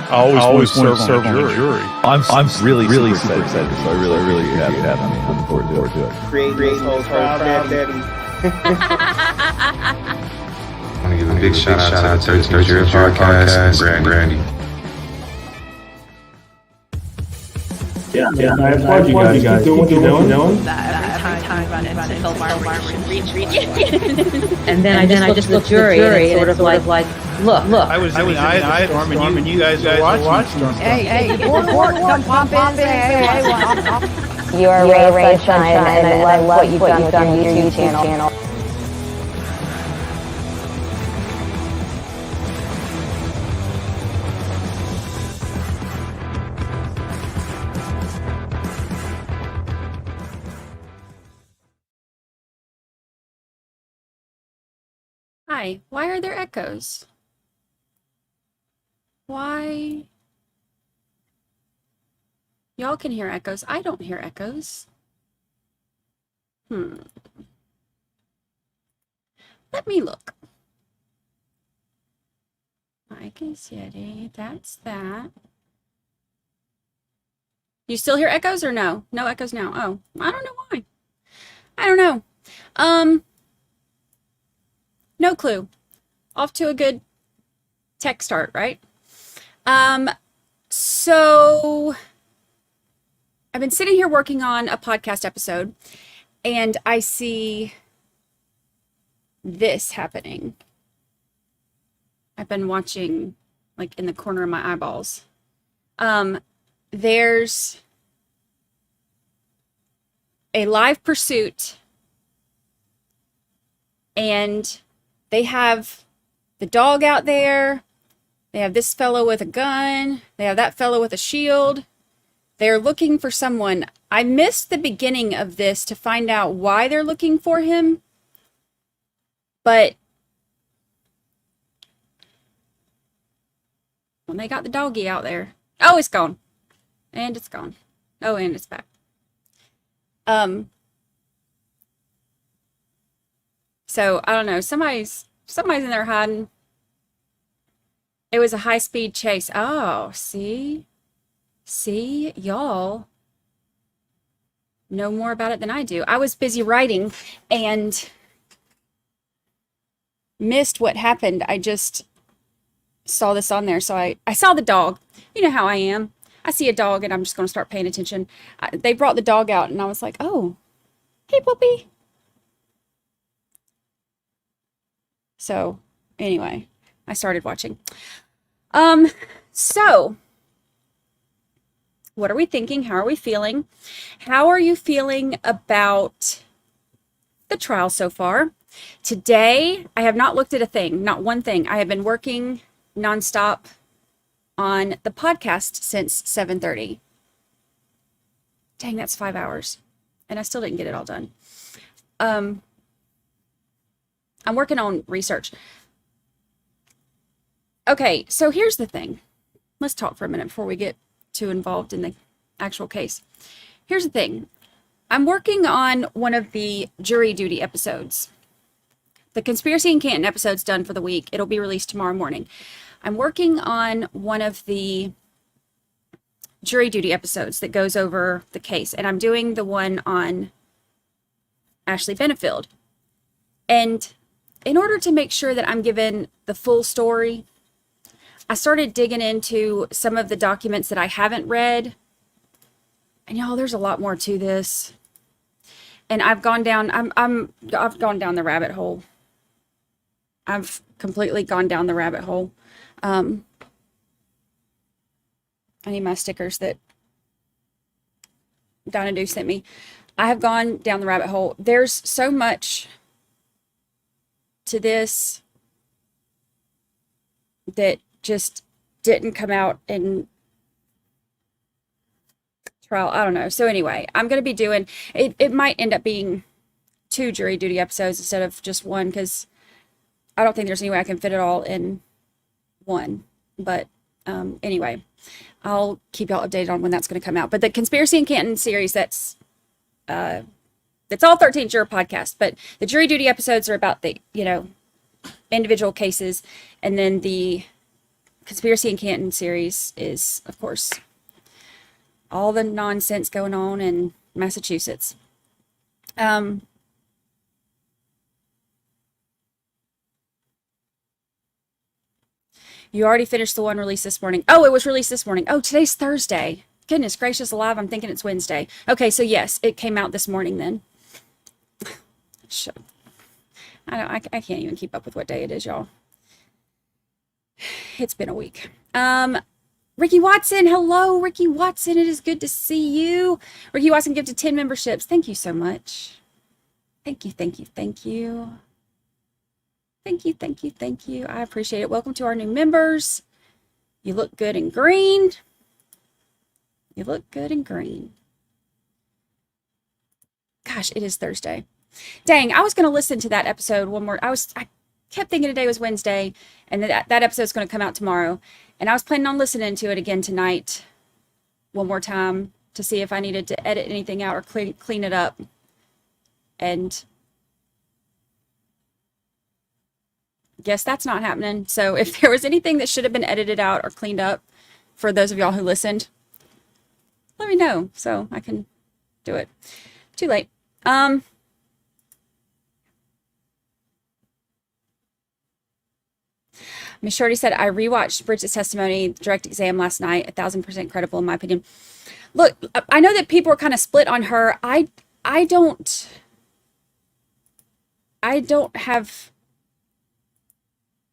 I always want to serve on a jury. I'm really super excited. So I really have. I'm looking forward to it. Create whole crowd that. I want to give a big shout out to the 13 Jury Podcast and Brandi. Yeah, I applaud you guys. Keep doing what you're doing. Every time I run into Hillbar, and then I just look at the jury and it's sort of like, look. I was in the eye of the storm, and you guys watching. Hey, your court, come pop in, say, hey. You are Ray Sunshine, and I love what you've done with your YouTube channel. Hi, why are there echoes? Why? Y'all can hear echoes. I don't hear echoes. Let me look. Mike is Yeti. That's that. You still hear echoes or no? No echoes now. Oh, I don't know why. I don't know. No clue. Off to a good tech start, right? So I've been sitting here working on a podcast episode, and I see this happening. I've been watching, like, in the corner of my eyeballs. There's a live pursuit, and they have the dog out there. They have this fellow with a gun. They have that fellow with a shield. They're looking for someone. I missed the beginning of this to find out why they're looking for him. But when they got the doggy out there. Oh, it's gone. And it's gone. Oh, and it's back. So, I don't know. Somebody's in there hiding. It was a high-speed chase. Oh, see? See? Y'all know more about it than I do. I was busy writing and missed what happened. I just saw this on there. So I saw the dog. You know how I am. I see a dog and I'm just going to start paying attention. They brought the dog out and I was like, oh, hey, puppy. So anyway, I started watching. So what are we thinking? How are we feeling? How are you feeling about the trial so far? Today, I have not looked at a thing, not one thing. I have been working nonstop on the podcast since 7:30. Dang, that's 5 hours. And I still didn't get it all done. I'm working on research. Okay, so here's the thing. Let's talk for a minute before we get too involved in the actual case. Here's the thing. I'm working on one of the jury duty episodes. The Conspiracy in Canton episode's done for the week. It'll be released tomorrow morning. I'm working on one of the jury duty episodes that goes over the case, and I'm doing the one on Ashley Benefield. And in order to make sure that I'm given the full story, I started digging into some of the documents that I haven't read. And y'all, there's a lot more to this. And I've gone down, I've gone down the rabbit hole. I've completely gone down the rabbit hole. I need my stickers that Donna Do sent me. I have gone down the rabbit hole. There's so much to this that just didn't come out in trial. I don't know. So anyway, I'm going to be doing, it might end up being 2 jury duty episodes instead of just 1, because I don't think there's any way I can fit it all in 1. But anyway, I'll keep y'all updated on when that's going to come out. But the Conspiracy in Canton series, that's all 13 juror podcast. But the jury duty episodes are about the, individual cases. And then the Conspiracy in Canton series is, of course, all the nonsense going on in Massachusetts. You already finished the one released this morning. Oh, it was released this morning. Oh, today's Thursday. Goodness gracious alive, I'm thinking it's Wednesday. Okay, so yes, it came out this morning then. I can't even keep up with what day it is, y'all. It's been a week. Ricky Watson, hello, Ricky Watson. It is good to see you. Ricky Watson gifted 10 memberships. Thank you so much. Thank you, thank you, thank you. Thank you, thank you, thank you. I appreciate it. Welcome to our new members. You look good in green. You look good in green. Gosh, it is Thursday. Dang, I was going to listen to that episode one more. I kept thinking today was Wednesday, and that episode's going to come out tomorrow. And I was planning on listening to it again tonight one more time to see if I needed to edit anything out or clean it up. And guess that's not happening. So if there was anything that should have been edited out or cleaned up for those of y'all who listened, let me know so I can do it. Too late. Miss Shorty said, I rewatched Bridget's testimony, direct exam last night, 1,000% credible in my opinion. Look, I know that people are kind of split on her. I don't have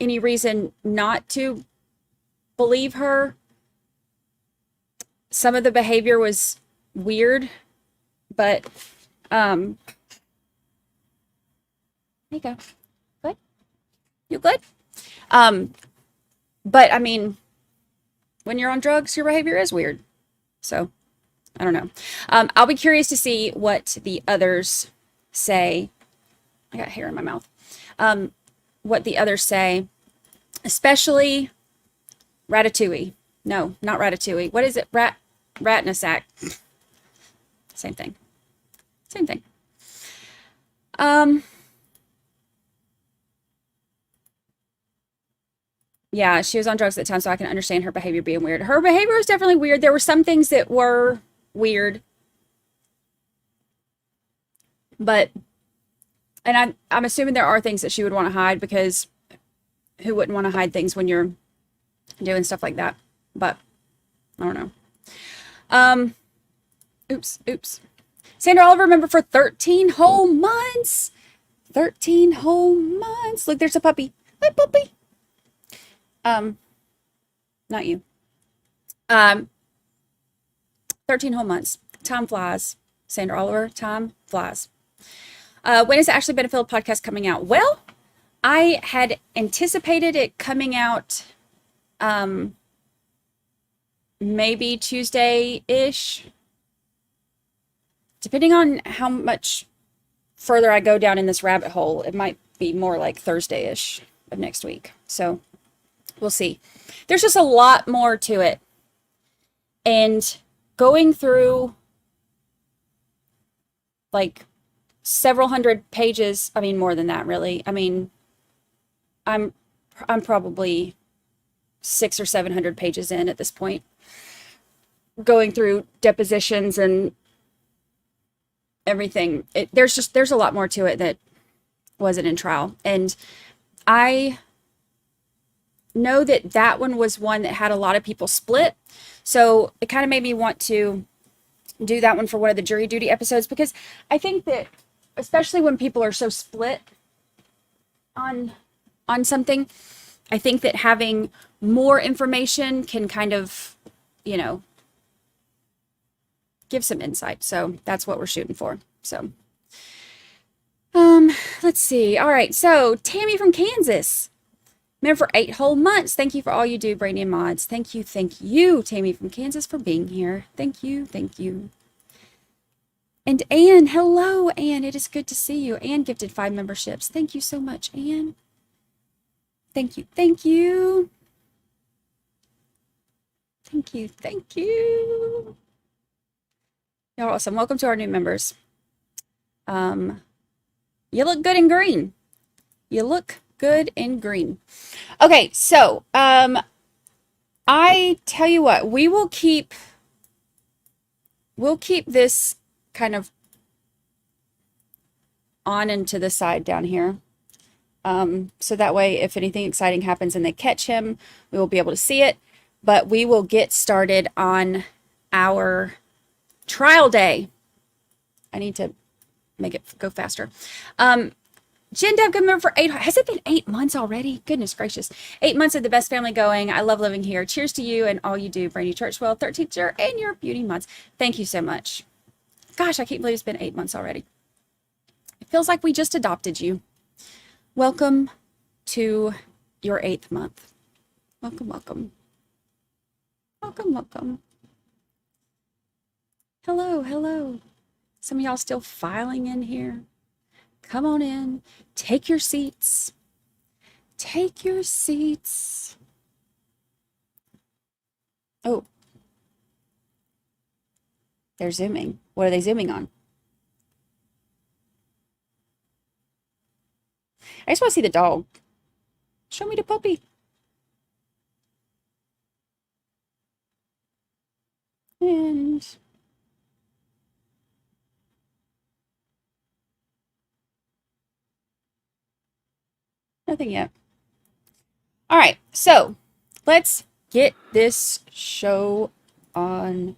any reason not to believe her. Some of the behavior was weird, but there you go. Good? You good? But I mean, when you're on drugs, your behavior is weird. So I don't know. I'll be curious to see what the others say. I got hair in my mouth. What the others say, especially Ratatouille. No, not Ratatouille. What is it? Rattanasack. Same thing. Same thing. Yeah, she was on drugs at the time, so I can understand her behavior being weird. Her behavior was definitely weird. There were some things that were weird. But, and I'm assuming there are things that she would want to hide, because who wouldn't want to hide things when you're doing stuff like that? But, I don't know. Oops. Sandra Oliver, member for 13 whole months. 13 whole months. Look, there's a puppy. Hi, puppy. Not you. 13 whole months. Time flies. Sandra Oliver, time flies. When is the Ashley Benefield podcast coming out? Well, I had anticipated it coming out maybe Tuesday-ish. Depending on how much further I go down in this rabbit hole, it might be more like Thursday-ish of next week. So we'll see. There's just a lot more to it. And going through like several hundred pages, I mean, more than that, really. I mean, I'm probably 600 or 700 pages in at this point, going through depositions and everything. There's a lot more to it that wasn't in trial. And I know that one was one that had a lot of people split. So it kind of made me want to do that one for one of the jury duty episodes, because I think that, especially when people are so split on something, I think that having more information can kind of, give some insight. So that's what we're shooting for. So, let's see. All right. So Tammy from Kansas, member for 8 whole months. Thank you for all you do, Brandi and mods. Thank you, Tammy from Kansas, for being here. Thank you. And Anne, hello, Anne. It is good to see you. Anne gifted 5 memberships. Thank you so much, Anne. Thank you. You're awesome. Welcome to our new members. You look good in green. Okay, so I tell you what, we'll keep this kind of on and to the side down here. So that way, if anything exciting happens and they catch him, we will be able to see it. But we will get started on our trial day. I need to make it go faster. Jen Deb, good member for 8. Has it been 8 months already? Goodness gracious. 8 months of the best family going. I love living here. Cheers to you and all you do, BrandiChurchwell13 and your beauty months. Thank you so much. Gosh, I can't believe it's been 8 months already. It feels like we just adopted you. Welcome to your 8th month. Welcome, welcome. Welcome, welcome. Hello, hello. Some of y'all still filing in here. Come on in. Take your seats. Take your seats. Oh. They're zooming. What are they zooming on? I just want to see the dog. Show me the puppy. And nothing yet. All right, so let's get this show on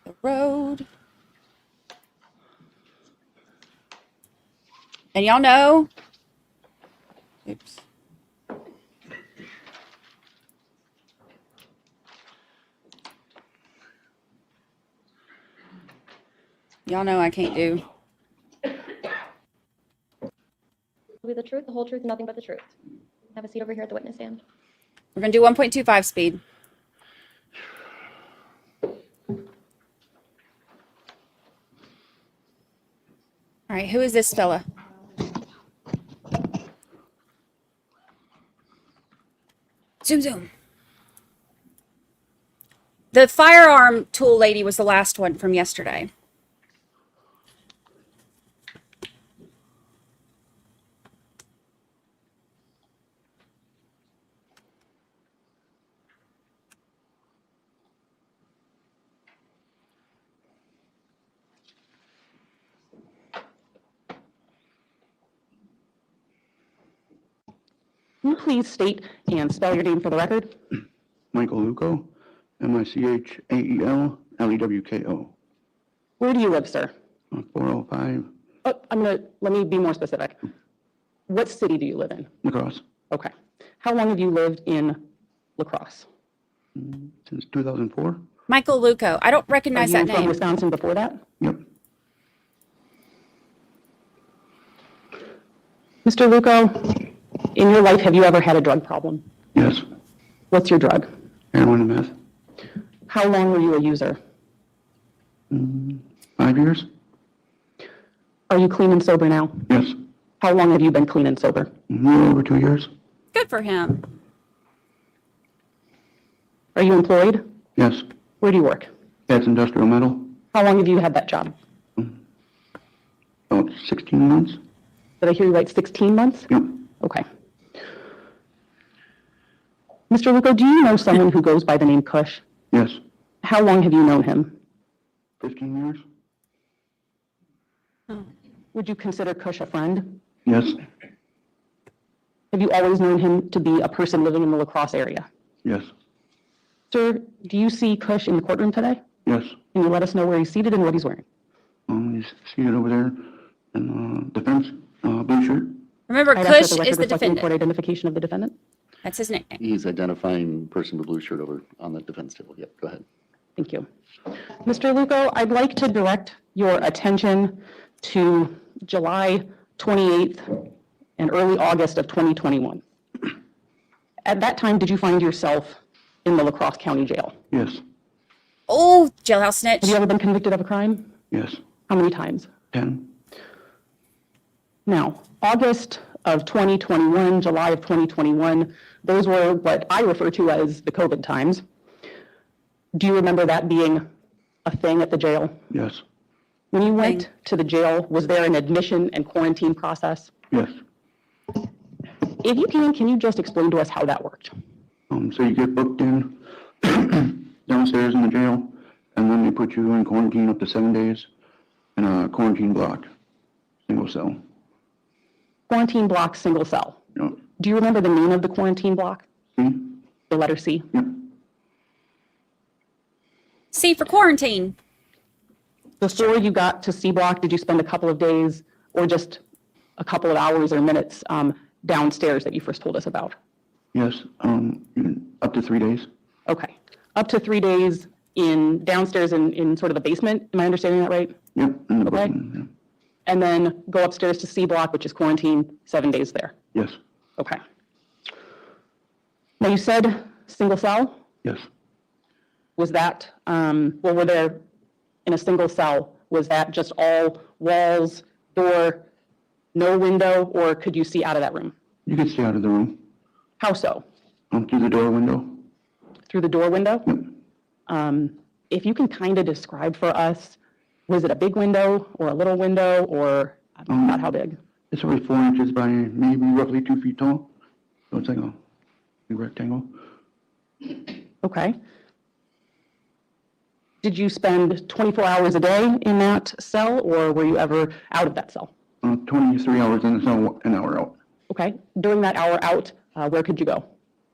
the road. And y'all know, oops. Y'all know I can't do. Be the truth, the whole truth, and nothing but the truth. Have a seat over here at the witness stand. We're going to do 1.25 speed. All right, who is this fella? Zoom, zoom. The firearm tool lady was the last one from yesterday. Can you please state and spell your name for the record? Michael Luco, Michael-Lewko. Where do you live, sir? 405 Let me be more specific. What city do you live in? Lacrosse. Okay. How long have you lived in La Crosse? Since 2004. Michael Luco. I don't recognize Are you that from name. Wisconsin before that? Yep. Mr. Luco, in your life, have you ever had a drug problem? Yes. What's your drug? Heroin and meth. How long were you a user? 5 years. Are you clean and sober now? Yes. How long have you been clean and sober? A little over 2 years. Good for him. Are you employed? Yes. Where do you work? That's industrial metal. How long have you had that job? About 16 months. Did I hear you right, 16 months? Yep. Okay. Mr. Luco, do you know someone who goes by the name Kush? Yes. How long have you known him? 15 years. Would you consider Kush a friend? Yes. Have you always known him to be a person living in the La Crosse area? Yes. Sir, do you see Kush in the courtroom today? Yes. Can you let us know where he's seated and what he's wearing? He's seated over there in defense blue shirt. Remember, I'd ask that Kush the record is the reflect defendant. court identification of the defendant. That's his nickname. He's identifying person with blue shirt over on the defense table. Yep, go ahead. Thank you. Mr. Luco, I'd like to direct your attention to July 28th and early August of 2021. At that time, did you find yourself in the La Crosse County Jail? Yes. Oh, jailhouse snitch. Have you ever been convicted of a crime? Yes. How many times? 10. Now, August of 2021, July of 2021, those were what I refer to as the COVID times. Do you remember that being a thing at the jail? Yes. When you went to the jail, was there an admission and quarantine process? Yes. If you can you just explain to us how that worked? So you get booked in downstairs in the jail, and then they put you in quarantine up to 7 days in a quarantine block, single cell. Quarantine block, single cell. Yep. Do you remember the name of the quarantine block? See? The letter C? Yep. C for quarantine. Before you got to C block, did you spend a couple of days or just a couple of hours or minutes downstairs that you first told us about? Yes, up to 3 days. Okay. Up to 3 days downstairs in sort of the basement. Am I understanding that right? Yep. In the Okay. basement, yeah. And then go upstairs to C block, which is quarantine, 7 days there. Yes. Okay. Now you said single cell. Yes. Was that, were there in a single cell, was that just all walls, door, no window, or could you see out of that room? You could stay out of the room. How so? Through the door window. Through the door window? Yep. If you can kind of describe for us, was it a big window or a little window or about how big? It's only 4 inches by maybe roughly 2 feet tall. So it's like a big rectangle. Okay. Did you spend 24 hours a day in that cell or were you ever out of that cell? 23 hours in the cell, an hour out. Okay. During that hour out, where could you go?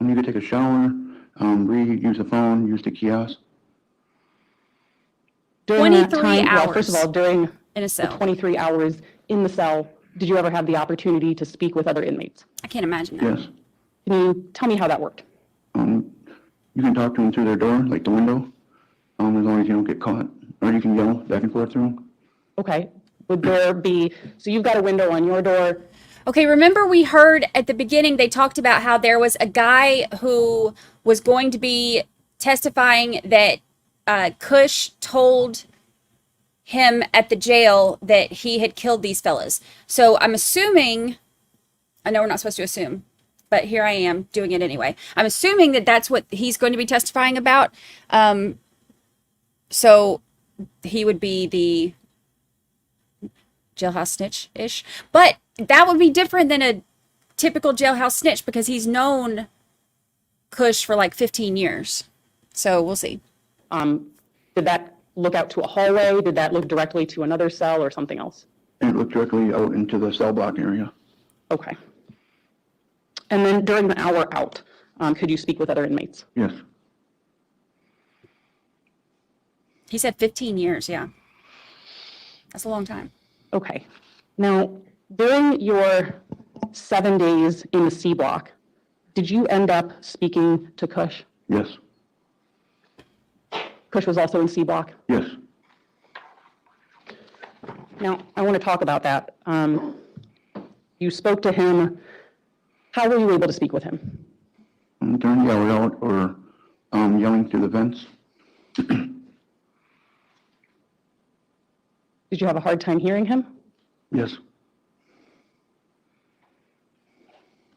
And you could take a shower, read, use the phone, use the kiosk. During that 23 time, hours well, first of all, during in a the cell. 23 hours in the cell, did you ever have the opportunity to speak with other inmates? I can't imagine that. Yes. Can you tell me how that worked? You can talk to them through their door, like the window, as long as you don't get caught. Or you can yell back and forth through them. Okay. Would there be, so you've got a window on your door. Okay, remember we heard at the beginning they talked about how there was a guy who was going to be testifying that Kush told him at the jail that he had killed these fellas. So I'm assuming, I know we're not supposed to assume, but here I am doing it anyway. I'm assuming that that's what he's going to be testifying about. So he would be the jailhouse snitch-ish. But that would be different than a typical jailhouse snitch because he's known Kush for like 15 years. So we'll see. Did that look out to a hallway? Did that look directly to another cell or something else? And it looked directly out into the cell block area. Okay. And then during the hour out, could you speak with other inmates? Yes. He said 15 years, yeah. That's a long time. Okay. Now, during your 7 days in the C block, did you end up speaking to Kush? Yes. Kush was also in C block? Yes. Now, I want to talk about that. You spoke to him. How were you able to speak with him? During the hour out or yelling through the vents. Did you have a hard time hearing him? Yes.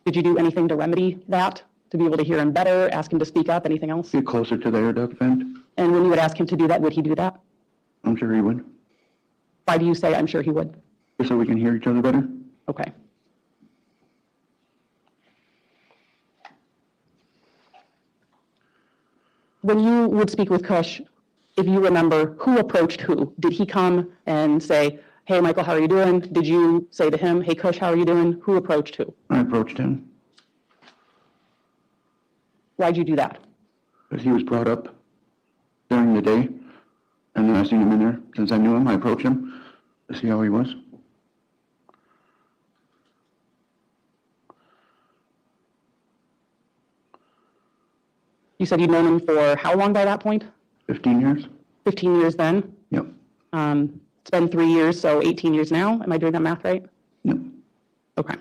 Did you do anything to remedy that, to be able to hear him better, ask him to speak up, anything else? Get closer to the air duct vent. And when you would ask him to do that, would he do that? I'm sure he would. Why do you say I'm sure he would? Just so we can hear each other better. Okay. When you would speak with Kush, if you remember, who approached who? Did he come and say, hey, Michael, how are you doing? Did you say to him, hey, Kush, how are you doing? Who approached who? I approached him Why'd you do that? because he was brought up during the day. And then I seen him in there. Since I knew him, I approached him to see how he was. You said you'd known him for how long by that point? 15 years? 15 years then? Yep. It's been 3 years, so 18 years now. Am I doing that math right? Yep. Okay.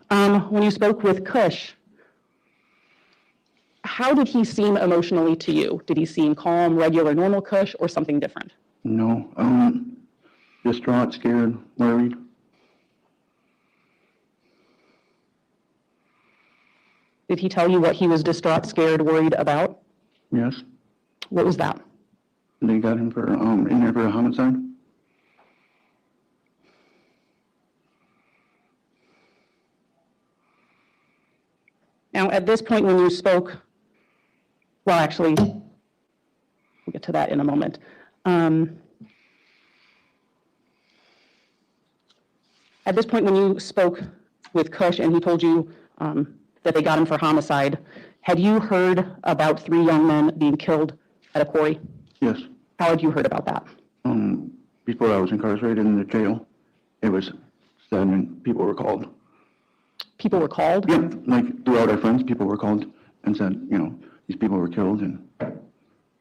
When you spoke with Kush, how did he seem emotionally to you? Did he seem calm, regular, normal Kush, or something different? No. Distraught, scared, worried. Did he tell you what he was distraught, scared, worried about? Yes. What was that? They got him for in there for a homicide. Now, at this point when you spoke Well, actually, we'll get to that in a moment. At this point, when you spoke with Cush and he told you that they got him for homicide, had you heard about 3 young men being killed at a quarry? Yes. How had you heard about that? Before I was incarcerated in the jail, it was said and people were called. People were called? Yeah, like throughout our friends, people were called and said, you know, these people were killed and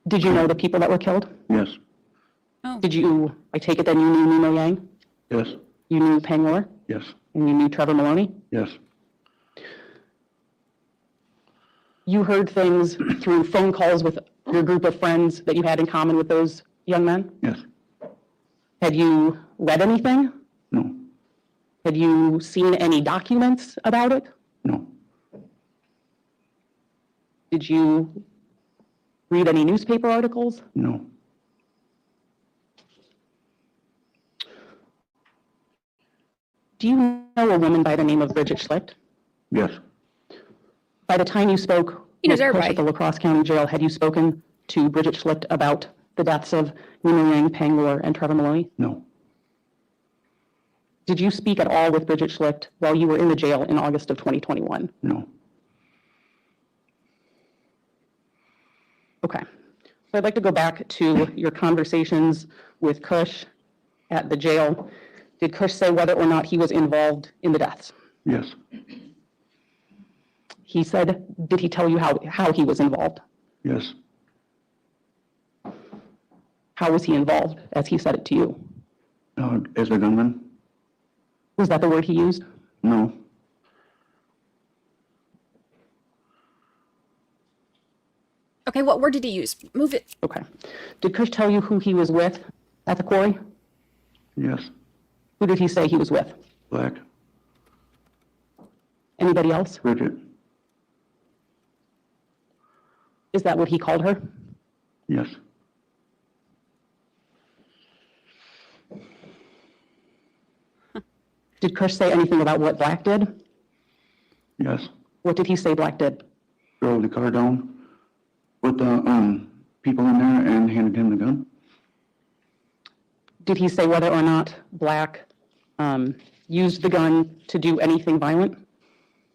Did you know the people that were killed? yes, Did you, I take it then you knew Nemo Yang? yes, You knew Peng Lor? yes, And you knew Trevor Maloney? yes, You heard things through phone calls with your group of friends that you had in common with those young men? yes, Had you read anything? no, Had you seen any documents about it? no, Did you read any newspaper articles? no, Do you know a woman by the name of Bridget Schlicht? yes, By the time you spoke He knows with Cush everybody. at the La Crosse County Jail, had you spoken to Bridget Schlicht about the deaths of Nemo Yang, Peng Lor, and Trevor Maloney? no, Did you speak at all with Bridget Schlicht while you were in the jail in August of 2021? no, Okay. So I'd like to go back to your conversations with Cush at the jail. Did Cush say whether or not he was involved in the deaths? yes, He said, did he tell you how he was involved? yes, How was he involved, as he said it to you? as a gunman, Was that the word he used? no, Okay, what word did he use? Move it. Okay. Did Cush tell you who he was with at the quarry? yes, Who did he say he was with? black, Anybody else? Bridget, Is that what he called her? yes, Did Cush say anything about what Black did? yes, What did he say Black did? drove the car down with the people in there and handed him the gun, Did he say whether or not Black used the gun to do anything violent?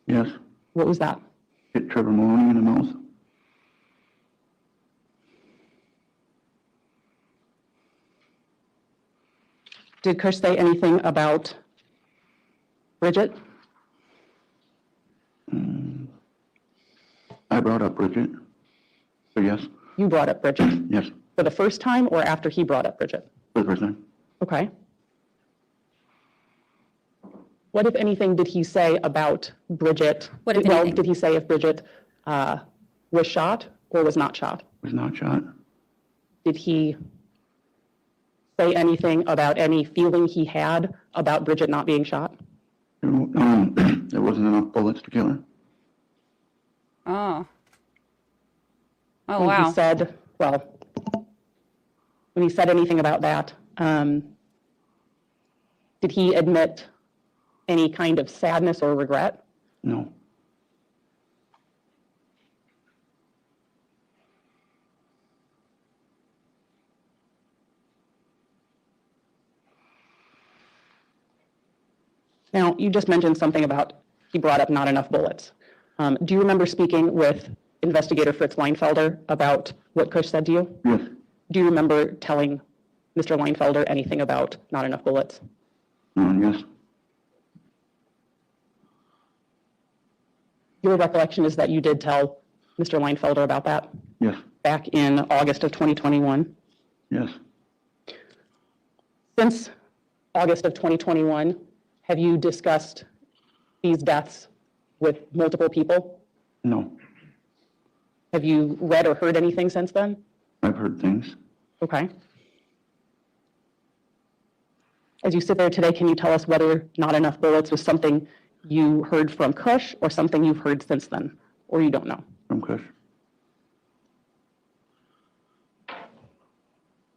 yes, What was that? hit Trevor Maloney in the mouth, Did Cush say anything about Bridget? I brought up Bridget, so yes, You brought up Bridget. yes, For the first time or after he brought up Bridget? for the first time, Okay. What, if anything, did he say about Bridget? What, if Well, anything? did he say if Bridget was shot or was not shot? was not shot, Did he say anything about any feeling he had about Bridget not being shot? there wasn't enough bullets to kill her, Oh. Oh, When wow. he said, well, when he said anything about that, did he admit any kind of sadness or regret? no, Now, you just mentioned something about he brought up not enough bullets. Do you remember speaking with Investigator Fritz Leinfelder about what Cush said to you? yes, Do you remember telling Mr. Leinfelder anything about not enough bullets? yes, Your recollection is that you did tell Mr. Leinfelder about that yes, back in August of 2021. yes, Since August of 2021, have you discussed these deaths with multiple people? no, Have you read or heard anything since then? I've heard things, Okay. As you sit there today, can you tell us whether not enough bullets was something you heard from Cush or something you've heard since then, or you don't know? from Kush,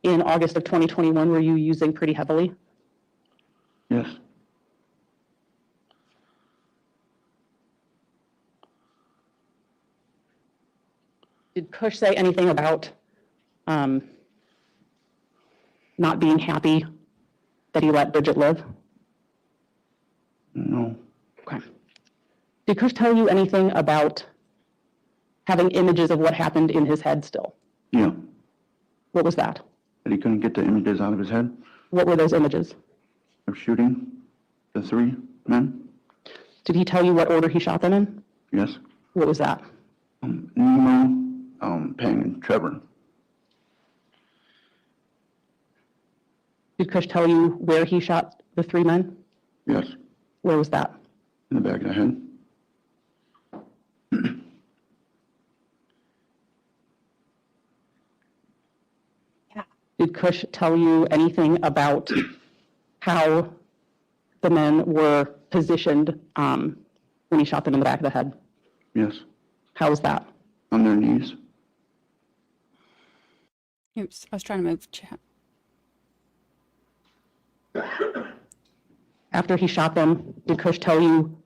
In August of 2021, were you using pretty heavily? yes, Did Kush say anything about not being happy that he let Bridget live? No. Okay. Did Kush tell you anything about having images of what happened in his head still? Yeah. What was that? That he couldn't get the images out of his head What were those images? of shooting the 3 men. Did he tell you what order he shot them in? Yes. What was that? Nemo, Peng, and Trevor. Did Kush tell you where he shot the 3 men? Yes. Where was that? In the back of the head. Did Kush tell you anything about how the men were positioned when he shot them in the back of the head? Yes. How was that? On their knees. Oops, I was trying to move chat. After he shot them, did Kush tell you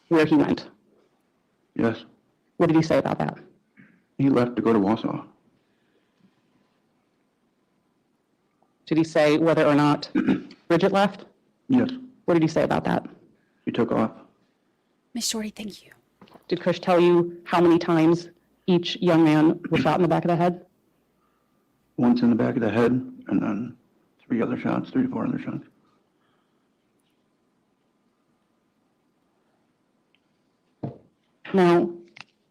where he went? Yes. What did he say about that? He left to go to Wausau. Did he say whether or not Bridget left? Yes. What did he say about that? He took off. Miss Shorty, thank you. Did Kush tell you how many times each young man was shot in the back of the head? Once in the back of the head, and then 3 to 4 other shots. Now,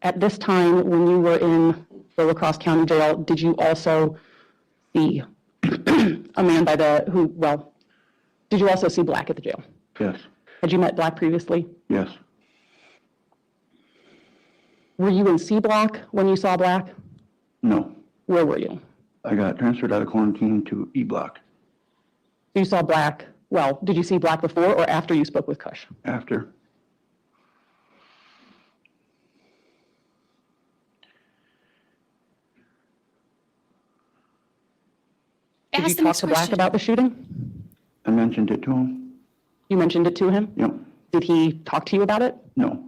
at this time, when you were in the La Crosse County Jail, did you also see a man did you also see Black at the jail? Yes. Had you met Black previously? Yes. Were you in C Block when you saw Black? No. Where were you? I got transferred out of quarantine to E Block You saw Black, did you see Black before or after you spoke with Kush? after. Did Ask you the talk next to Black question. about the shooting? I mentioned it to him. You mentioned it to him? Yep. Did he talk to you about it? No.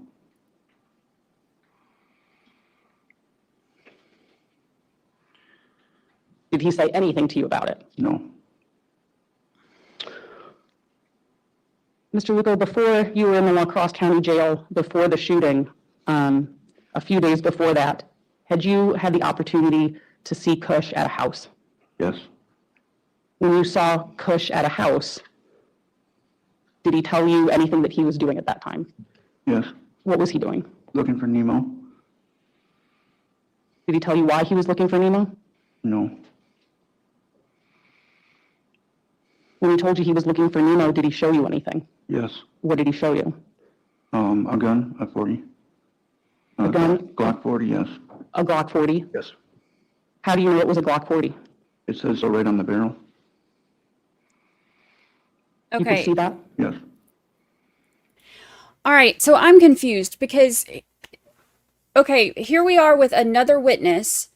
Did he say anything to you about it? No. Mr. Luco, before you were in the La Crosse County Jail, before the shooting, a few days before that, had you had the opportunity to see Kush at a house? Yes. When you saw Kush at a house, did he tell you anything that he was doing at that time? Yes. What was he doing? Looking for Nemo. Did he tell you why he was looking for Nemo? No. When he told you he was looking for Nemo, did he show you anything? Yes. What did he show you? A gun, a 40. A gun? Glock 40, yes. A Glock 40? Yes. How do you know it was a Glock 40? It says so right on the barrel. You could Okay. see that? Yes. All right, so I'm confused because, okay, here we are with another witness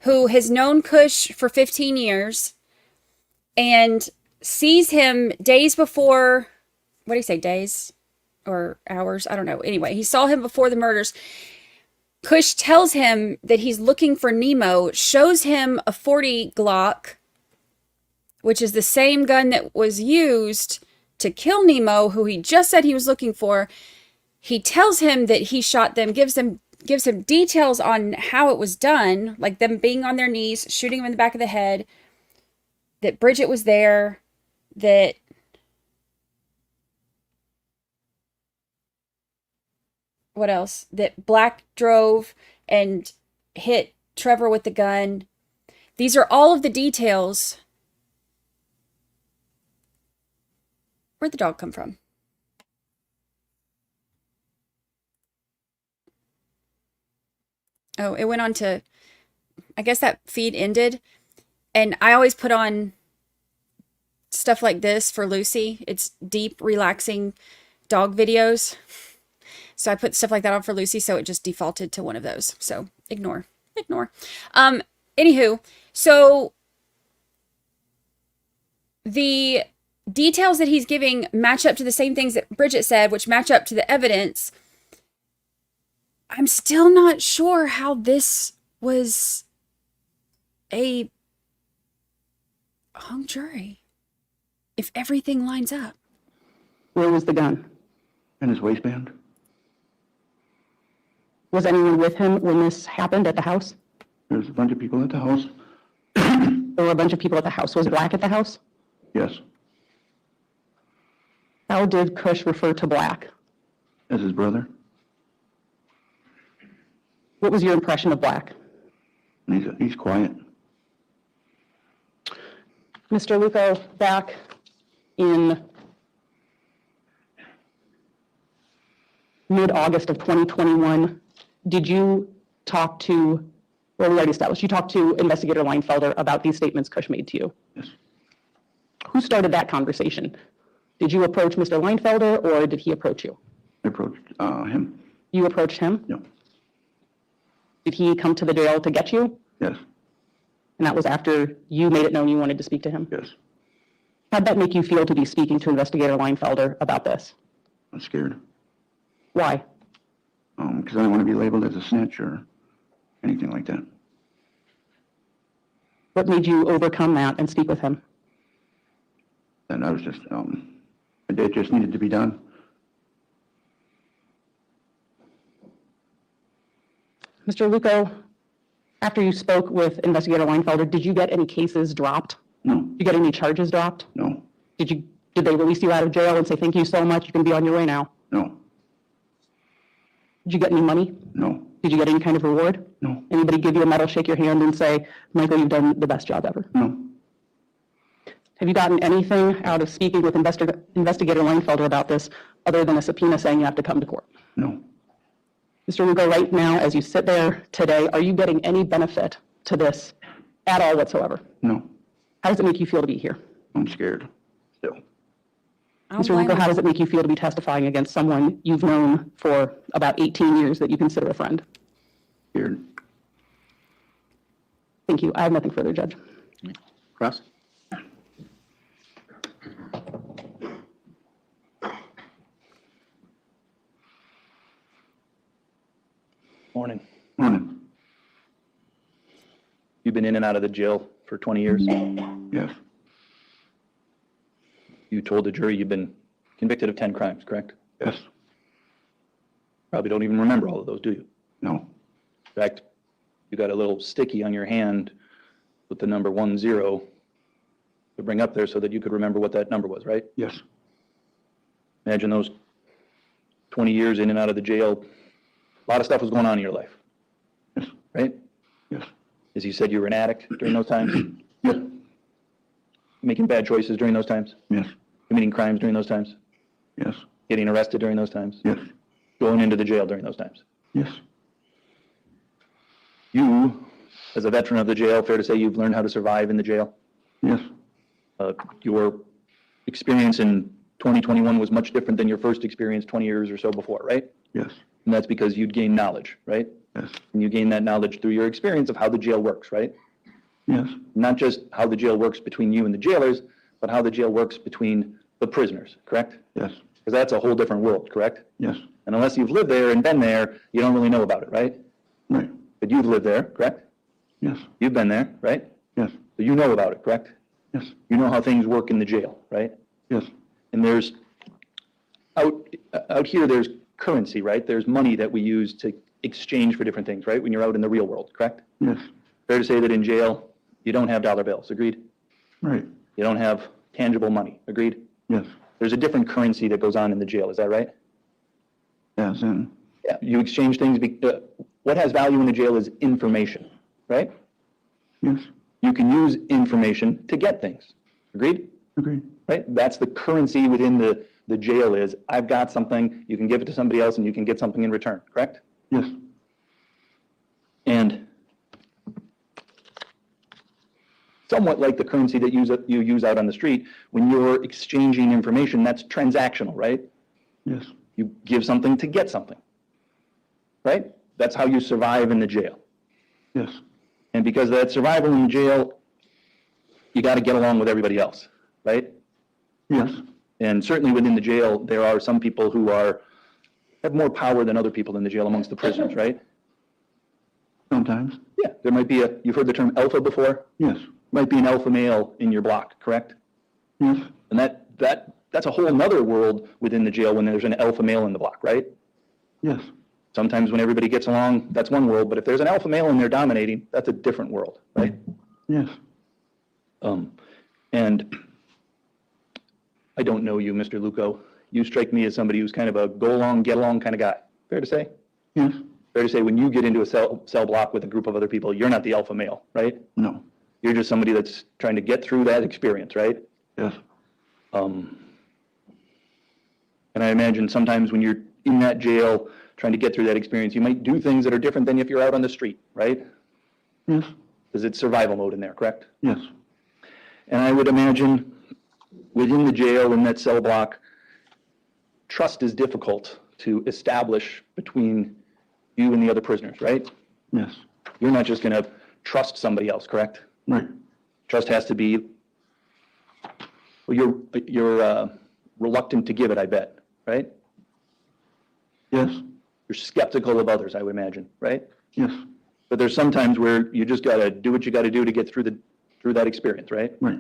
who has known Kush for 15 years and sees him days before, what do you say, days or hours? I don't know. Anyway, he saw him before the murders. Kush tells him that he's looking for Nemo, shows him a 40 Glock, which is the same gun that was used to kill Nemo, who he just said he was looking for. He tells him that he shot them, gives him details on how it was done, like them being on their knees, shooting him in the back of the head, that Bridget was there, that what else? That Black drove and hit Trevor with the gun. These are all of the details. Where'd the dog come from? Oh, it went on to, I guess that feed ended. And I always put on stuff like this for Lucy. It's deep, relaxing dog videos. So I put stuff like that on for Lucy, so it just defaulted to one of those. So ignore. Anywho, so the details that he's giving match up to the same things that Bridget said, which match up to the evidence. I'm still not sure how this was a hung jury if everything lines up. Where was the gun? In his waistband? Was anyone with him when this happened at the house? There's a bunch of people at the house. There were a bunch of people at the house. Was Black at the house? Yes. How did Kush refer to Black? As his brother. What was your impression of Black? He's quiet. Mr. Luco, back in mid-August of 2021, did you talk to, well, we already established, you talked to Investigator Leinfelder about these statements Kush made to you? Yes. Who started that conversation? Did you approach Mr. Leinfelder or did he approach you? I approached him. You approached him? Yeah. Did he come to the jail to get you? Yes. And that was after you made it known you wanted to speak to him? Yes. How'd that make you feel to be speaking to Investigator Leinfelder about this? I'm scared. Why? Because I don't want to be labeled as a snitch or anything like that. What made you overcome that and speak with him? And I was just, it just needed to be done. Mr. Luco, after you spoke with Investigator Leinfelder, did you get any cases dropped? No. Did you get any charges dropped? No. Did they release you out of jail and say, thank you so much, you can be on your way now? No. Did you get any money? No. Did you get any kind of reward? No. Anybody give you a medal, shake your hand, and say, Michael, you've done the best job ever? No. Have you gotten anything out of speaking with Investigator Leinfelder about this other than a subpoena saying you have to come to court? No. Mr. Lugo, right now, as you sit there today, are you getting any benefit to this at all whatsoever? No. How does it make you feel to be here? I'm scared. Still. Mr. Lugo, how does it make you feel to be testifying against someone you've known for about 18 years that you consider a friend? Scared. Thank you. I have nothing further, Judge. Cross. Morning. Morning. You've been in and out of the jail for 20 years. Yes. You told the jury you've been convicted of 10 crimes, correct? Yes. Probably don't even remember all of those, do you? No. In fact, you got a little sticky on your hand with the number 10 to bring up there so that you could remember what that number was, right? Yes. Imagine those 20 years in and out of the jail. A lot of stuff was going on in your life, Yes. right? Yes. As you said, you were an addict during those times, Yes. making bad choices during those times, Yes. committing crimes during those times, Yes. getting arrested during those times, Yes. going into the jail during those times. Yes. You, as a veteran of the jail, fair to say you've learned how to survive in the jail? Yes. Your experience in 2021 was much different than your first experience 20 years or so before, right? Yes. And that's because you'd gained knowledge, right? Yes. And you gained that knowledge through your experience of how the jail works, right? Yes. Not just how the jail works between you and the jailers, but how the jail works between the prisoners, correct? Yes. Because that's a whole different world, correct? Yes. And unless you've lived there and been there, you don't really know about it, right? Right. But you've lived there, correct? Yes. You've been there, right? Yes. So you know about it, correct? Yes. You know how things work in the jail, right? Yes. And there's, out here, there's currency, right? There's money that we use to exchange for different things, right? When you're out in the real world, correct? Yes. Fair to say that in jail, you don't have dollar bills, agreed? Right. You don't have tangible money, agreed? Yes. There's a different currency that goes on in the jail, is that right? Yes. And Yeah, you exchange things, what has value in the jail is information, right? yes. You can use information to get things, agreed? Agreed. Right? That's the currency within the jail is, I've got something, you can give it to somebody else and you can get something in return, correct? Yes. And somewhat like the currency that you use out on the street, when you're exchanging information, that's transactional, right? Yes. You give something to get something, right? That's how you survive in the jail. Yes. And because of that survival in jail, you got to get along with everybody else, right? Yes. And certainly within the jail, there are some people who have more power than other people in the jail amongst the prisoners, right? Sometimes. Yeah, there might be you've heard the term alpha before? Yes. Might be an alpha male in your block, correct? Yes. And that's a whole nother world within the jail when there's an alpha male in the block, right? Yes. Sometimes when everybody gets along, that's one world, but if there's an alpha male and they're dominating, that's a different world, right? Yes. And I don't know you, Mr. Luco. You strike me as somebody who's kind of a go along, get along kind of guy. Fair to say? Yes. Fair to say when you get into a cell block with a group of other people, you're not the alpha male, right? No. You're just somebody that's trying to get through that experience, right? Yes. And I imagine sometimes when you're in that jail trying to get through that experience, you might do things that are different than if you're out on the street, right? Yes. Because it's survival mode in there, correct? Yes. And I would imagine within the jail, in that cell block, trust is difficult to establish between you and the other prisoners, right? Yes. You're not just going to trust somebody else, correct? Right. Trust has to be, well, you're reluctant to give it, I bet, right? Yes. You're skeptical of others, I would imagine, right? Yes. But there's some times where you just got to do what you got to do to get through that experience, right? Right.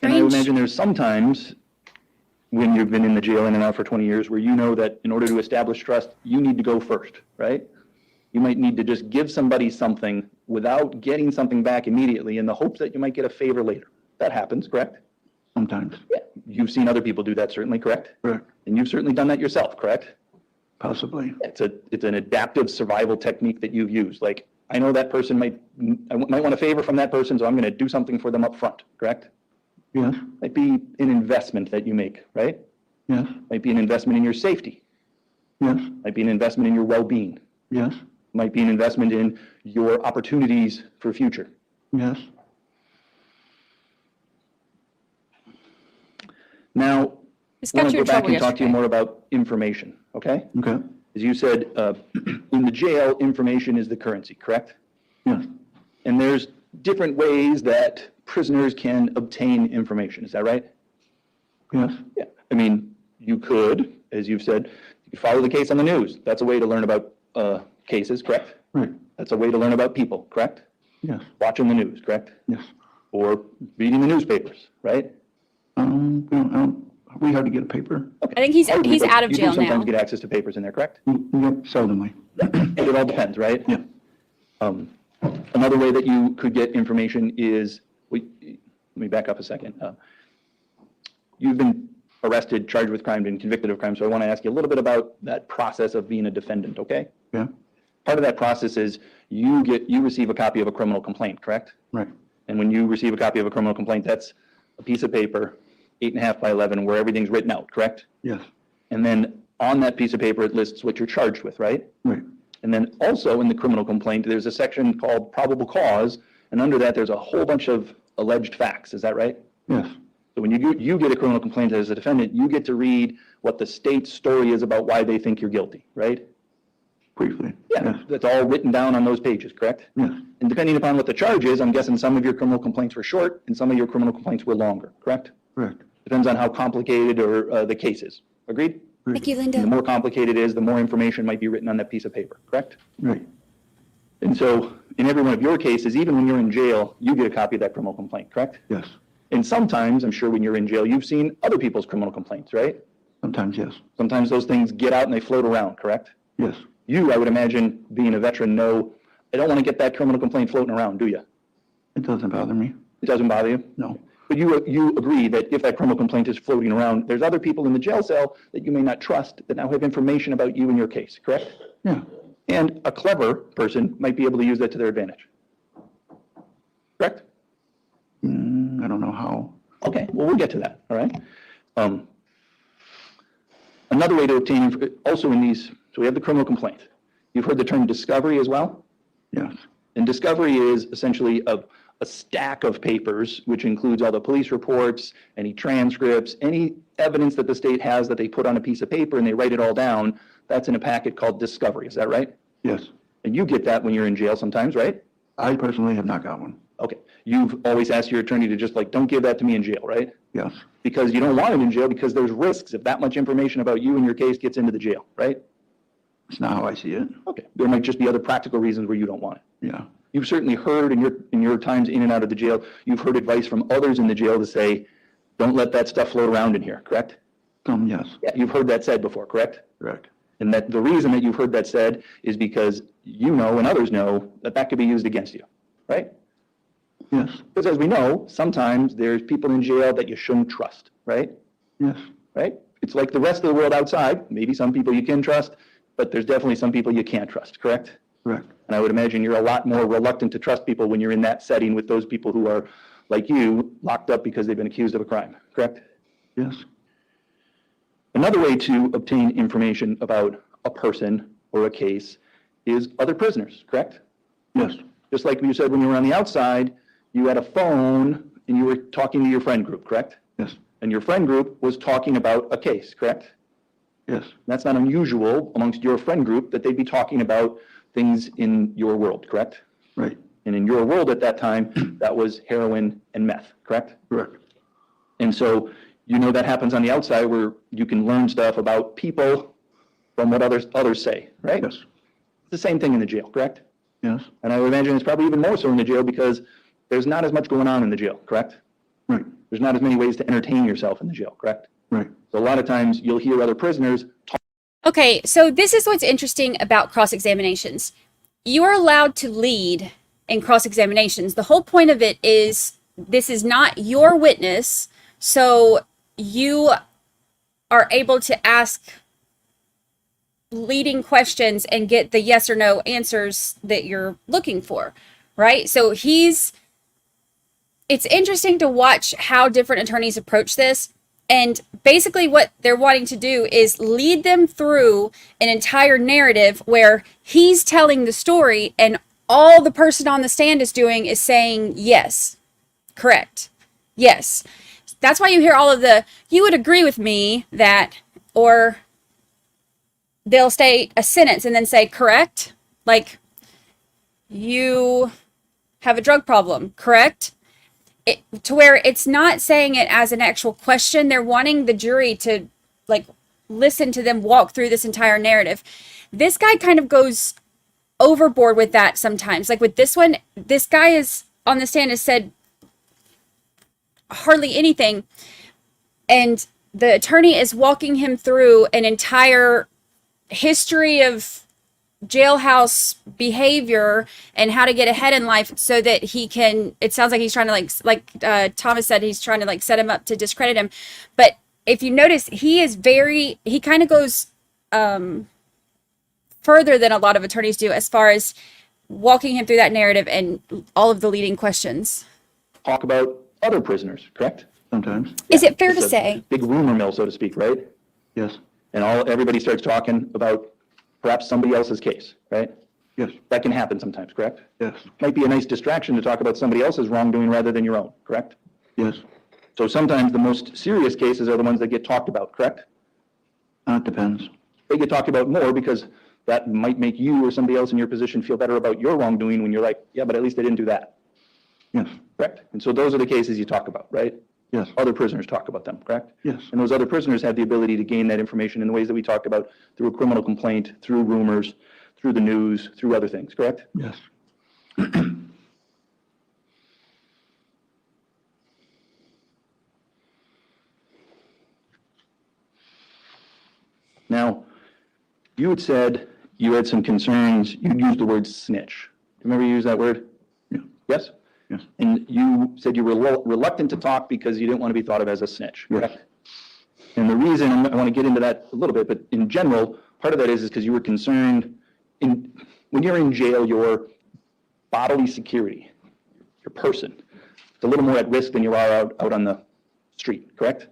And I would imagine there's sometimes when you've been in the jail in and out for 20 years where you know that in order to establish trust, you need to go first, right? You might need to just give somebody something without getting something back immediately in the hopes that you might get a favor later. That happens, correct? Sometimes. Yeah. You've seen other people do that, certainly, correct? Correct. And you've certainly done that yourself, correct? Possibly. It's an adaptive survival technique that you've used. Like, I know that person might want a favor from that person, so I'm going to do something for them up front, correct? Yes. Might be an investment that you make, right? Yes. Might be an investment in your safety. Yes. Might be an investment in your well-being. Yes. Might be an investment in your opportunities for future. Yes. Now, It's I want got to you go in back trouble and talk to you yesterday. more about information, okay? Okay. As you said, in the jail, information is the currency, correct? Yes. And there's different ways that prisoners can obtain information. Is that right? Yes. Yeah. I mean, you could, as you've said, you could follow the case on the news. That's a way to learn about cases, correct? Right. That's a way to learn about people, correct? Yes. Watching the news, correct? Yes. Or reading the newspapers, right? We have to get a paper. I think he's Hardly, but out of you do jail sometimes now. get access to papers in there, correct? Yep, seldomly. It all depends, right? Yeah. Another way that you could get information is, let me back up a second. You've been arrested, charged with crime, and convicted of crime, so I want to ask you a little bit about that process of being a defendant, okay? Yeah. Part of that process is you receive a copy of a criminal complaint, correct? Right. And when you receive a copy of a criminal complaint, that's a piece of paper, 8.5 by 11, where everything's written out, correct? Yes. And then on that piece of paper, it lists what you're charged with, right? Right. And then also in the criminal complaint, there's a section called probable cause, and under that, there's a whole bunch of alleged facts. Is that right? Yes. So when you get a criminal complaint as a defendant, you get to read what the state's story is about why they think you're guilty, right? Briefly. Yeah, Yes. that's all written down on those pages, correct? Yes. And depending upon what the charge is, I'm guessing some of your criminal complaints were short and some of your criminal complaints were longer, correct? Correct. Depends on how complicated or the case is. Agreed? Thank you, And the Linda. more complicated it is, the more information might be written on that piece of paper, correct? Right. And so in every one of your cases, even when you're in jail, you get a copy of that criminal complaint, correct? Yes. And sometimes, I'm sure when you're in jail, you've seen other people's criminal complaints, right? Sometimes, yes. Sometimes those things get out and they float around, correct? Yes. You, I would imagine, being a veteran, know, I don't want to get that criminal complaint floating around, do you? It doesn't bother me. It doesn't bother you? No. But you agree that if that criminal complaint is floating around, there's other people in the jail cell that you may not trust that now have information about you and your case, correct? Yeah. And a clever person might be able to use that to their advantage. Correct? I don't know how. Okay, well, we'll get to that, all right? Another way to obtain, also in these, so we have the criminal complaint. You've heard the term discovery as well? Yes. And discovery is essentially a stack of papers, which includes all the police reports, any transcripts, any evidence that the state has that they put on a piece of paper and they write it all down. That's in a packet called discovery, is that right? Yes. And you get that when you're in jail sometimes, right? I personally have not got one. Okay. You've always asked your attorney to just don't give that to me in jail, right? Yes. Because you don't want it in jail because there's risks if that much information about you and your case gets into the jail, right? It's not how I see it. Okay. There might just be other practical reasons where you don't want it. Yeah. You've certainly heard in your times in and out of the jail, you've heard advice from others in the jail to say, don't let that stuff float around in here, correct? Yes. Yeah, you've heard that said before, correct? Correct. And that the reason that you've heard that said is because you know and others know that that could be used against you, right? Yes. Because as we know, sometimes there's people in jail that you shouldn't trust, right? Yes. Right? It's like the rest of the world outside. Maybe some people you can trust, but there's definitely some people you can't trust, correct? Correct. And I would imagine you're a lot more reluctant to trust people when you're in that setting with those people who are, like you, locked up because they've been accused of a crime, correct? Yes. Another way to obtain information about a person or a case is other prisoners, correct? Yes. Just like you said when you were on the outside, you had a phone and you were talking to your friend group, correct? Yes. And your friend group was talking about a case, correct? Yes. That's not unusual amongst your friend group that they'd be talking about things in your world, correct? Right. And in your world at that time, that was heroin and meth, correct? Correct. And so you know that happens on the outside where you can learn stuff about people from what others say, right? Yes. It's the same thing in the jail, correct? Yes. And I would imagine it's probably even more so in the jail because there's not as much going on in the jail, correct? Right. There's not as many ways to entertain yourself in the jail, correct? Right. So a lot of times you'll hear other prisoners talk. Okay, so this is what's interesting about cross-examinations. You are allowed to lead in cross-examinations. The whole point of it is this is not your witness, so you are able to ask leading questions and get the yes or no answers that you're looking for, right? So it's interesting to watch how different attorneys approach this. And basically what they're wanting to do is lead them through an entire narrative where he's telling the story and all the person on the stand is doing is saying, yes, correct, yes. That's why you hear all of you would agree with me that, or they'll state a sentence and then say, correct, like, you have a drug problem, correct? To where it's not saying it as an actual question. They're wanting the jury to like listen to them walk through this entire narrative. This guy kind of goes overboard with that sometimes. Like with this one, this guy is on the stand has said hardly anything. And the attorney is walking him through an entire history of jailhouse behavior and how to get ahead in life so that he can, it sounds like he's trying to like Thomas said, he's trying to like set him up to discredit him. But if you notice, he kind of goes further than a lot of attorneys do as far as walking him through that narrative and all of the leading questions. Talk about other prisoners, correct? Sometimes. Is it fair to It's a say? big rumor mill, so to speak, right? Yes. And everybody starts talking about perhaps somebody else's case, right? Yes. That can happen sometimes, correct? Yes. Might be a nice distraction to talk about somebody else's wrongdoing rather than your own, correct? Yes. So sometimes the most serious cases are the ones that get talked about, correct? It depends. They get talked about more because that might make you or somebody else in your position feel better about your wrongdoing when you're like, yeah, but at least I didn't do that, Yes. correct? And so those are the cases you talk about, right? Yes. Other prisoners talk about them, correct? Yes. And those other prisoners have the ability to gain that information in the ways that we talked about through a criminal complaint, through rumors, through the news, through other things, correct? Yes. Now, you had said you had some concerns, you used the word snitch. Remember you used that word? Yeah. Yes? Yes. And you said you were reluctant to talk because you didn't want to be thought of as a snitch, Yes. correct? And the reason, I want to get into that a little bit, but in general, part of that is because you were concerned when you're in jail, your bodily security, your person, it's a little more at risk than you are out on the street, correct?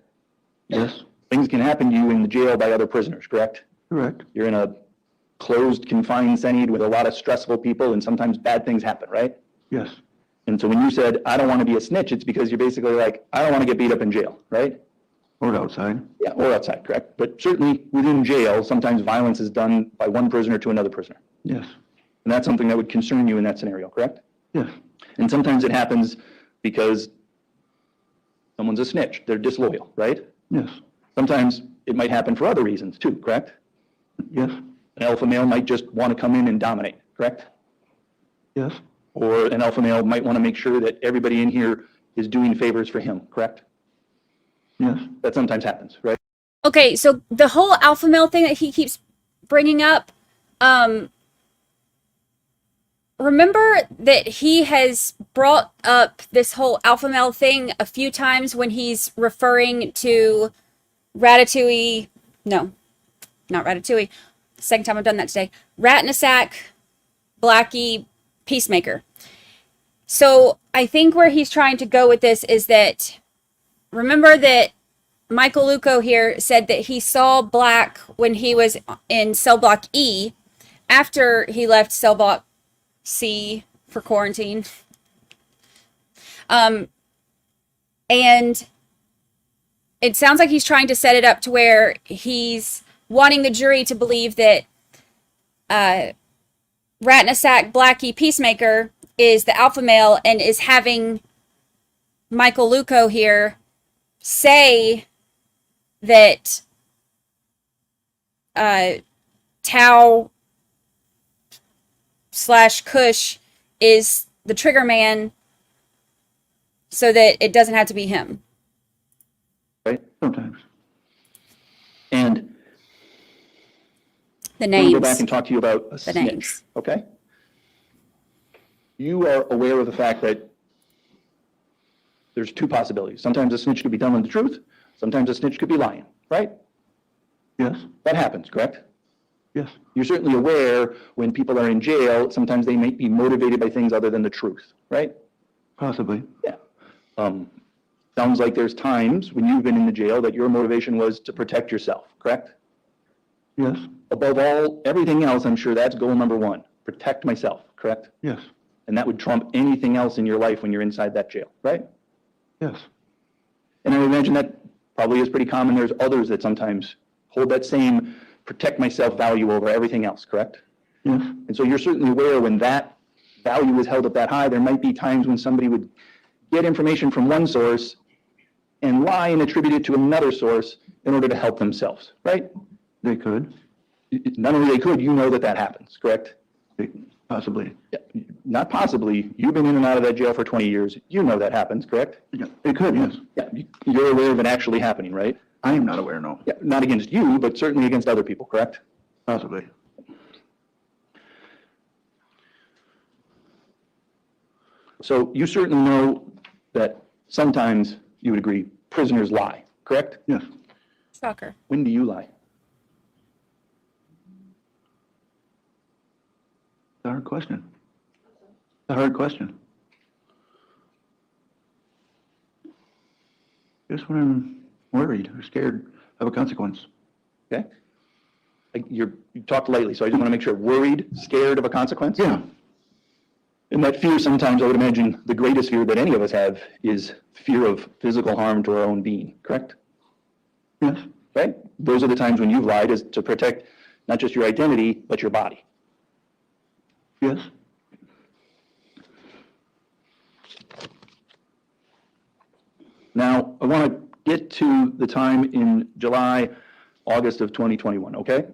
Yes. Things can happen to you in the jail by other prisoners, correct? Correct. You're in a closed, confined setting with a lot of stressful people, and sometimes bad things happen, right? Yes. And so when you said, I don't want to be a snitch, it's because you're basically like, I don't want to get beat up in jail, right? Or outside. Yeah, or outside, correct? But certainly within jail, sometimes violence is done by one prisoner to another prisoner. Yes. And that's something that would concern you in that scenario, correct? Yes. And sometimes it happens because someone's a snitch, they're disloyal, right? Yes. Sometimes it might happen for other reasons too, correct? Yes. an alpha male might just want to come in and dominate, correct? Yes. Or an alpha male might want to make sure that everybody in here is doing favors for him, correct? Yes. That sometimes happens, right? Okay, so the whole alpha male thing that he keeps bringing up, remember that he has brought up this whole alpha male thing a few times when he's referring to Ratatouille. No, not Ratatouille. Second time I've done that today. Rattanasack, Blackie, Peacemaker. So I think where he's trying to go with this is that, remember that Michael Luco here said that he saw Black when he was in cell block E after he left cell block C for quarantine. And it sounds like he's trying to set it up to where he's wanting the jury to believe that Rattanasack, Blackie, Peacemaker is the alpha male and is having Michael Luco here say that Thao / Kush is the trigger man so that it doesn't have to be him. Right? Sometimes. And The let me names. go back and talk to you about a The snitch, names. okay? You are aware of the fact that there's two possibilities. Sometimes a snitch could be telling the truth. Sometimes a snitch could be lying, right? Yes. That happens, correct? Yes. You're certainly aware when people are in jail, sometimes they might be motivated by things other than the truth, right? Possibly. Yeah. Sounds like there's times when you've been in the jail that your motivation was to protect yourself, correct? Yes. Above all, everything else, I'm sure that's goal number one, protect myself, correct? Yes. And that would trump anything else in your life when you're inside that jail, right? Yes. And I would imagine that probably is pretty common. There's others that sometimes hold that same protect myself value over everything else, correct? Yes. And so you're certainly aware when that value is held up that high, there might be times when somebody would get information from one source and lie and attribute it to another source in order to help themselves, right? They could. Not only they could, you know that that happens, correct? Possibly. Yeah, not possibly. You've been in and out of that jail for 20 years. You know that happens, correct? Yeah, it could, yes. Yeah, you're aware of it actually happening, right? I am not aware, no. Yeah, not against you, but certainly against other people, correct? Possibly. So you certainly know that sometimes you would agree prisoners lie, correct? Yes. Shocker. When do you lie? It's a hard question. It's a hard question. Just when I'm worried or scared of a consequence. Okay? You talked lightly, so I just want to make sure. Worried, scared of a consequence? Yeah. And that fear sometimes, I would imagine, the greatest fear that any of us have is fear of physical harm to our own being, correct? Yes. Right? Those are the times when you've lied is to protect not just your identity, but your body. Yes. Now, I want to get to the time in July, August of 2021, okay?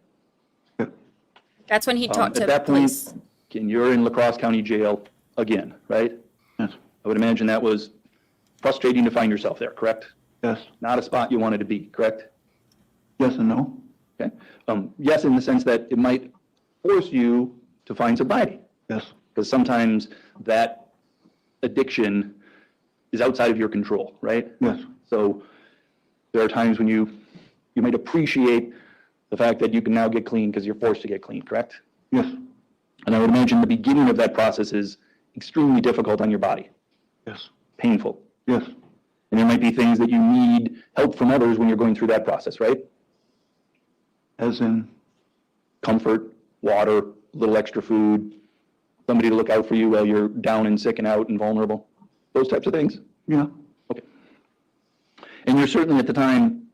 That's when he talked to At that police. point, you're in La Crosse County Jail again, right? Yes. I would imagine that was frustrating to find yourself there, correct? Yes. Not a spot you wanted to be, correct? Yes and no. Okay. Yes, in the sense that it might force you to find sobriety, Yes. because sometimes that addiction is outside of your control, right? Yes. So there are times when you might appreciate the fact that you can now get clean because you're forced to get clean, correct? Yes. And I would imagine the beginning of that process is extremely difficult on your body, Yes. painful. Yes. And there might be things that you need help from others when you're going through that process, right? As in, Comfort, water, a little extra food, somebody to look out for you while you're down and sick and out and vulnerable, those types of things. yeah. Okay. And you're certainly at the time,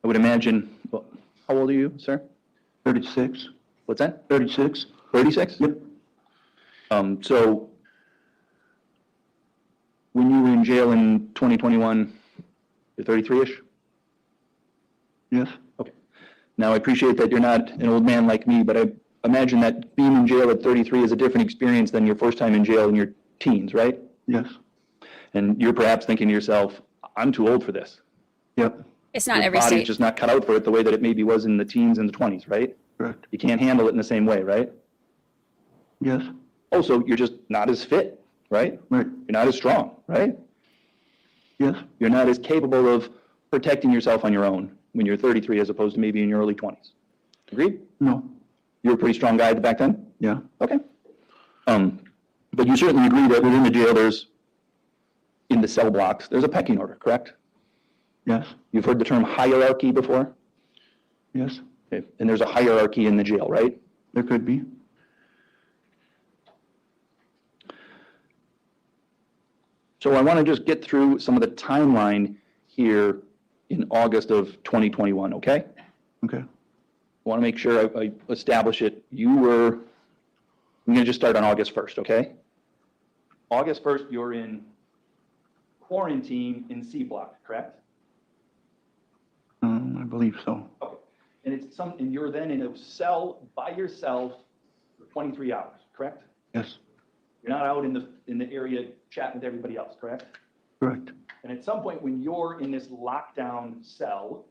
I would imagine, well, how old are you, sir? 36. What's that? 36. 36? Yep. So when you were in jail in 2021, you're 33-ish? Yes. Okay. Now, I appreciate that you're not an old man like me, but I imagine that being in jail at 33 is a different experience than your first time in jail in your teens, right? Yes. And you're perhaps thinking to yourself, I'm too old for this. Yep. It's not Your every body's state. just not cut out for it the way that it maybe was in the teens and the 20s, right? Correct. You can't handle it in the same way, right? Yes. Also, you're just not as fit, right? Right. You're not as strong, right? Yes. You're not as capable of protecting yourself on your own when you're 33 as opposed to maybe in your early 20s. Agreed? No. You were a pretty strong guy back then? Yeah. Okay. But you certainly agree that within the jail, in the cell blocks, there's a pecking order, correct? Yes. You've heard the term hierarchy before? Yes. Okay. And there's a hierarchy in the jail, right? There could be. So I want to just get through some of the timeline here in August of 2021, okay? Okay. I want to make sure I establish it. I'm going to just start on August 1st, okay? August 1st, you're in quarantine in C block, correct? I believe so. Okay. And you're then in a cell by yourself for 23 hours, correct? Yes. You're not out in the area chatting with everybody else, correct? Correct. And at some point when you're in this lockdown cell,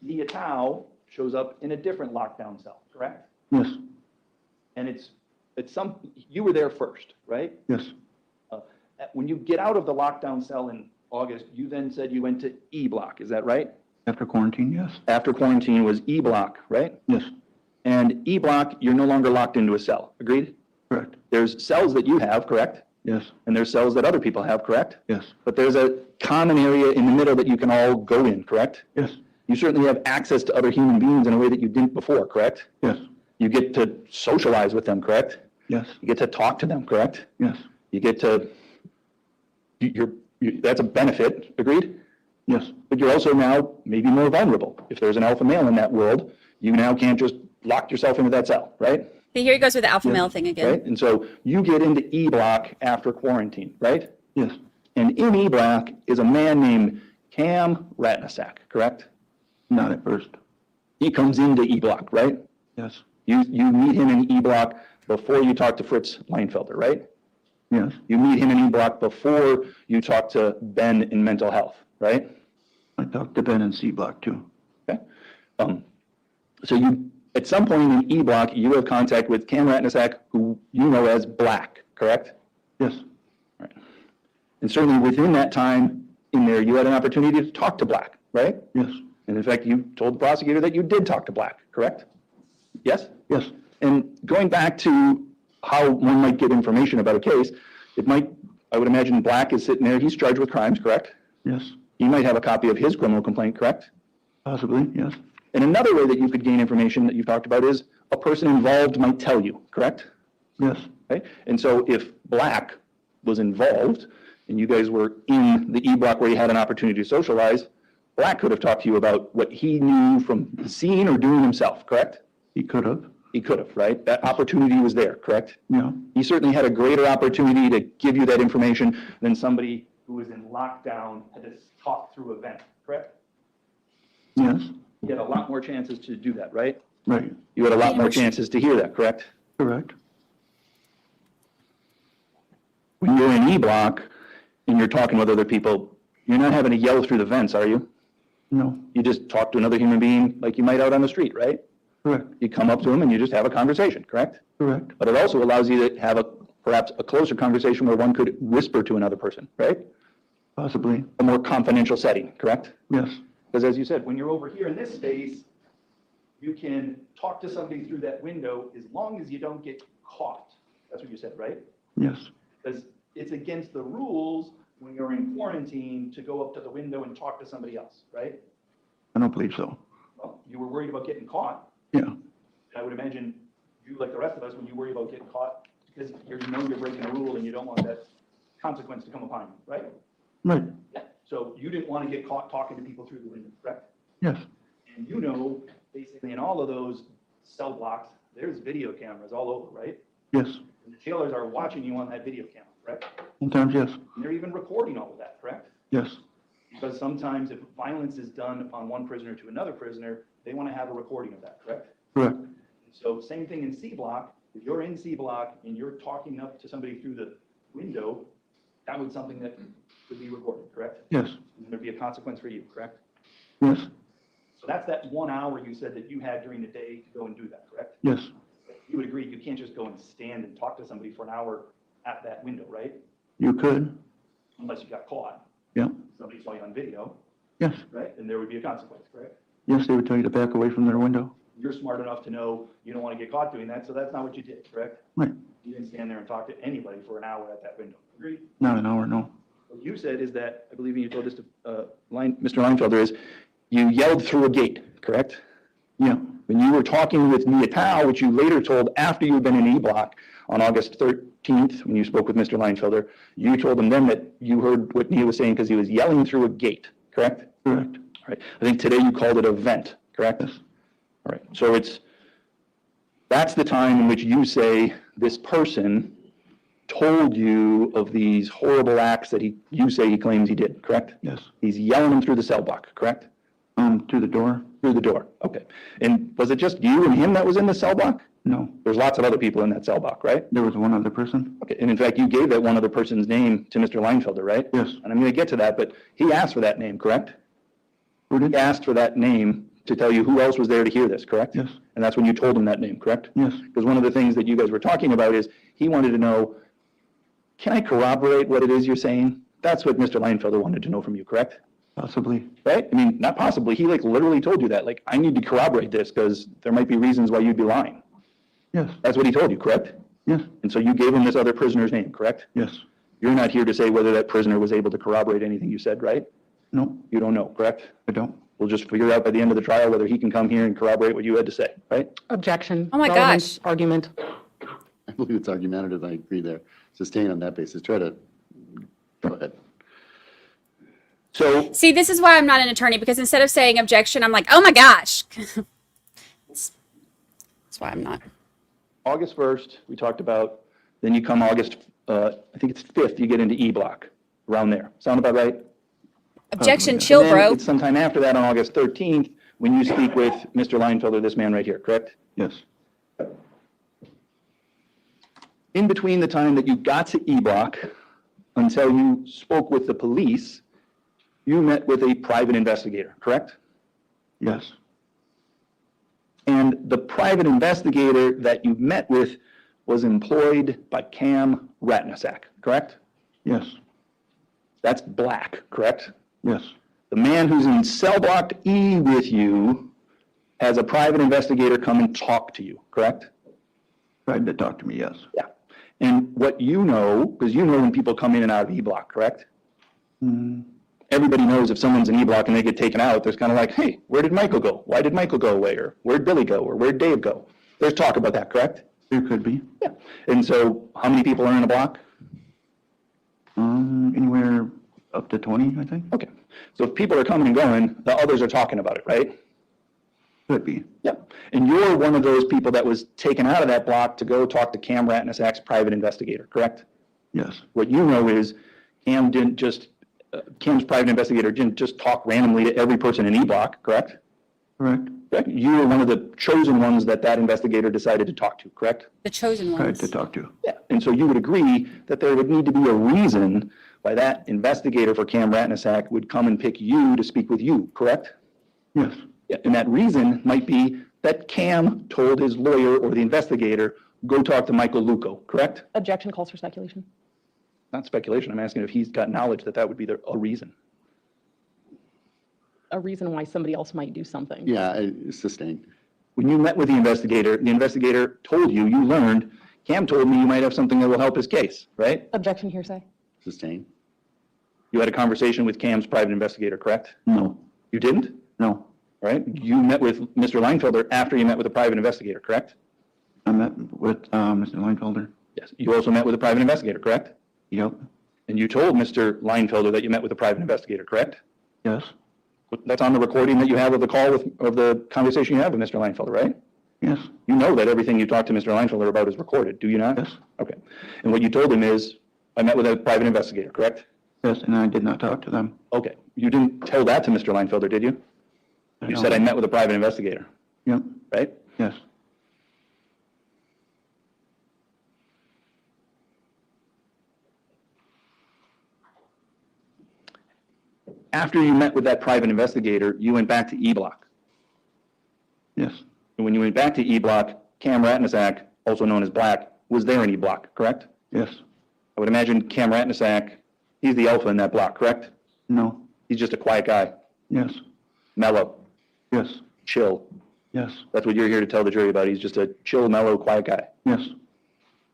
Nya Thao shows up in a different lockdown cell, correct? Yes. And you were there first, right? Yes. When you get out of the lockdown cell in August, you then said you went to E block, is that right? After quarantine, yes. After quarantine was E block, right? Yes. And E block, you're no longer locked into a cell, agreed? Correct. There's cells that you have, correct? Yes. And there's cells that other people have, correct? Yes. But there's a common area in the middle that you can all go in, correct? Yes. You certainly have access to other human beings in a way that you didn't before, correct? Yes. You get to socialize with them, correct? Yes. You get to talk to them, correct? Yes. You get to, that's a benefit, agreed? Yes. But you're also now maybe more vulnerable. If there's an alpha male in that world, you now can't just lock yourself into that cell, right? Here he goes with the alpha male thing again. Right? And so you get into E block after quarantine, right? Yes. And in E block is a man named Rattanasack, correct? Not at first. He comes into E block, right? Yes. You meet him in E block before you talk to Fritz Leinfelder, right? Yes. You meet him in E block before you talk to Ben in mental health, right? I talked to Ben in C block too. Okay. So you, at some point in E block, you have contact with Rattanasack, who you know as Black, correct? Yes. Right. And certainly within that time in there, you had an opportunity to talk to Black, right? Yes. And in fact, you told the prosecutor that you did talk to Black, correct? Yes? Yes. And going back to how one might get information about a case, I would imagine Black is sitting there, he's charged with crimes, correct? Yes. He might have a copy of his criminal complaint, correct? Possibly, yes. And another way that you could gain information that you've talked about is a person involved might tell you, correct? Yes. Okay? And so if Black was involved and you guys were in the E block where you had an opportunity to socialize, Black could have talked to you about what he knew from seeing or doing himself, correct? He could have. He could have, right? That opportunity was there, correct? Yeah. He certainly had a greater opportunity to give you that information than somebody who was in lockdown had to talk through event, correct? Yes. You had a lot more chances to do that, right? Right. You had a lot more chances to hear that, correct? Correct. When you're in E block and you're talking with other people, you're not having to yell through the vents, are you? No. You just talk to another human being like you might out on the street, right? Correct. You come up to them and you just have a conversation, correct? Correct. But it also allows you to have perhaps a closer conversation where one could whisper to another person, right? Possibly. A more confidential setting, correct? Yes. Because as you said, when you're over here in this space, you can talk to somebody through that window as long as you don't get caught. That's what you said, right? Yes. Because it's against the rules when you're in quarantine to go up to the window and talk to somebody else, right? I don't believe so. Well, you were worried about getting caught. Yeah. I would imagine you, like the rest of us, when you worry about getting caught, because you know you're breaking a rule and you don't want that consequence to come upon you, right? Right. Yeah. So you didn't want to get caught talking to people through the window, correct? Yes. And you know, basically in all of those cell blocks, there's video cameras all over, right? Yes. And the jailers are watching you on that video camera, correct? Sometimes, yes. And they're even recording all of that, correct? Yes. Because sometimes if violence is done upon one prisoner to another prisoner, they want to have a recording of that, correct? Correct. So same thing in C block. If you're in C block and you're talking up to somebody through the window, that was something that would be recorded, correct? Yes. And there'd be a consequence for you, correct? Yes. So that's that 1 hour you said that you had during the day to go and do that, correct? Yes. You would agree, you can't just go and stand and talk to somebody for an hour at that window, right? You could. Unless you got caught. Yeah. Somebody saw you on video, Yes. right? And there would be a consequence, correct? Yes, they would tell you to back away from their window. You're smart enough to know you don't want to get caught doing that, so that's not what you did, correct? Right. You didn't stand there and talk to anybody for an hour at that window. Agreed? Not an hour, no. What you said is that, I believe you told this to Mr. Leinfelder, is you yelled through a gate, correct? Yeah. When you were talking with Nya Thao, which you later told after you'd been in E block on August 13th, when you spoke with Mr. Leinfelder, you told him then that you heard what Nya was saying because he was yelling through a gate, correct? Correct. All right. I think today you called it a vent, correct? Yes. All right. So that's the time in which you say this person told you of these horrible acts that you say he claims he did, correct? Yes. He's yelling them through the cell block, correct? Through the door? Through the door, okay. And was it just you and him that was in the cell block? No. There's lots of other people in that cell block, right? There was one other person? Okay, and in fact, you gave that one other person's name to Mr. Leinfelder, right? Yes. And I'm going to get to that, but he asked for that name, correct? Who did? He asked for that name to tell you who else was there to hear this, correct? Yes. And that's when you told him that name, correct? Yes. Because one of the things that you guys were talking about is he wanted to know, can I corroborate what it is you're saying? That's what Mr. Leinfelder wanted to know from you, correct? Possibly. Right? I mean, not possibly. He literally told you that. I need to corroborate this because there might be reasons why you'd be lying. Yes. That's what he told you, correct? Yes. And so you gave him this other prisoner's name, correct? Yes. You're not here to say whether that prisoner was able to corroborate anything you said, right? No, You don't know, correct? I don't. We'll just figure out by the end of the trial whether he can come here and corroborate what you had to say, right? Objection. Oh my Relevant gosh. Argument. I believe it's argumentative. I agree there. Sustain on that basis. Try to, go ahead. So See, this is why I'm not an attorney, because instead of saying objection, I'm like, oh my gosh. That's why I'm not. August 1st, we talked about, then you come August, I think it's 5th, you get into E block, around there. Sound about right? Objection, yeah. chill, And then bro. it's sometime after that on August 13th, when you speak with Mr. Leinfelder, this man right here, correct? Yes. In between the time that you got to E block until you spoke with the police, you met with a private investigator, correct? Yes. And the private investigator that you met with was employed by Cam Rattanasack, correct? Yes. That's black, correct? Yes. The man who's in cell block E with you has a private investigator come and talk to you, correct? Tried to talk to me, yes. Yeah. And what you know, because you know when people come in and out of E block, correct? Everybody knows if someone's in E block and they get taken out, there's kind of like, hey, where did Michael go? Why did Michael go away? Or where'd Billy go? Or where'd Dave go? There's talk about that, correct? There could be. Yeah. And so how many people are in a block? Anywhere up to 20, I think. Okay. So if people are coming and going, the others are talking about it, right? Could be. Yeah. And you're one of those people that was taken out of that block to go talk to Cam Rattanasack's private investigator, correct? Yes. What you know is Cam's private investigator didn't just talk randomly to every person in E block, correct? Correct. Correct? You were one of the chosen ones that investigator decided to talk to, correct? The chosen Tried ones. to talk to. Yeah. And so you would agree that there would need to be a reason why that investigator for Cam Rattanasack would come and pick you to speak with you, correct? Yes. Yeah. And that reason might be that Cam told his lawyer or the investigator, go talk to Michael Luco, correct? Objection calls for speculation. Not speculation. I'm asking if he's got knowledge that would be a reason. A reason why somebody else might do something. Yeah, sustain. When you met with the investigator told you, you learned, Cam told me you might have something that will help his case, right? Objection hearsay. Sustain. You had a conversation with Cam's private investigator, correct? No. You didn't? No. Right? You met with Mr. Leinfelder after you met with a private investigator, correct? I met with Mr. Leinfelder. Yes. You also met with a private investigator, correct? Yep. And you told Mr. Leinfelder that you met with a private investigator, correct? Yes. That's on the recording that you have of the call of the conversation you had with Mr. Leinfelder, right? Yes. You know that everything you talked to Mr. Leinfelder about is recorded, do you not? Yes. Okay. And what you told him is, I met with a private investigator, correct? Yes, and I did not talk to them. Okay, you didn't tell that to Mr. Leinfelder, did you? You said I met with a private investigator, Yep, right? yes. After you met with that private investigator, you went back to E-Block. Yes, And when you went back to E-Block, Cam Rattanasack, also known as Black, was there in E-Block, correct? yes, I would imagine Cam Rattanasack, he's the alpha in that block, correct? no, He's just a quiet guy, yes, mellow, yes, chill. yes, That's what you're here to tell the jury about. He's just a chill, mellow, quiet guy. yes,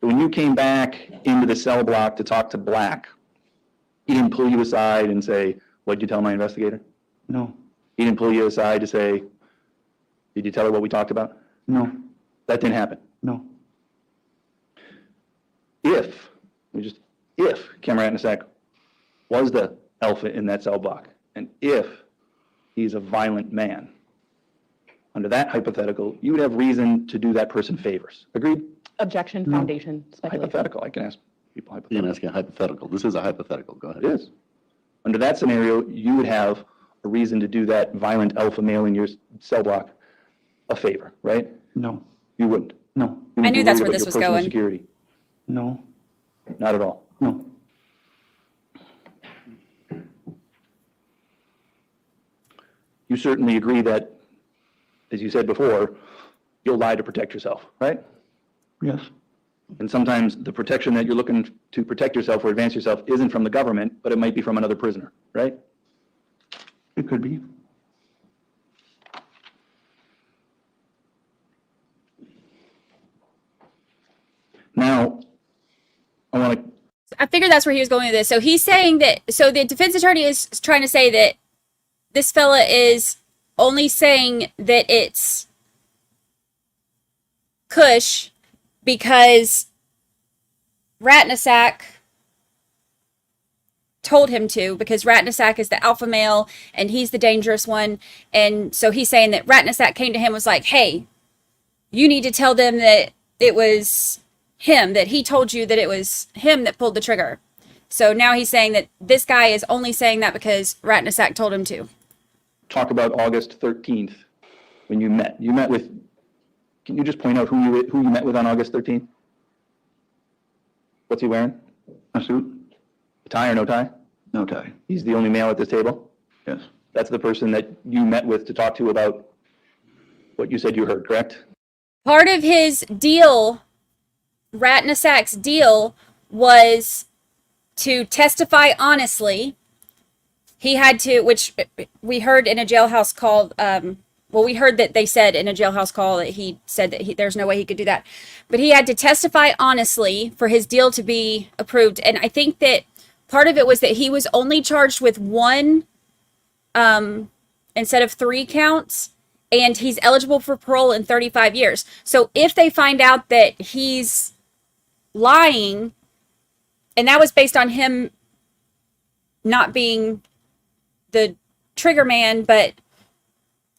So when you came back into the cell block to talk to Black, he didn't pull you aside and say, what'd you tell my investigator? no, He didn't pull you aside to say, did you tell her what we talked about? no, That didn't happen. no, If Cam Rattanasack was the alpha in that cell block, and if he's a violent man, under that hypothetical, you would have reason to do that person favors. Agreed? Objection, foundation, speculation. Hypothetical. I can ask people You're hypothetical. asking a hypothetical. This is a hypothetical. Go ahead. It is. Under that scenario, you would have a reason to do that violent alpha male in your cell block a favor, right? no, You wouldn't. no, You would I knew be that's worried where about this your was personal going. Security. no, Not at all. no, You certainly agree that, as you said before, you'll lie to protect yourself, right? yes, And sometimes the protection that you're looking to protect yourself or advance yourself isn't from the government, but it might be from another prisoner, right? it could be. Now, I want to, I figured that's where he was going with this. So he's saying that, so the defense attorney is trying to say that this fella is only saying that it's Kush because Rattanasack told him to, because Rattanasack is the alpha male and he's the dangerous one. And so he's saying that Rattanasack came to him and was like, hey, you need to tell them that it was him, that he told you that it was him that pulled the trigger. So now he's saying that this guy is only saying that because Rattanasack told him to. talk about August 13th when you met. You met with, can you just point out who you met with on August 13th? What's he wearing? A suit? A tie or no tie? No tie, He's the only male at this table? yes, That's the person that you met with to talk to about what you said you heard, correct? Part of his deal, Rattanasack's deal, was to testify honestly. He had to, which we heard in a jailhouse call, we heard that they said in a jailhouse call that he said that there's no way he could do that. But he had to testify honestly for his deal to be approved. And I think that part of it was that he was only charged with one instead of 3 counts. And he's eligible for parole in 35 years. So if they find out that he's lying, and that was based on him not being the trigger man, but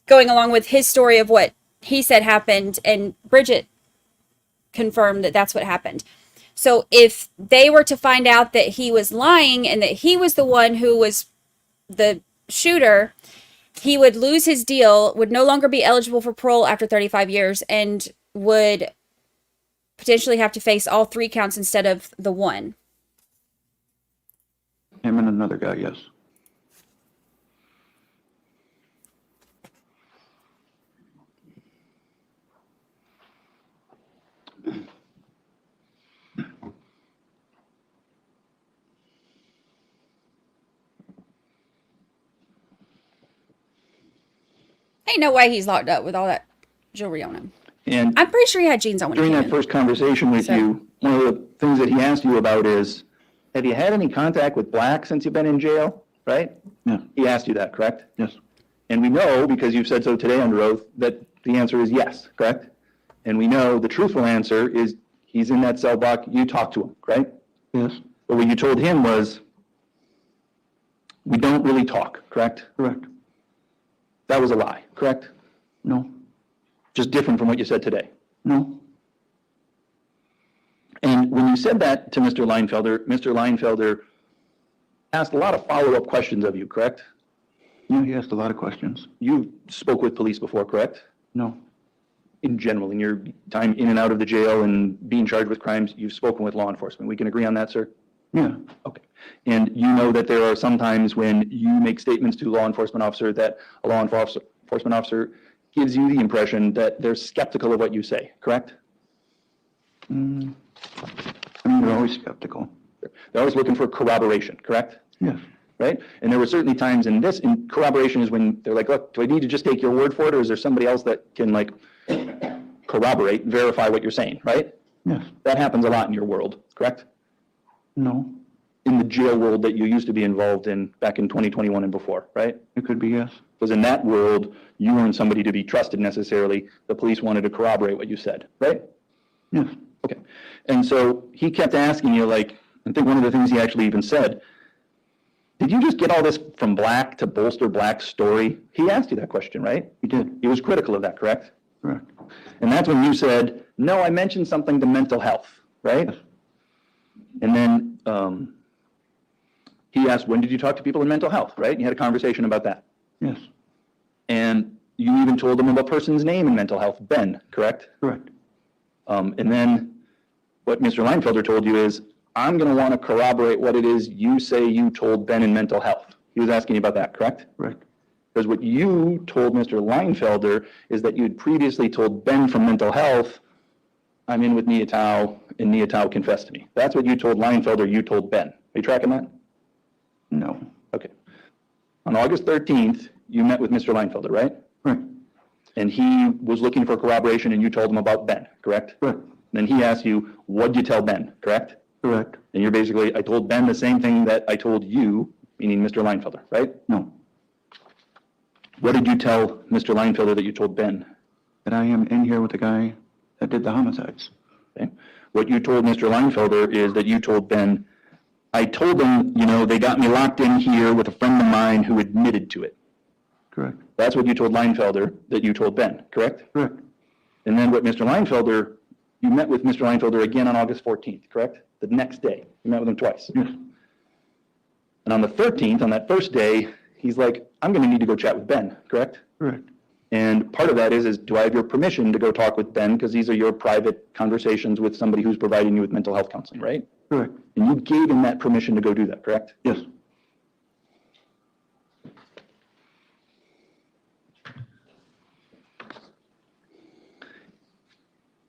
going along with his story of what he said happened, and Bridget confirmed that that's what happened. So if they were to find out that he was lying and that he was the one who was the shooter, he would lose his deal, would no longer be eligible for parole after 35 years, and would potentially have to face all 3 counts instead of the 1. him and another guy, yes. Ain't no way he's locked up with all that jewelry on him. And I'm pretty sure he had jeans on when he during came that in. first conversation with So- you, one of the things that he asked you about is, have you had any contact with Black since you've been in jail, right? Yeah, He asked you that, correct? yes, And we know, because you've said so today under oath, that the answer is yes, correct? And we know the truthful answer is he's in that cell block, you talked to him, right? yes, But what you told him was, we don't really talk, correct? correct, That was a lie, correct? no, Just different from what you said today. no, And when you said that to Mr. Leinfelder asked a lot of follow-up questions of you, correct? Yeah, he asked a lot of questions. You spoke with police before, correct? No, In general, in your time in and out of the jail and being charged with crimes, you've spoken with law enforcement. We can agree on that, sir? yeah, Okay. And you know that there are some times when you make statements to a law enforcement officer that a law enforcement officer gives you the impression that they're skeptical of what you say, correct? I mean, they're always skeptical. They're always looking for corroboration, correct? Yes, Right? And there were certainly times in this, and corroboration is when they're like, look, do I need to just take your word for it, or is there somebody else that can like corroborate, verify what you're saying, right? yes, That happens a lot in your world, correct? no, In the jail world that you used to be involved in back in 2021 and before, right? it could be yes. Because in that world, you weren't somebody to be trusted necessarily. The police wanted to corroborate what you said, right? Yes, Okay. And so he kept asking you, like, I think one of the things he actually even said, did you just get all this from Black to bolster Black's story? He asked you that question, right? he did, He was critical of that, correct? correct. And that's when you said, no, I mentioned something to mental health, right? Yes. And then he asked, when did you talk to people in mental health, right? You had a conversation about that. Yes, And you even told them about a person's name in mental health, Ben, correct? correct. And then what Mr. Leinfelder told you is, I'm going to want to corroborate what it is you say you told Ben in mental health. He was asking you about that, correct? Correct. Because what you told Mr. Leinfelder is that you had previously told Ben from mental health, I'm in with Nya Thao, and Nya Thao confessed to me. That's what you told Leinfelder, you told Ben. Are you tracking that? No, Okay. On August 13th, you met with Mr. Leinfelder, right? right, And he was looking for corroboration, and you told him about Ben, correct? correct, Then he asked you, what'd you tell Ben, correct? correct. And you're basically, I told Ben the same thing that I told you, meaning Mr. Leinfelder, right? No, What did you tell Mr. Leinfelder that you told Ben? that I am in here with the guy that did the homicides. Okay. What you told Mr. Leinfelder is that you told Ben, I told them, they got me locked in here with a friend of mine who admitted to it. Correct, That's what you told Leinfelder that you told Ben, correct? correct, And then what Mr. Leinfelder, you met with Mr. Leinfelder again on August 14th, correct? The next day. You met with him twice. yes, And on the 13th, on that first day, he's like, I'm going to need to go chat with Ben, correct? correct, And part of that is do I have your permission to go talk with Ben? Because these are your private conversations with somebody who's providing you with mental health counseling, right? correct, And you gave him that permission to go do that, correct? yes,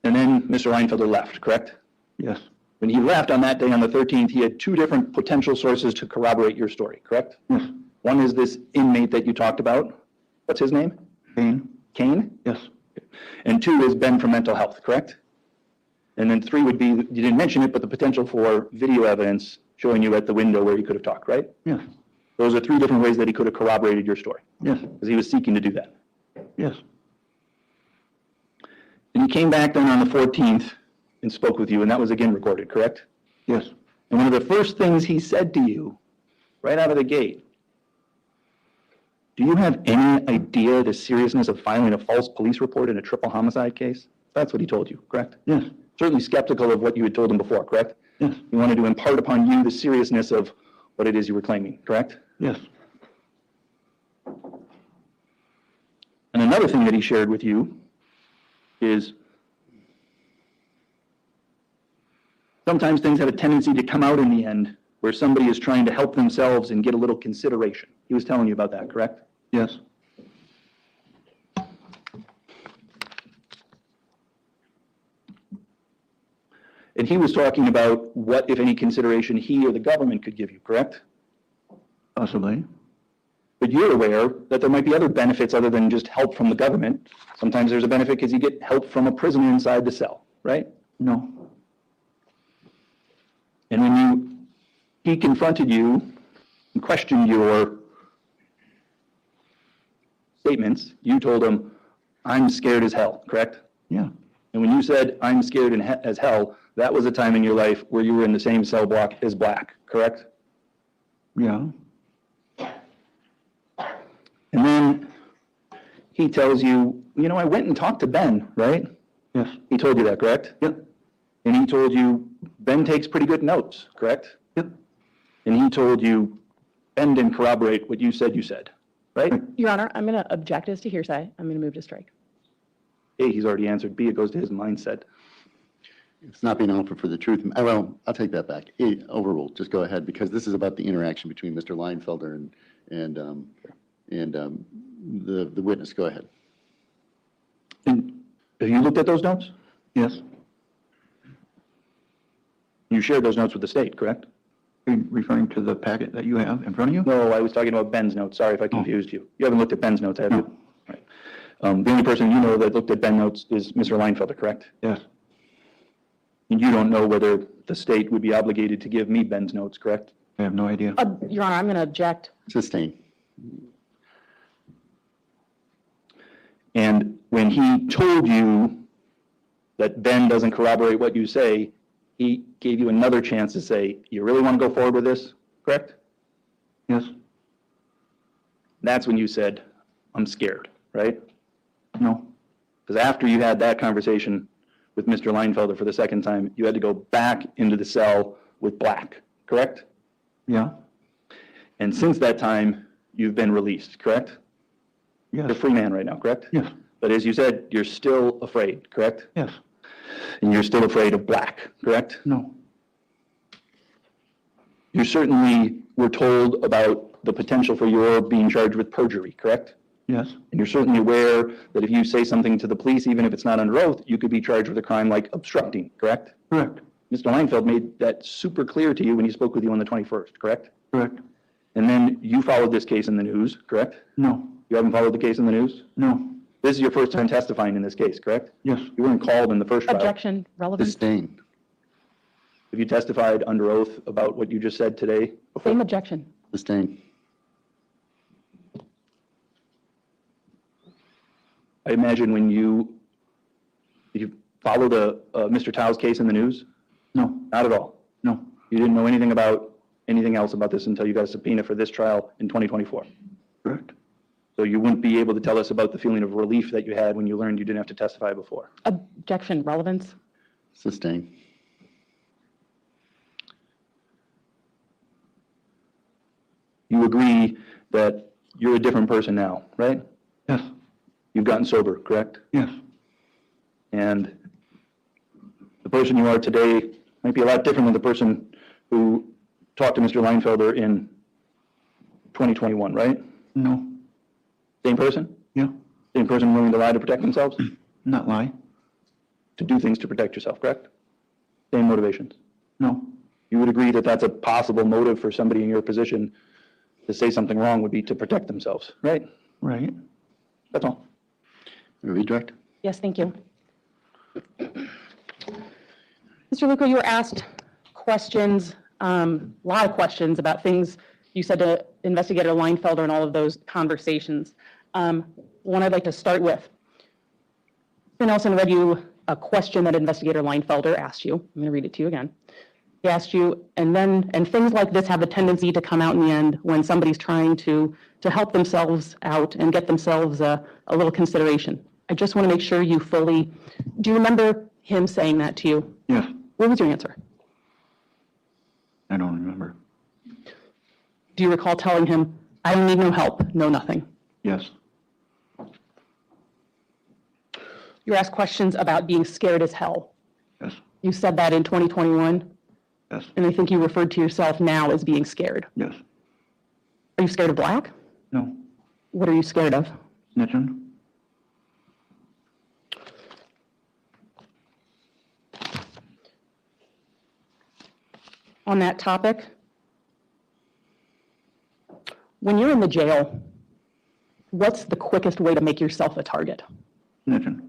And then Mr. Leinfelder left, correct? yes, When he left on that day, on the 13th, he had two different potential sources to corroborate your story, correct? yes. One is this inmate that you talked about. What's his name? Pain, Kane? yes, And two is Ben from mental health, correct? And then three would be, you didn't mention it, but the potential for video evidence showing you at the window where you could have talked, right? yes, Those are three different ways that he could have corroborated your story, yes, because he was seeking to do that. yes, And he came back then on the 14th and spoke with you, and that was again recorded, correct? yes. And one of the first things he said to you, right out of the gate, do you have any idea the seriousness of filing a false police report in a triple homicide case? That's what he told you, correct? Yes, Certainly skeptical of what you had told him before, correct? yes, He wanted to impart upon you the seriousness of what it is you were claiming, correct? yes, And another thing that he shared with you is sometimes things have a tendency to come out in the end where somebody is trying to help themselves and get a little consideration. He was telling you about that, correct? yes, And he was talking about what, if any, consideration he or the government could give you, correct? possibly, But you're aware that there might be other benefits other than just help from the government. Sometimes there's a benefit because you get help from a prisoner inside the cell, right? no, And when he confronted you and questioned your statements, you told him, I'm scared as hell, correct? yeah, And when you said, I'm scared as hell, that was a time in your life where you were in the same cell block as Black, correct? yeah, And then he tells you, I went and talked to Ben, right? yes, He told you that, correct? yep, And he told you, Ben takes pretty good notes, correct? yep, And he told you, Ben didn't corroborate what you said, right? Your Honor, I'm going to object as to hearsay. I'm going to move to strike. A, he's already answered. B, it goes to his mindset. It's not being offered for the truth. Well, I'll take that back. Overruled. Just go ahead, because this is about the interaction between Mr. Leinfelder and the witness. Go ahead. And have you looked at those notes? Yes. You shared those notes with the state, correct? Are you referring to the packet that you have in front of you? No, I was talking about Ben's notes. Sorry if I confused you. You haven't looked at Ben's notes, have you? No. Right. The only person you know that looked at Ben's notes is Mr. Leinfelder, correct? Yes. And you don't know whether the state would be obligated to give me Ben's notes, correct? I have no idea. Your Honor, I'm going to object. Sustain. And when he told you that Ben doesn't corroborate what you say, he gave you another chance to say, you really want to go forward with this, correct? Yes. That's when you said, I'm scared, right? No. Because after you had that conversation with Mr. Leinfelder for the second time, you had to go back into the cell with Black, correct? Yeah. And since that time, you've been released, correct? Yes. You're a free man right now, correct? Yes. But as you said, you're still afraid, correct? Yes. And you're still afraid of Black, correct? No. You certainly were told about the potential for your being charged with perjury, correct? Yes. And you're certainly aware that if you say something to the police, even if it's not under oath, you could be charged with a crime like obstructing, correct? Correct. Mr. Leinfeld made that super clear to you when he spoke with you on the 21st, correct? Correct. And then you followed this case in the news, correct? No. You haven't followed the case in the news? No. This is your first time testifying in this case, correct? Yes. You weren't called in the first trial. Objection. Relevant. Sustain. Have you testified under oath about what you just said today? Before? Same objection. Sustain. I imagine when you followed Mr. Tao's case in the news? No. Not at all. No. You didn't know anything else about this until you got a subpoena for this trial in 2024. Correct. So you wouldn't be able to tell us about the feeling of relief that you had when you learned you didn't have to testify before. Objection. Relevance. Sustain. You agree that you're a different person now, right? Yes. You've gotten sober, correct? Yes. And the person you are today might be a lot different than the person who talked to Mr. Leinfelder in 2021, right? No. Same person? Yeah. Same person willing to lie to protect themselves? Not lie. To do things to protect yourself, correct? Same motivations? No. You would agree that that's a possible motive for somebody in your position to say something wrong would be to protect themselves, right? Right. That's all. Redirect. Yes, thank you. Mr. Luco, you were asked questions, a lot of questions about things you said to Investigator Leinfelder in all of those conversations. One I'd like to start with. Mr. Nelson read you a question that Investigator Leinfelder asked you. I'm going to read it to you again. He asked you, and things like this have a tendency to come out in the end when somebody's trying to help themselves out and get themselves a little consideration. I just want to make sure you fully, do you remember him saying that to you? Yes. What was your answer? I don't remember. Do you recall telling him, I don't need no help, no nothing? Yes. You were asked questions about being scared as hell. Yes. You said that in 2021, Yes. and I think you referred to yourself now as being scared. Yes. Are you scared of Black? No. What are you scared of? Snitching. On that topic, when you're in the jail, what's the quickest way to make yourself a target? Snitching.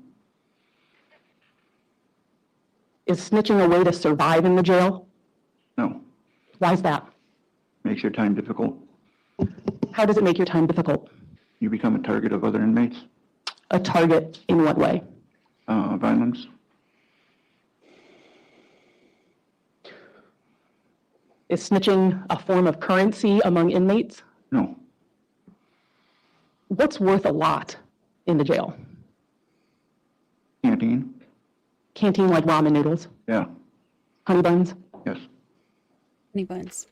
Is snitching a way to survive in the jail? No. Why is that? Makes your time difficult. How does it make your time difficult? You become a target of other inmates. A target in what way? Violence. Is snitching a form of currency among inmates? No. What's worth a lot in the jail? Canteen. Canteen like ramen noodles, Yeah. honey buns? Yes. Honey buns.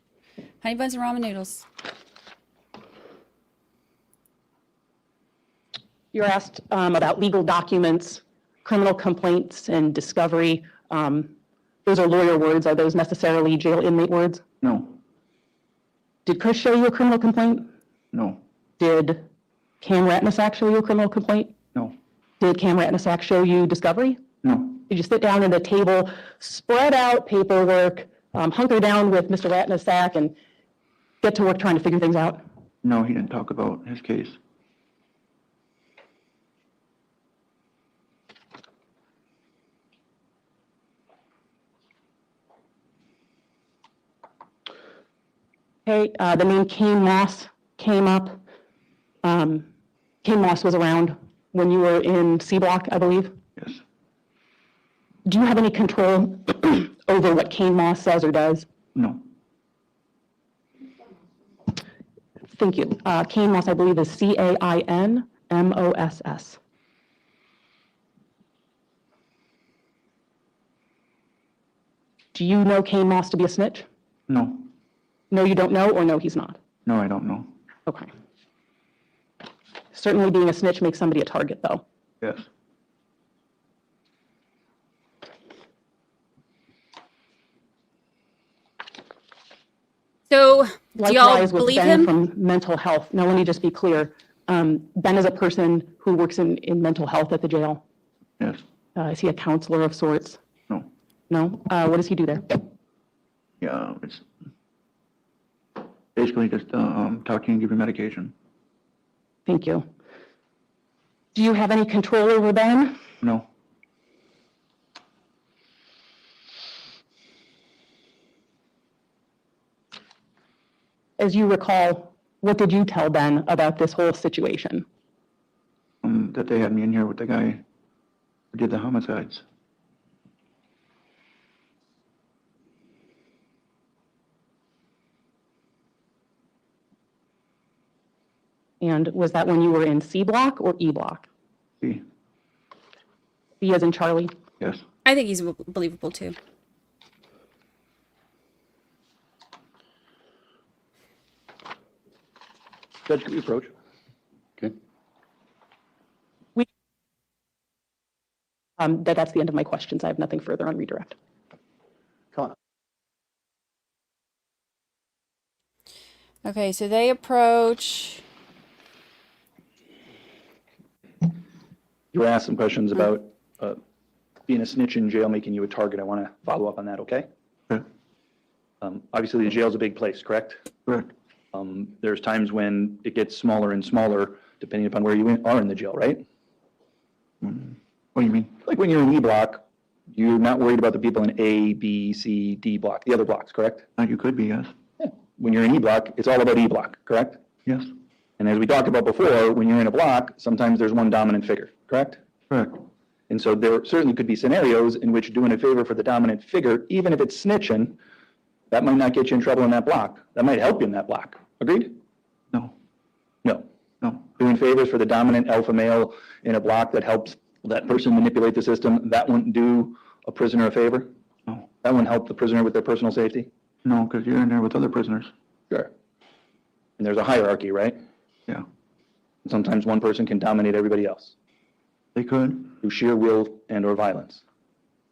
Honey buns and ramen noodles. You're asked about legal documents, criminal complaints, and discovery. Those are lawyer words. Are those necessarily jail inmate words? No, Did Chris show you a criminal complaint? no, Did Cam Rattanasack show you a criminal complaint? no, Did Cam Rattanasack show you discovery? no, Did you sit down at a table, spread out paperwork, hunker down with Mr. Rattanasack and get to work trying to figure things out? no, he didn't talk about his case. Okay, the name Kane Moss came up. Kane Moss was around when you were in C Block, I believe. Yes, Do you have any control over what Kane Moss says or does? no, Thank you. Kane Moss, I believe, is CAINMOSS. Do you know Kane Moss to be a snitch? no, No, you don't know, or no, he's not? no, I don't know. Okay. Certainly being a snitch makes somebody a target, though. Yes, So, do y'all Likewise with believe Ben him? from mental health. Now, let me just be clear. Ben is a person who works in mental health at the jail. yes, Is he a counselor of sorts? no, No? What does he do there? yeah, it's basically just talk to you and give you medication. Thank you. Do you have any control over Ben? No, As you recall, what did you tell Ben about this whole situation? that they had me in here with the guy who did the homicides. And was that when you were in C Block or E Block? See, B as in Charlie? yes, I think he's believable too. Judge, could we approach? Okay. That's the end of my questions. I have nothing further on redirect. Come on. Okay, so they approach. You were asked some questions about being a snitch in jail, making you a target. I want to follow up on that, okay? okay, Obviously, the jail's a big place, correct? correct, There's times when it gets smaller and smaller, depending upon where you are in the jail, right? what do you mean? Like when you're in E block, you're not worried about the people in A, B, C, D block, the other blocks, correct? You could be, yes, Yeah. When you're in E block, it's all about E block, correct? yes, And as we talked about before, when you're in a block, sometimes there's one dominant figure, correct? correct, And so there certainly could be scenarios in which doing a favor for the dominant figure, even if it's snitching, that might not get you in trouble in that block. That might help you in that block. Agreed? no, No. no, Doing favors for the dominant alpha male in a block that helps that person manipulate the system, that wouldn't do a prisoner a favor? no, That wouldn't help the prisoner with their personal safety? no, because you're in there with other prisoners. Sure. And there's a hierarchy, right? Yeah, Sometimes one person can dominate everybody else they could, through sheer will and or violence,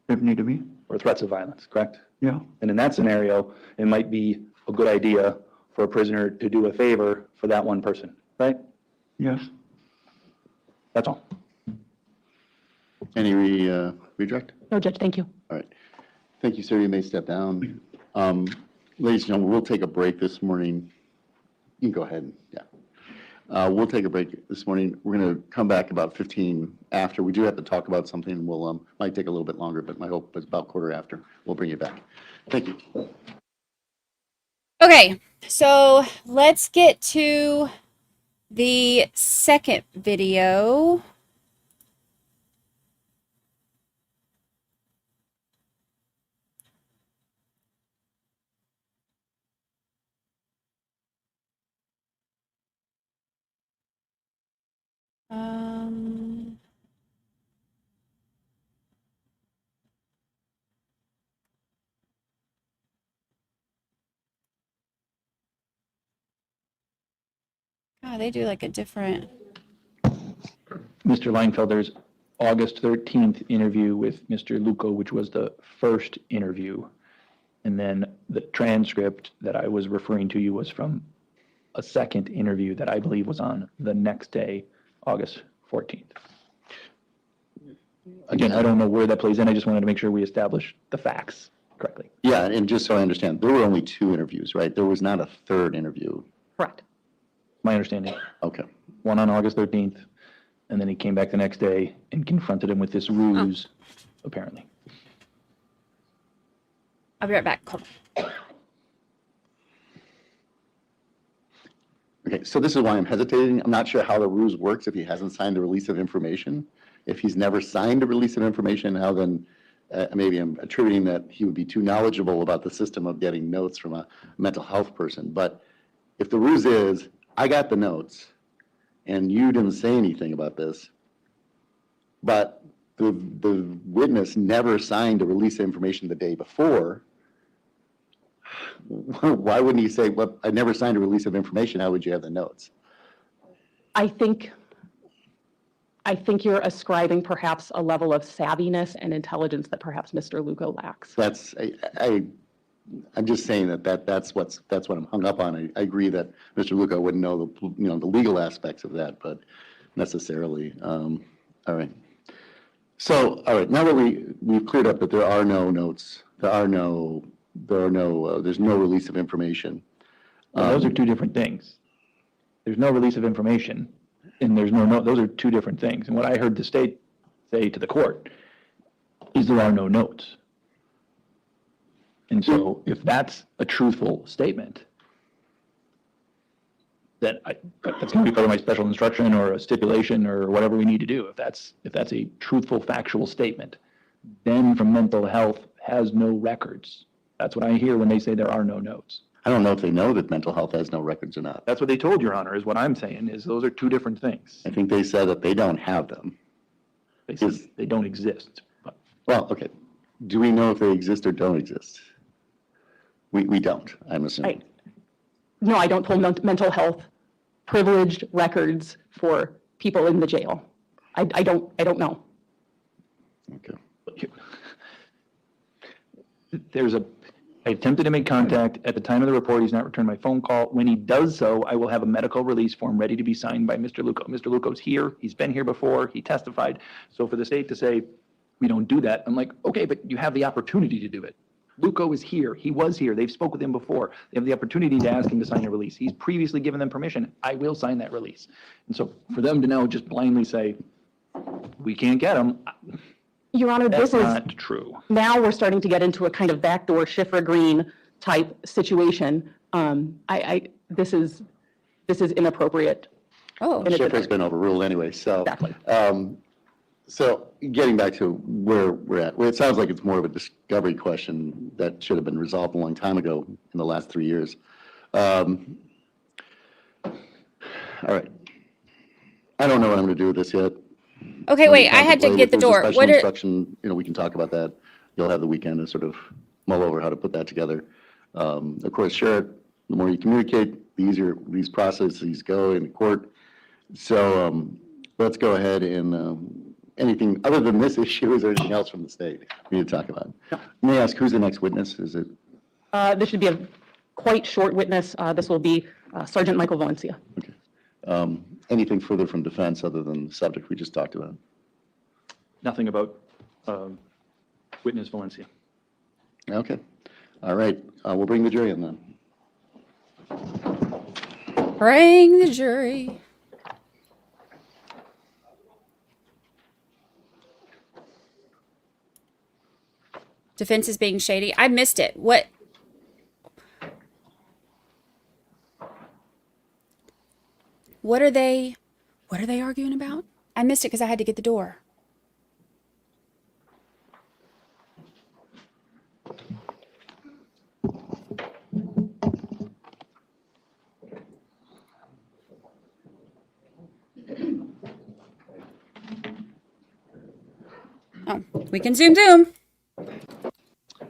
if need to be. or threats of violence, correct? Yeah, And in that scenario, it might be a good idea for a prisoner to do a favor for that one person, right? yes, That's all. Any redirect? No, Judge, thank you. All right. Thank you, sir. You may step down. Ladies and gentlemen, we'll take a break this morning. You can go ahead. Yeah. We'll take a break this morning. We're going to come back about 15 after. We do have to talk about something. We'll, might take a little bit longer, but my hope is about quarter after. We'll bring you back. Thank you. Okay, so let's get to the second video. God, they do like a different. Mr. Leinfelder's August 13th interview with Mr. Luco, which was the first interview. And then the transcript that I was referring to you was from a second interview that I believe was on the next day, August 14th. Again, I don't know where that plays in. I just wanted to make sure we establish the facts correctly. Yeah, and just so I understand, there were only 2 interviews, right? There was not a third interview. Correct. My understanding. Okay. One on August 13th, and then he came back the next day and confronted him with this ruse, apparently. I'll be right back. Hold on. Okay, so this is why I'm hesitating. I'm not sure how the ruse works if he hasn't signed a release of information. If he's never signed a release of information, how then, maybe I'm attributing that he would be too knowledgeable about the system of getting notes from a mental health person. But if the ruse is, I got the notes, and you didn't say anything about this, but the witness never signed a release of information the day before, why wouldn't he say, well, I never signed a release of information, how would you have the notes? I think you're ascribing perhaps a level of savviness and intelligence that perhaps Mr. Luco lacks. That's, I'm just saying that's what I'm hung up on. I agree that Mr. Luco wouldn't know the legal aspects of that, but necessarily. All right. So, all right, now that we've cleared up that there are no notes, there's no release of information. Well, those are two different things. There's no release of information, and there's no note. Those are two different things. And what I heard the state say to the court is there are no notes. And so if that's a truthful statement, then that's going to be part of my special instruction or a stipulation or whatever we need to do. If that's a truthful, factual statement, then from mental health has no records. That's what I hear when they say there are no notes. I don't know if they know that mental health has no records or not. That's what they told, Your Honor, is what I'm saying, is those are two different things. I think they said that they don't have them. They said they don't exist. But Well, okay. Do we know if they exist or don't exist? We don't, I'm assuming. No, I don't pull mental health privileged records for people in the jail. I don't know. Okay. I attempted to make contact. At the time of the report, he's not returned my phone call. When he does so, I will have a medical release form ready to be signed by Mr. Luco. Mr. Luco's here. He's been here before. He testified. So for the state to say, we don't do that, I'm like, okay, but you have the opportunity to do it. Luco is here. He was here. They've spoke with him before. They have the opportunity to ask him to sign a release. He's previously given them permission. I will sign that release. And so for them to now just blindly say, we can't get him, Your Honor, that's this is, not true. now we're starting to get into a kind of backdoor Schiffer Green type situation. This is inappropriate. Oh, Schiffer's been overruled anyway, so. Exactly. So getting back to where we're at, well, it sounds like it's more of a discovery question that should have been resolved a long time ago in the last 3 years. All right. I don't know what I'm going to do with this yet. okay, wait, I had to get the door. What instruction, we can talk about that. You'll have the weekend to sort of mull over how to put that together. Of course, share it. The more you communicate, the easier these processes go in court. So let's go ahead and anything other than this issue, is there anything else from the state we need to talk about? No. May I ask, who's the next witness? Is it? This should be a quite short witness. This will be Sergeant Michael Valencia. Okay. Anything further from defense other than the subject we just talked about? Nothing about witness Valencia. Okay. All right. We'll bring the jury in then. Bring the jury. Defense is being shady. I missed it. What are they arguing about? I missed it because I had to get the door. Oh, we can zoom.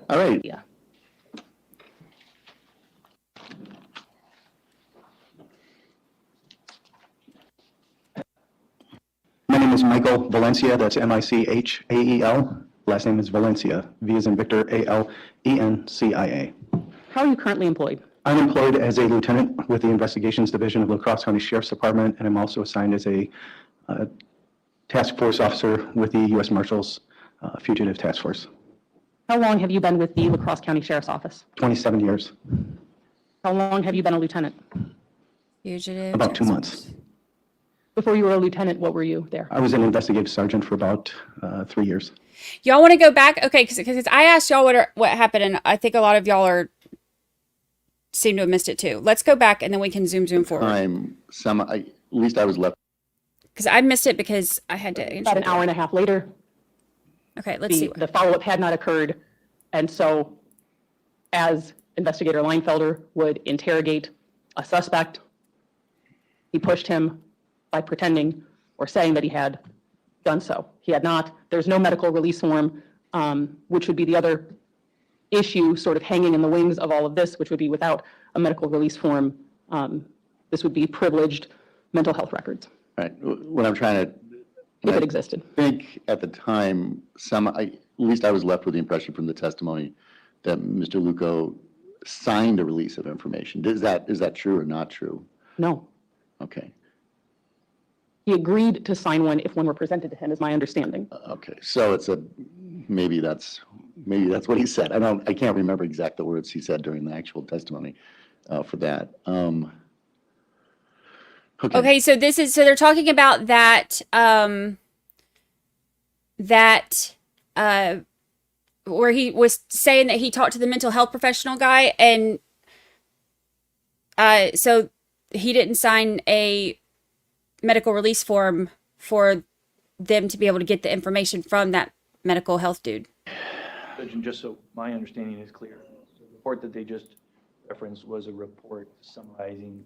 All right. Yeah. My name is Michael Valencia, that's Michael. Last name is Valencia, V as in Victor, Alencia. How are you currently employed? I'm employed as a lieutenant with the Investigations Division of La Crosse County Sheriff's Department, and I'm also assigned as a task force officer with the U.S. Marshals Fugitive Task Force. How long have you been with the La Crosse County Sheriff's Office? 27 years, How long have you been a lieutenant? Fugitive. about 2 months. Before you were a lieutenant, what were you there? I was an investigative sergeant for about 3 years. Y'all want to go back? Okay, because I asked y'all what happened, and I think a lot of y'all seem to have missed it too. Let's go back, and then we can zoom forward. At least I was left. Because I missed it because I had to answer. About an hour and a half later, Okay, let's see. the follow-up had not occurred. And so as Investigator Leinfelder would interrogate a suspect, he pushed him by pretending or saying that he had done so. He had not. There's no medical release form, which would be the other issue sort of hanging in the wings of all of this, which would be without a medical release form. This would be privileged mental health records. Right. What I'm trying to if it existed. think at the time, at least I was left with the impression from the testimony that Mr. Luco signed a release of information. Is that true or not true? No. Okay. He agreed to sign one if one were presented to him, is my understanding. Okay. So maybe that's what he said. I can't remember exact the words he said during the actual testimony for that. Okay, so they're talking about that where he was saying that he talked to the mental health professional guy, and so he didn't sign a medical release form for them to be able to get the information from that medical health dude. Judge, and just so my understanding is clear, the report that they just referenced was a report summarizing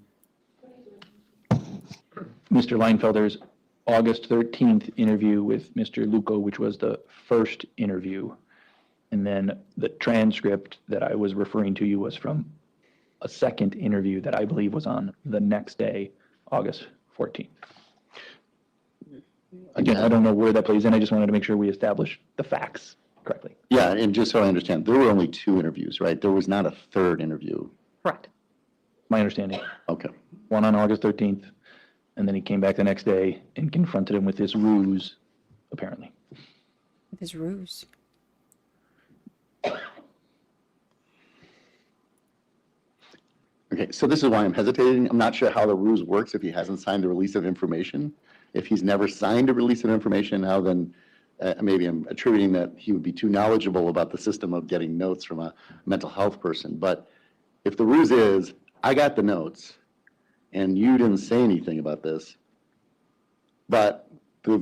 Mr. Leinfelder's August 13th interview with Mr. Luco, which was the first interview. And then the transcript that I was referring to you was from a second interview that I believe was on the next day, August 14th. Again, I don't know where that plays in. I just wanted to make sure we establish the facts correctly. Yeah, and just so I understand, there were only 2 interviews, right? There was not a third interview. Correct. My understanding. Okay. One on August 13th, and then he came back the next day and confronted him with this ruse, apparently. With his ruse. Okay, so this is why I'm hesitating. I'm not sure how the ruse works if he hasn't signed the release of information. If he's never signed a release of information, now then maybe I'm attributing that he would be too knowledgeable about the system of getting notes from a mental health person. But if the ruse is, I got the notes and you didn't say anything about this, but the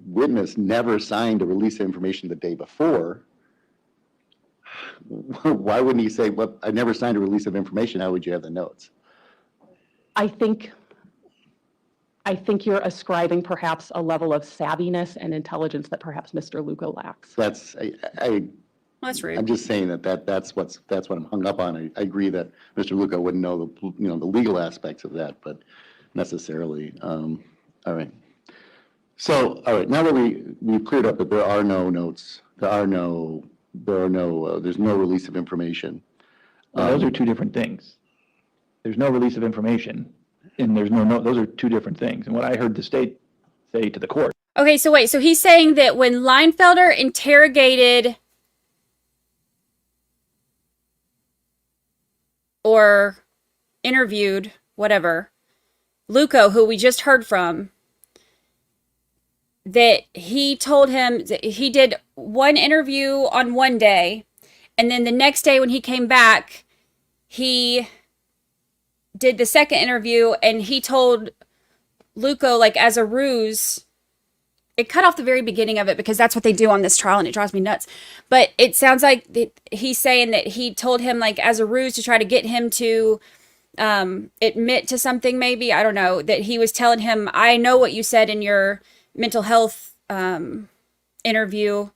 witness never signed a release of information the day before, why wouldn't he say, well, I never signed a release of information, how would you have the notes? I think you're ascribing perhaps a level of savviness and intelligence that perhaps Mr. Luco lacks. That's rude. I'm just saying that's what I'm hung up on. I agree that Mr. Luco wouldn't know the legal aspects of that, but necessarily. All right. So, all right, now that we've cleared up that there are no notes, there's no release of information. Those are two different things. There's no release of information, and there's no note. Those are two different things. And what I heard the state say to the court. Okay, so wait, so he's saying that when Leinfelder interrogated or interviewed, whatever, Luco, who we just heard from, that he told him that he did one interview on one day, and then the next day when he came back, he did the second interview, and he told Luco, like, as a ruse. It cut off the very beginning of it because that's what they do on this trial, and it drives me nuts. But it sounds like he's saying that he told him, like, as a ruse to try to get him to admit to something, maybe. I don't know. That he was telling him, I know what you said in your mental health interview,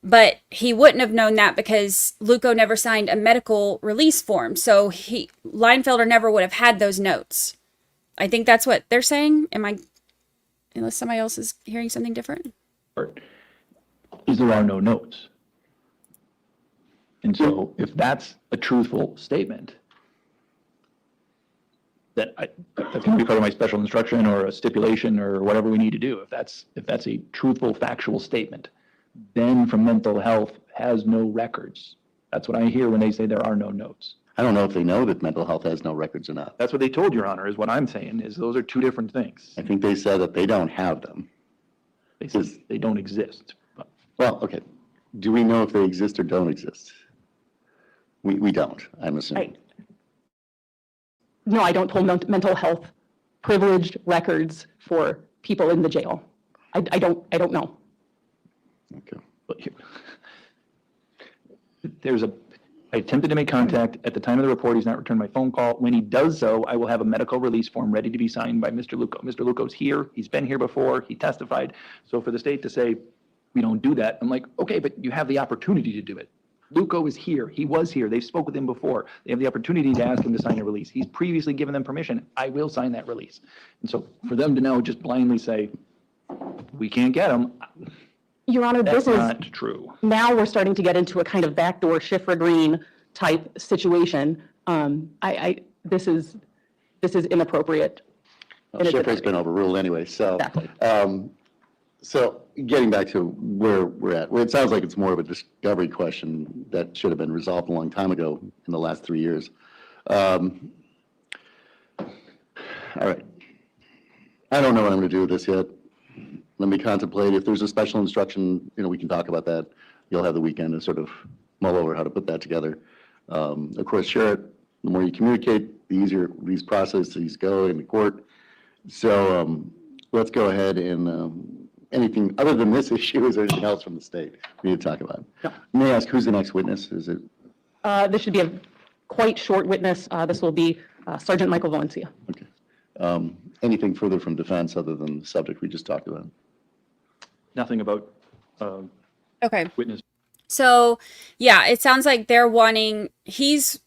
but he wouldn't have known that because Luco never signed a medical release form. So Leinfelder never would have had those notes. I think that's what they're saying. Am I unless somebody else is hearing something different. Is there are no notes. And so if that's a truthful statement, that that's going to be part of my special instruction or a stipulation or whatever we need to do. If that's a truthful, factual statement, then from mental health has no records. That's what I hear when they say there are no notes. I don't know if they know that mental health has no records or not. That's what they told, Your Honor, is what I'm saying, is those are two different things. I think they said that they don't have them. They said they don't exist. But Well, okay. Do we know if they exist or don't exist? We don't, I'm assuming. No, I don't hold mental health privileged records for people in the jail. I don't know. Okay. but here- I attempted to make contact. At the time of the report, he's not returned my phone call. When he does so, I will have a medical release form ready to be signed by Mr. Luco. Mr. Luco's here. He's been here before. He testified. So for the state to say, we don't do that, I'm like, okay, but you have the opportunity to do it. Luco is here. He was here. They've spoke with him before. They have the opportunity to ask him to sign a release. He's previously given them permission. I will sign that release. And so for them to now just blindly say, we can't get him, Your Honor, that's this is, not true. now we're starting to get into a kind of backdoor Schiffer Green type situation. This is inappropriate. Well, Schiffer's been overruled anyway, so. Exactly. So getting back to where we're at, well, it sounds like it's more of a discovery question that should have been resolved a long time ago in the last 3 years. All right. I don't know what I'm going to do with this yet. Let me contemplate. If there's a special instruction, we can talk about that. You'll have the weekend to sort of mull over how to put that together. Of course, share it. The more you communicate, the easier these processes go in the court. So let's go ahead and anything other than this issue, is there anything else from the state we need to talk about? No. May I ask, who's the next witness? Is it? This should be a quite short witness. This will be Sergeant Michael Valencia. Okay. Anything further from defense other than the subject we just talked about? Nothing about Okay. witness. So, yeah, it sounds like he's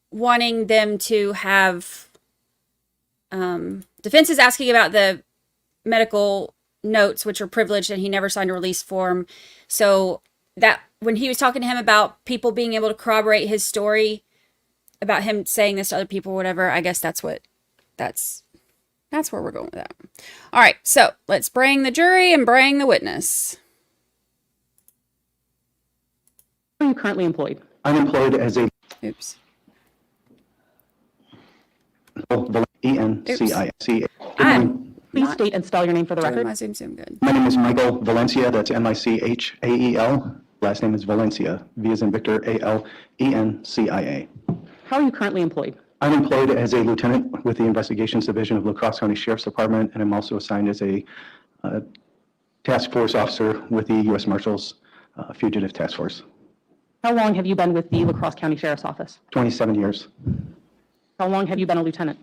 wanting them to have, defense is asking about the medical notes, which are privileged, and he never signed a release form. So that when he was talking to him about people being able to corroborate his story about him saying this to other people, whatever, I guess that's where we're going with that. All right. So let's bring the jury and bring the witness. Are you currently employed? I'm employed as a Oops. ENCIC. Please Not state and spell your name for the doing record. my Zoom good. My name is Michael Valencia. That's Michael. Last name is Valencia. V as in Victor, ALENCIA. How are you currently employed? I'm employed as a lieutenant with the Investigations Division of La Crosse County Sheriff's Department, and I'm also assigned as a task force officer with the U.S. Marshals Fugitive Task Force. How long have you been with the La Crosse County Sheriff's Office? 27 years. How long have you been a lieutenant?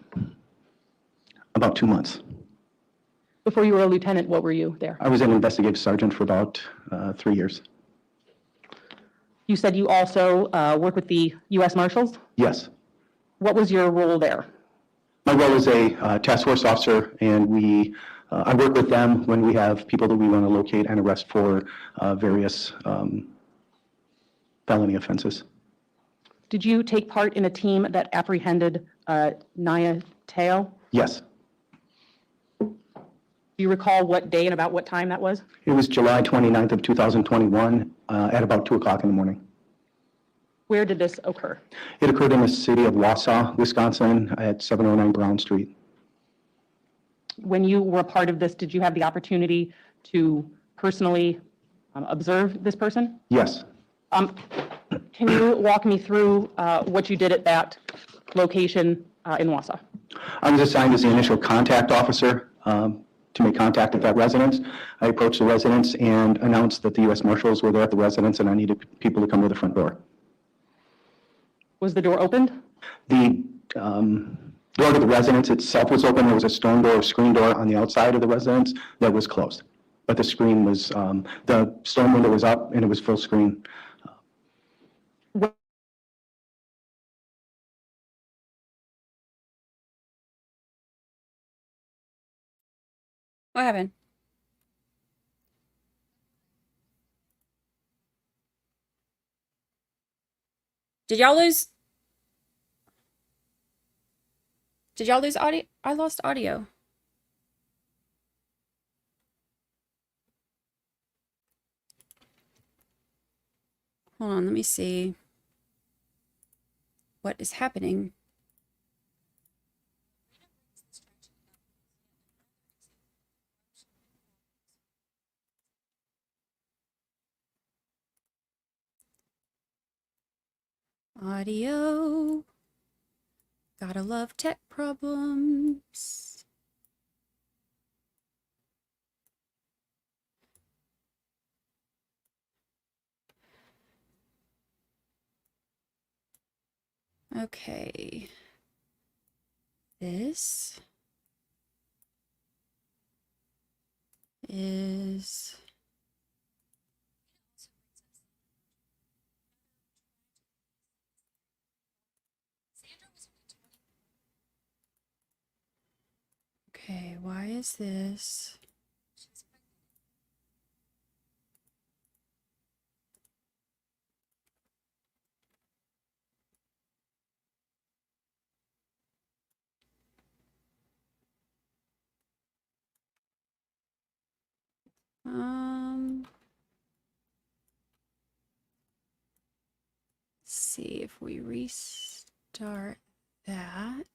About 2 months. Before you were a lieutenant, what were you there? I was an investigative sergeant for about 3 years. You said you also work with the U.S. Marshals. Yes. What was your role there? My role is a task force officer, and I work with them when we have people that we want to locate and arrest for various felony offenses. Did you take part in a team that apprehended Nya Thao? Yes. Do you recall what day and about what time that was? It was July 29th of 2021 at about 2 o'clock in the morning. Where did this occur? It occurred in the city of Wausau, Wisconsin at 709 Brown Street. When you were a part of this, did you have the opportunity to personally observe this person? Yes. Can you walk me through what you did at that location in Wausau? I was assigned as the initial contact officer to make contact at that residence. I approached the residence and announced that the U.S. Marshals were there at the residence and I needed people to come to the front door. Was the door opened? The door to the residence itself was open. There was a stone door or screen door on the outside of the residence that was closed. But the screen was, the stone window was up and it was full screen. What happened? Did y'all lose? Did y'all lose audio? I lost audio. Hold on, let me see what is happening. Audio. Gotta love tech problems. Okay. This is okay, why is this? See if we restart that.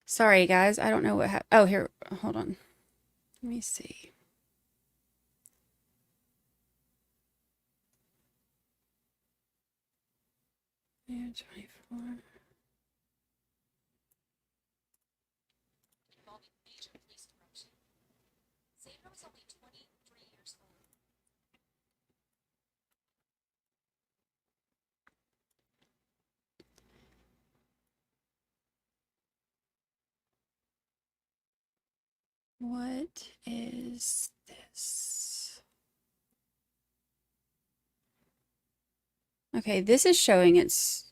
Sorry, guys. I don't know what happened. Oh, here. Hold on. Let me see. Yeah, 24. What is this? Okay, this is showing it's...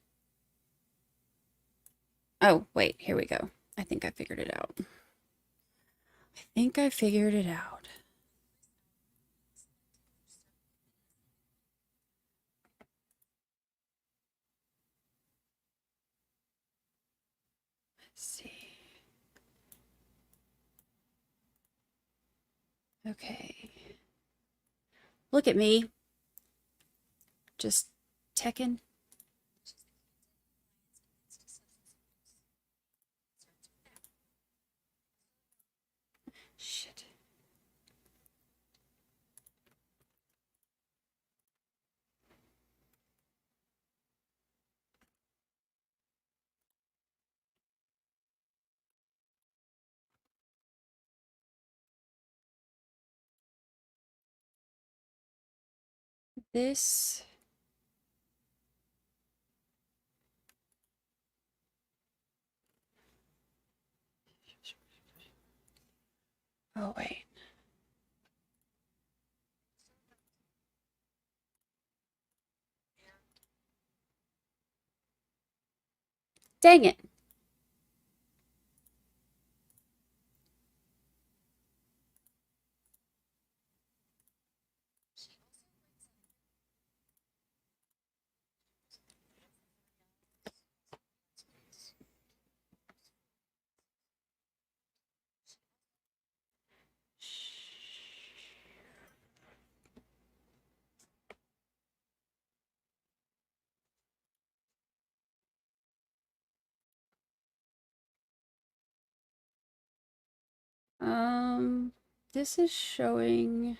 Oh, wait, here we go. I think I figured it out. I think I figured it out. Let's see. Okay. Look at me. Just teching. Shit. This... Oh, wait. Dang it. This is showing...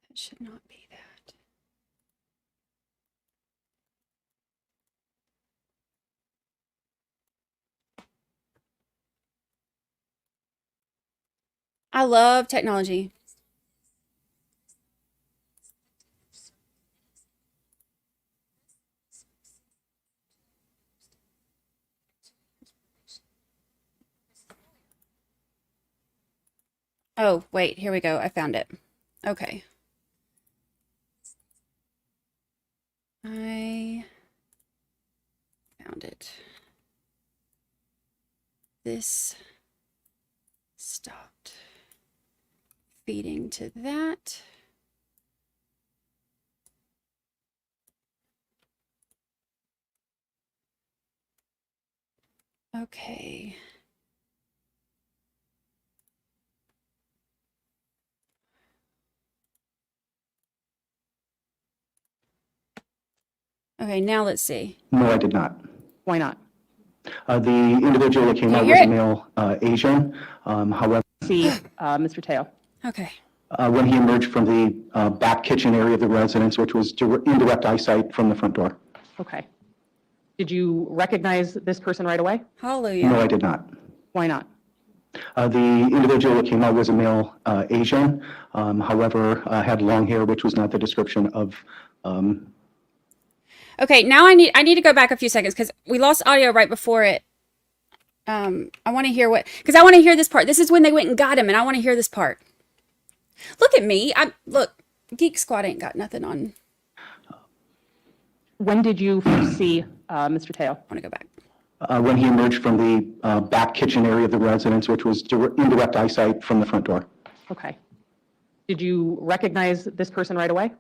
That should not be that. I love technology. Oh, wait, here we go. I found it. Okay. I found it. This stopped feeding to that. Okay. Okay, now let's see. No, I did not. Why not? The individual that came Can out you was hear a it? male Asian. However, See, Mr. Thao. Okay. when he emerged from the back kitchen area of the residence, which was in direct eyesight from the front door. Okay. Did you recognize this person right away? Hallelujah. No, I did not. Why not? The individual that came out was a male Asian, however, had long hair, which was not the description of. Okay, now I need to go back a few seconds because we lost audio right before it. I want to hear because I want to hear this part. This is when they went and got him, and I want to hear this part. Look at me. Look, Geek Squad ain't got nothing on. When did you first see Mr. Thao? I want to go back. When he emerged from the back kitchen area of the residence, which was in direct eyesight from the front door. Okay. Did you recognize this person right away?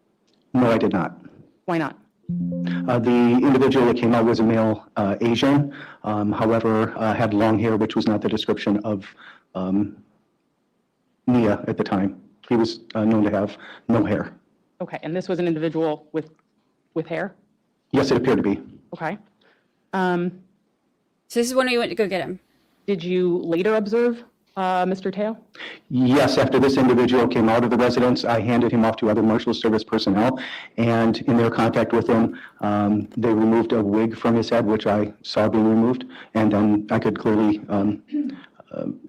No, I did not. Why not? The individual that came out was a male Asian, however, had long hair, which was not the description of Nya at the time. He was known to have no hair. Okay, and this was an individual with hair? Yes, it appeared to be. Okay. So this is when we went to go get him. Did you later observe Mr. Thao? Yes, after this individual came out of the residence, I handed him off to other marshal service personnel, and in their contact with him, they removed a wig from his head, which I saw being removed, and then I could clearly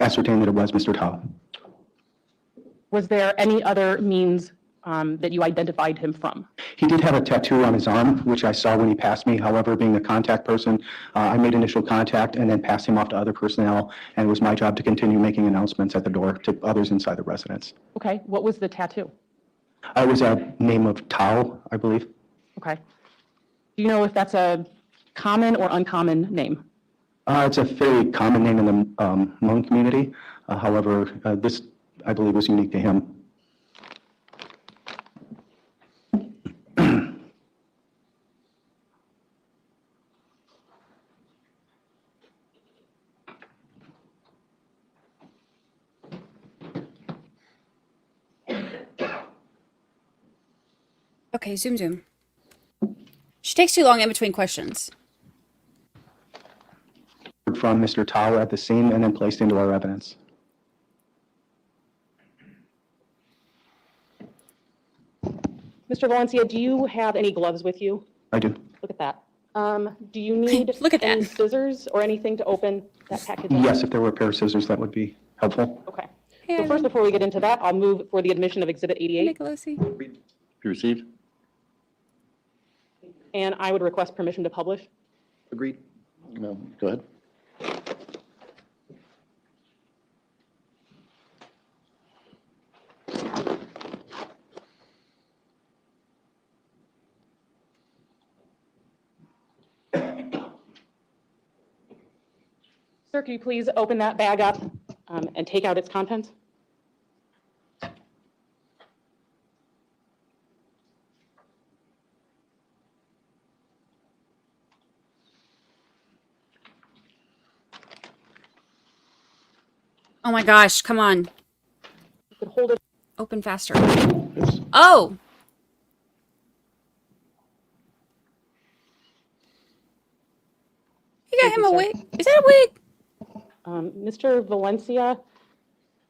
ascertain that it was Mr. Thao. Was there any other means that you identified him from? He did have a tattoo on his arm, which I saw when he passed me. However, being the contact person, I made initial contact and then passed him off to other personnel, and it was my job to continue making announcements at the door to others inside the residence. Okay, what was the tattoo? It was a name of Thao, I believe. Okay. Do you know if that's a common or uncommon name? It's a fairly common name in the Hmong community. However, this, I believe, was unique to him. Okay, zoom. She takes too long in between questions. From Mr. Thao at the scene and then placed into our evidence. Mr. Valencia, do you have any gloves with you? I do. Look at that. Do you need Look at any that. scissors or anything to open that package? up? Yes, if there were a pair of scissors, that would be helpful. Okay. So first, before we get into that, I'll move for the admission of Exhibit 88, Nicolosi. Be received? and I would request permission to publish. Agreed. No, go ahead. Sir, could you please open that bag up and take out its contents? Oh my gosh, come on. You could hold it. Open faster. Oh! You got him a wig? Is that a wig? Mr. Valencia,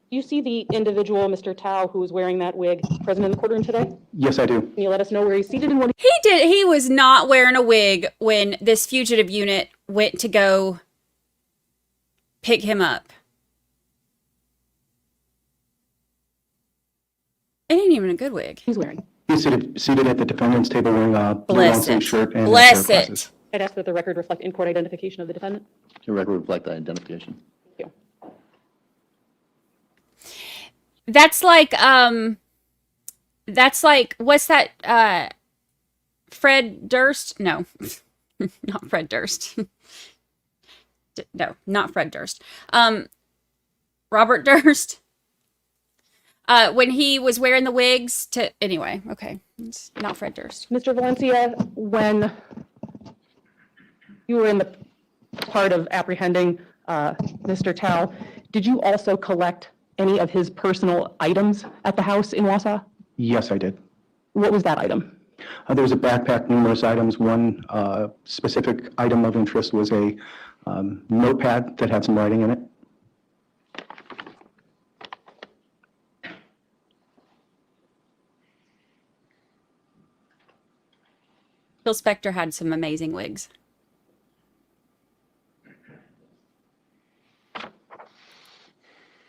do you see the individual, Mr. Thao, who is wearing that wig present in the courtroom today? Yes, I do. Can you let us know where he's seated and what He was not wearing a wig when this fugitive unit went to go pick him up. It ain't even a good wig. he's wearing? He's seated at the defendant's table wearing a blue Bless long-sleeve it. shirt and Bless pair of it. glasses. I'd ask that the record reflect in-court identification of the defendant. Your record reflect that identification. Thank you. That's like, what's that, Fred Durst? No, not Fred Durst. No, not Fred Durst. Robert Durst. When he was wearing the wigs anyway, okay. It's not Fred Durst. Mr. Valencia, when you were in the part of apprehending Mr. Thao, did you also collect any of his personal items at the house in Wausau? Yes, I did. What was that item? There was a backpack, numerous items. One specific item of interest was a notepad that had some writing in it. Phil Spector had some amazing wigs.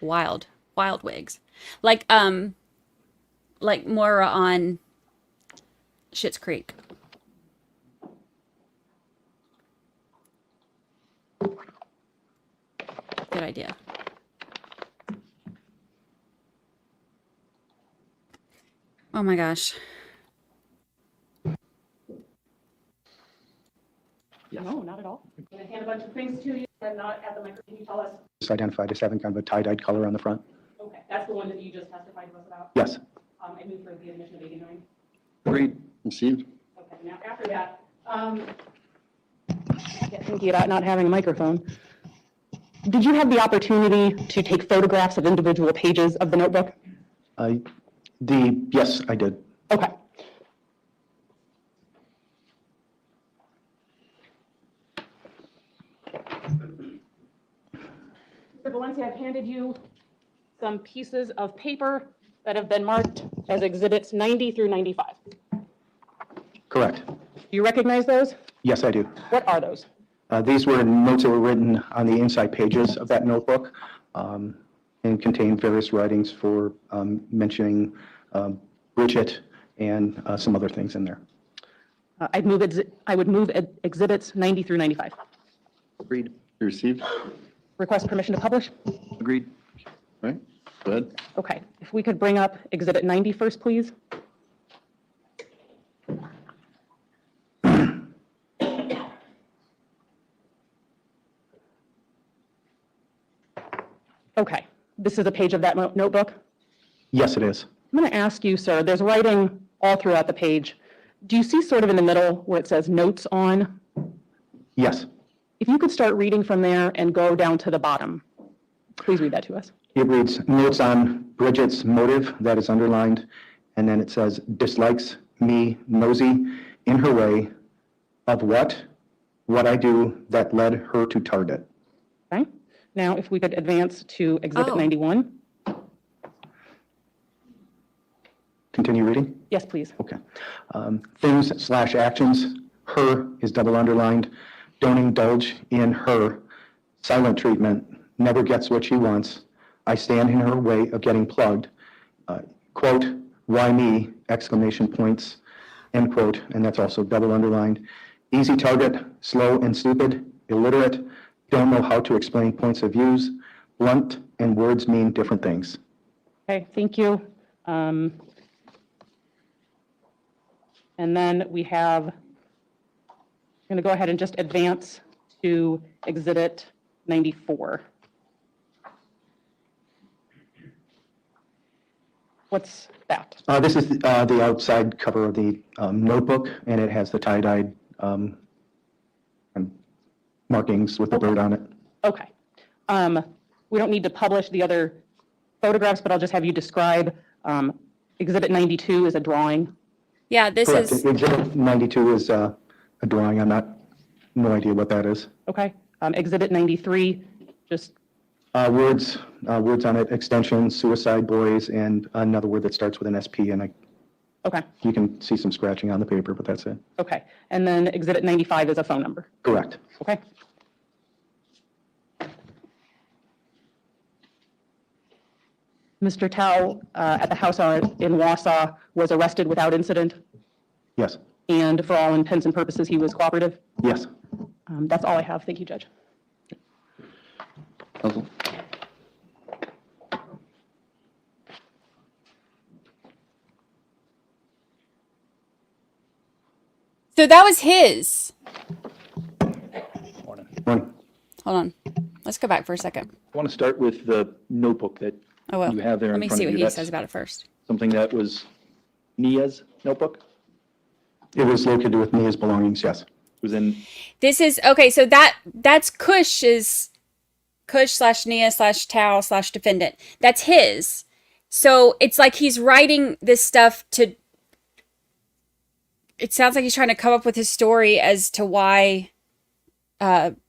Wild wigs. Like Moira on Schitt's Creek. Good idea. Oh my gosh. No, not at all. I'm going to hand a bunch of things to you. I'm not at the microphone. Can you tell us? It's identified as having kind of a tie-dyed color on the front. Okay, that's the one that you just testified to us about? Yes. I move for the admission of 89. Agreed. Received? Okay, now after that, get thinking about not having a microphone. Did you have the opportunity to take photographs of individual pages of the notebook? Yes, I did. Okay. Mr. Valencia, I've handed you some pieces of paper that have been marked as exhibits 90 through 95. Correct. Do you recognize those? Yes, I do. What are those? These were notes that were written on the inside pages of that notebook and contained various writings for mentioning Bridget and some other things in there. I would move exhibits 90 through 95. Agreed. Received? Request permission to publish? Agreed. All right, go ahead. Okay, if we could bring up exhibit 90 first, please. Okay, this is a page of that notebook. Yes, it is. I'm going to ask you, sir, there's writing all throughout the page. Do you see sort of in the middle where it says notes on? Yes. If you could start reading from there and go down to the bottom, please read that to us. It reads, notes on Bridget's motive, that is underlined, and then it says, dislikes me, nosy, in her way, of what I do that led her to target. Okay, now if we could advance to exhibit Oh. 91. Continue reading? Yes, please. Okay. Things/actions, her is double underlined, don't indulge in her, silent treatment, never gets what she wants, I stand in her way of getting plugged, quote, why me, exclamation points, end quote, and that's also double underlined. Easy target, slow and stupid, illiterate, don't know how to explain points of views, blunt, and words mean different things. Okay, thank you. And then we have, I'm going to go ahead and just advance to exhibit 94. What's that? This is the outside cover of the notebook, and it has the tie-dyed markings with the bird on it. Okay. We don't need to publish the other photographs, but I'll just have you describe. Exhibit 92 is a drawing. Yeah, this Correct. is, Exhibit 92 is a drawing. No idea what that is. Okay. Exhibit 93, just, Words on it, extensions, suicide boys, and another word that starts with an SP, and okay, you can see some scratching on the paper, but that's it. okay. And then exhibit 95 is a phone number. Correct. Okay. Mr. Thao, at the house in Wausau, was arrested without incident, Yes. and for all intents and purposes, he was cooperative. Yes. That's all I have. Thank you, Judge. Counsel? So that was his. Morning. Hold on. Let's go back for a second. I want to start with the notebook that Oh, well. you have there Let in me front see of what you. he says about it first. Something that was Nya's notebook? It was located with Nia's belongings, yes. It was in, This is, okay, so that's Kush slash Nya slash Thao slash defendant. That's his. So it's like he's writing this stuff to, it sounds like he's trying to come up with his story as to why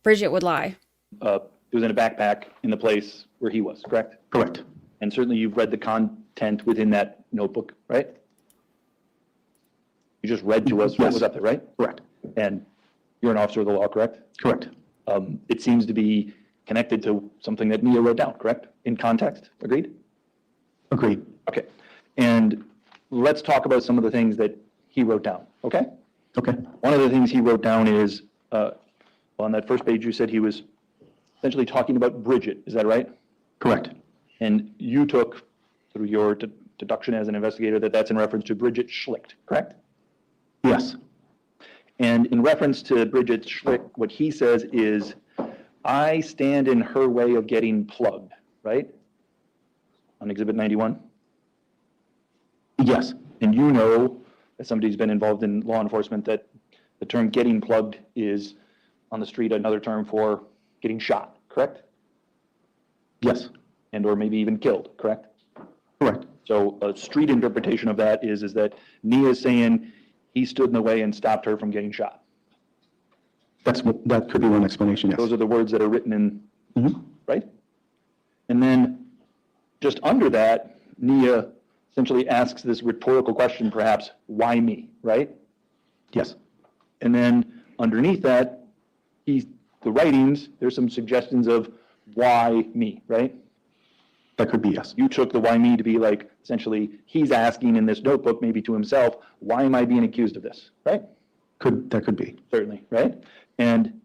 Bridget would lie. it was in a backpack in the place where he was, correct? Correct. And certainly you've read the content within that notebook, right? You just read to us what was up there, right? Correct. And you're an officer of the law, correct? Correct. It seems to be connected to something that Nya wrote down, correct? In context, agreed? Agreed. Okay. And let's talk about some of the things that he wrote down, okay? Okay. One of the things he wrote down is, on that first page, you said he was essentially talking about Bridget, is that right? Correct. And you took, through your deduction as an investigator, that that's in reference to Bridget Schlicht, correct? Yes. And in reference to Bridget Schlicht, what he says is, I stand in her way of getting plugged, right? On Exhibit 91? Yes. And you know, as somebody who's been involved in law enforcement, that the term getting plugged is, on the street, another term for getting shot, correct? Yes. And or maybe even killed, correct? Correct. So a street interpretation of that is that Nya is saying he stood in the way and stopped her from getting shot. That could be one explanation, yes. Those are the words that are written in, Mhm. right? And then just under that, Nya essentially asks this rhetorical question, perhaps, why me, right? Yes. And then underneath that, the writings, there's some suggestions of why me, right? That could be yes. You took the why me to be like, essentially, he's asking in this notebook, maybe to himself, why am I being accused of this, right? That could be. Certainly, right? And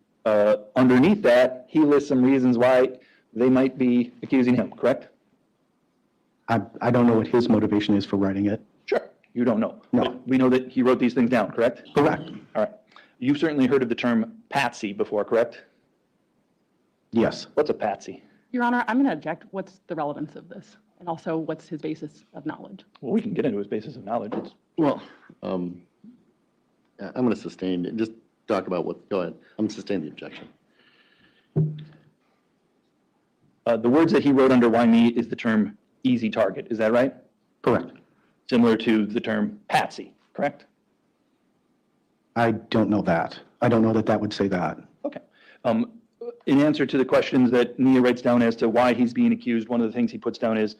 underneath that, he lists some reasons why they might be accusing him, correct? I don't know what his motivation is for writing it. Sure. You don't know. No. But we know that he wrote these things down, correct? Correct. All right. You've certainly heard of the term patsy before, correct? Yes. What's a patsy? Your Honor, I'm going to object. What's the relevance of this? And also, what's his basis of knowledge? Well, we can get into his basis of knowledge. Well, I'm going to sustain, just talk about go ahead. I'm going to sustain the objection. The words that he wrote under why me is the term easy target. Is that right? Correct. Similar to the term patsy, correct? I don't know that. I don't know that would say that. Okay. In answer to the questions that Nya writes down as to why he's being accused, one of the things he puts down is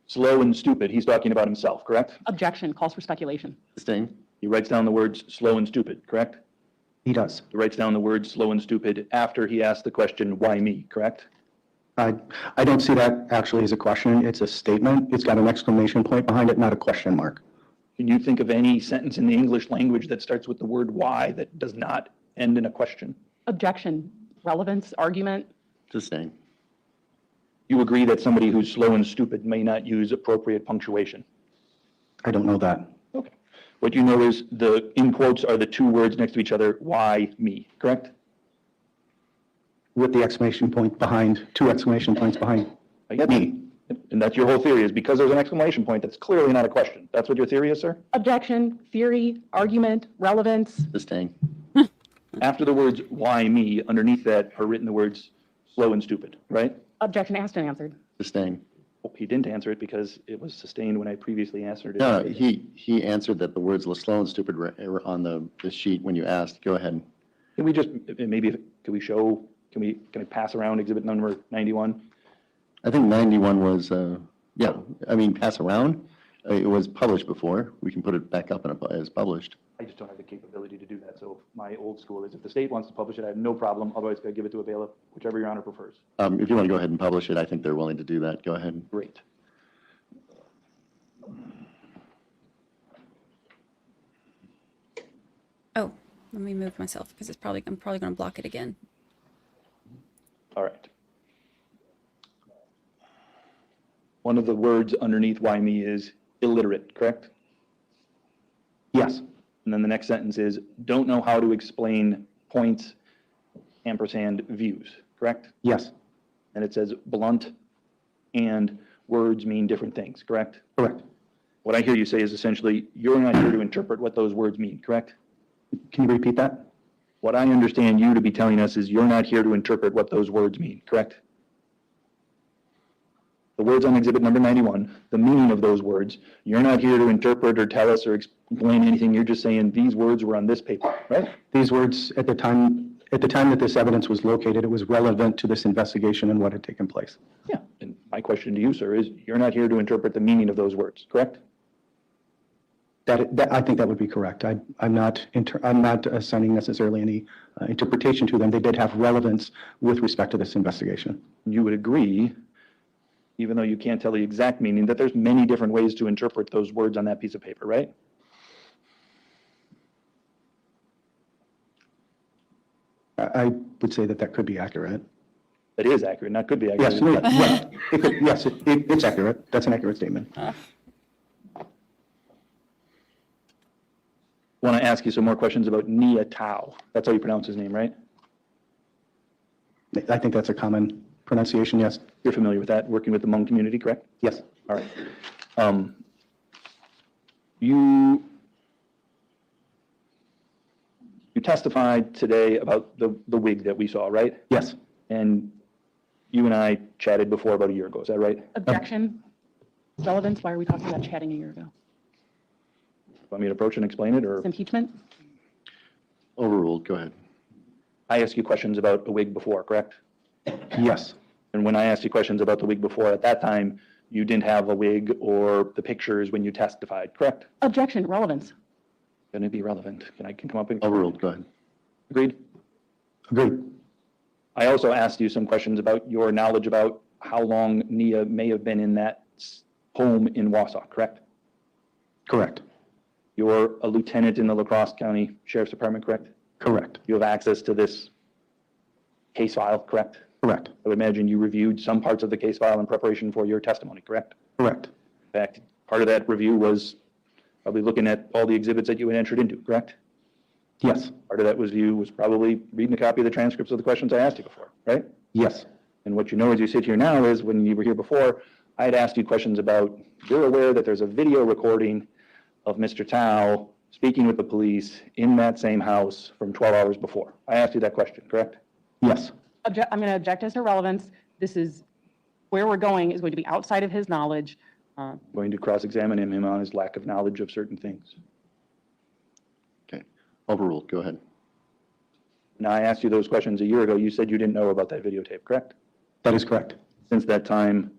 slow and stupid. He's talking about himself, correct? Objection, calls for speculation. Sustain. He writes down the words slow and stupid, correct? He does. He writes down the words slow and stupid after he asks the question, why me, correct? I don't see that actually as a question. It's a statement. It's got an exclamation point behind it, not a question mark. Can you think of any sentence in the English language that starts with the word why that does not end in a question? Objection, relevance, argument. Sustain. You agree that somebody who's slow and stupid may not use appropriate punctuation? I don't know that. Okay. What you know is the in quotes are the two words next to each other, why me, correct? With the exclamation point behind, two exclamation points behind I get me. And that's your whole theory, is because there's an exclamation point, that's clearly not a question. That's what your theory is, sir? Objection, theory, argument, relevance. Sustain. After the words why me, underneath that are written the words slow and stupid, right? Objection asked and answered. Sustain. Well, he didn't answer it because it was sustained when I previously answered it. No, he answered that the words slow and stupid were on the sheet when you asked. Go ahead. Can we just, maybe, can I pass around exhibit number 91? I think 91 was, yeah, I mean, pass around. It was published before. We can put it back up as published. I just don't have the capability to do that. So my old school is if the state wants to publish it, I have no problem. Otherwise, I give it to a bailiff, whichever your honor prefers. If you want to go ahead and publish it, I think they're willing to do that. Go ahead. Great. Oh, let me move myself because I'm probably going to block it again. All right. One of the words underneath why me is illiterate, correct? Yes. And then the next sentence is, don't know how to explain points, ampersand, views, correct? Yes, And it says blunt and words mean different things, correct? correct. What I hear you say is essentially, you're not here to interpret what those words mean, correct? Can you repeat that? What I understand you to be telling us is you're not here to interpret what those words mean, correct? The words on exhibit number 91, the meaning of those words, you're not here to interpret or tell us or explain anything. You're just saying these words were on this paper, right? These words, at the time that this evidence was located, it was relevant to this investigation and what had taken place. Yeah. And my question to you, sir, is you're not here to interpret the meaning of those words, correct? I think that would be correct. I'm not assigning necessarily any interpretation to them. They did have relevance with respect to this investigation. You would agree, even though you can't tell the exact meaning, that there's many different ways to interpret those words on that piece of paper, right? I would say that could be accurate. That is accurate, not could be accurate. Yes, right. Yes, it's accurate. That's an accurate statement. Want to ask you some more questions about Nya Thao. That's how you pronounce his name, right? I think that's a common pronunciation, yes. You're familiar with that, working with the Hmong community, correct? Yes. All right. You testified today about the wig that we saw, right? Yes. And you and I chatted before about a year ago, is that right? Objection. Relevance, why are we talking about chatting a year ago? Want me to approach and explain it, or? It's impeachment? Overruled, go ahead. I asked you questions about a wig before, correct? Yes. And when I asked you questions about the wig before, at that time, you didn't have a wig or the pictures when you testified, correct? Objection, relevance. Going to be relevant. Can I come up and? Overruled, go ahead. Agreed? Agreed. I also asked you some questions about your knowledge about how long Nya may have been in that home in Wausau, correct? Correct. You're a lieutenant in the La Crosse County Sheriff's Department, correct? Correct. You have access to this case file, correct? Correct. I would imagine you reviewed some parts of the case file in preparation for your testimony, correct? Correct. In fact, part of that review was probably looking at all the exhibits that you had entered into, correct? Yes. Part of that review was probably reading a copy of the transcripts of the questions I asked you before, right? Yes. And what you know as you sit here now is when you were here before, I had asked you questions about, you're aware that there's a video recording of Mr. Thao speaking with the police in that same house from 12 hours before. I asked you that question, correct? Yes. I'm going to object as to relevance. This is, where we're going is going to be outside of his knowledge. Going to cross-examine him on his lack of knowledge of certain things. Okay, overruled, go ahead. Now, I asked you those questions a year ago. You said you didn't know about that videotape, correct? That is correct. Since that time,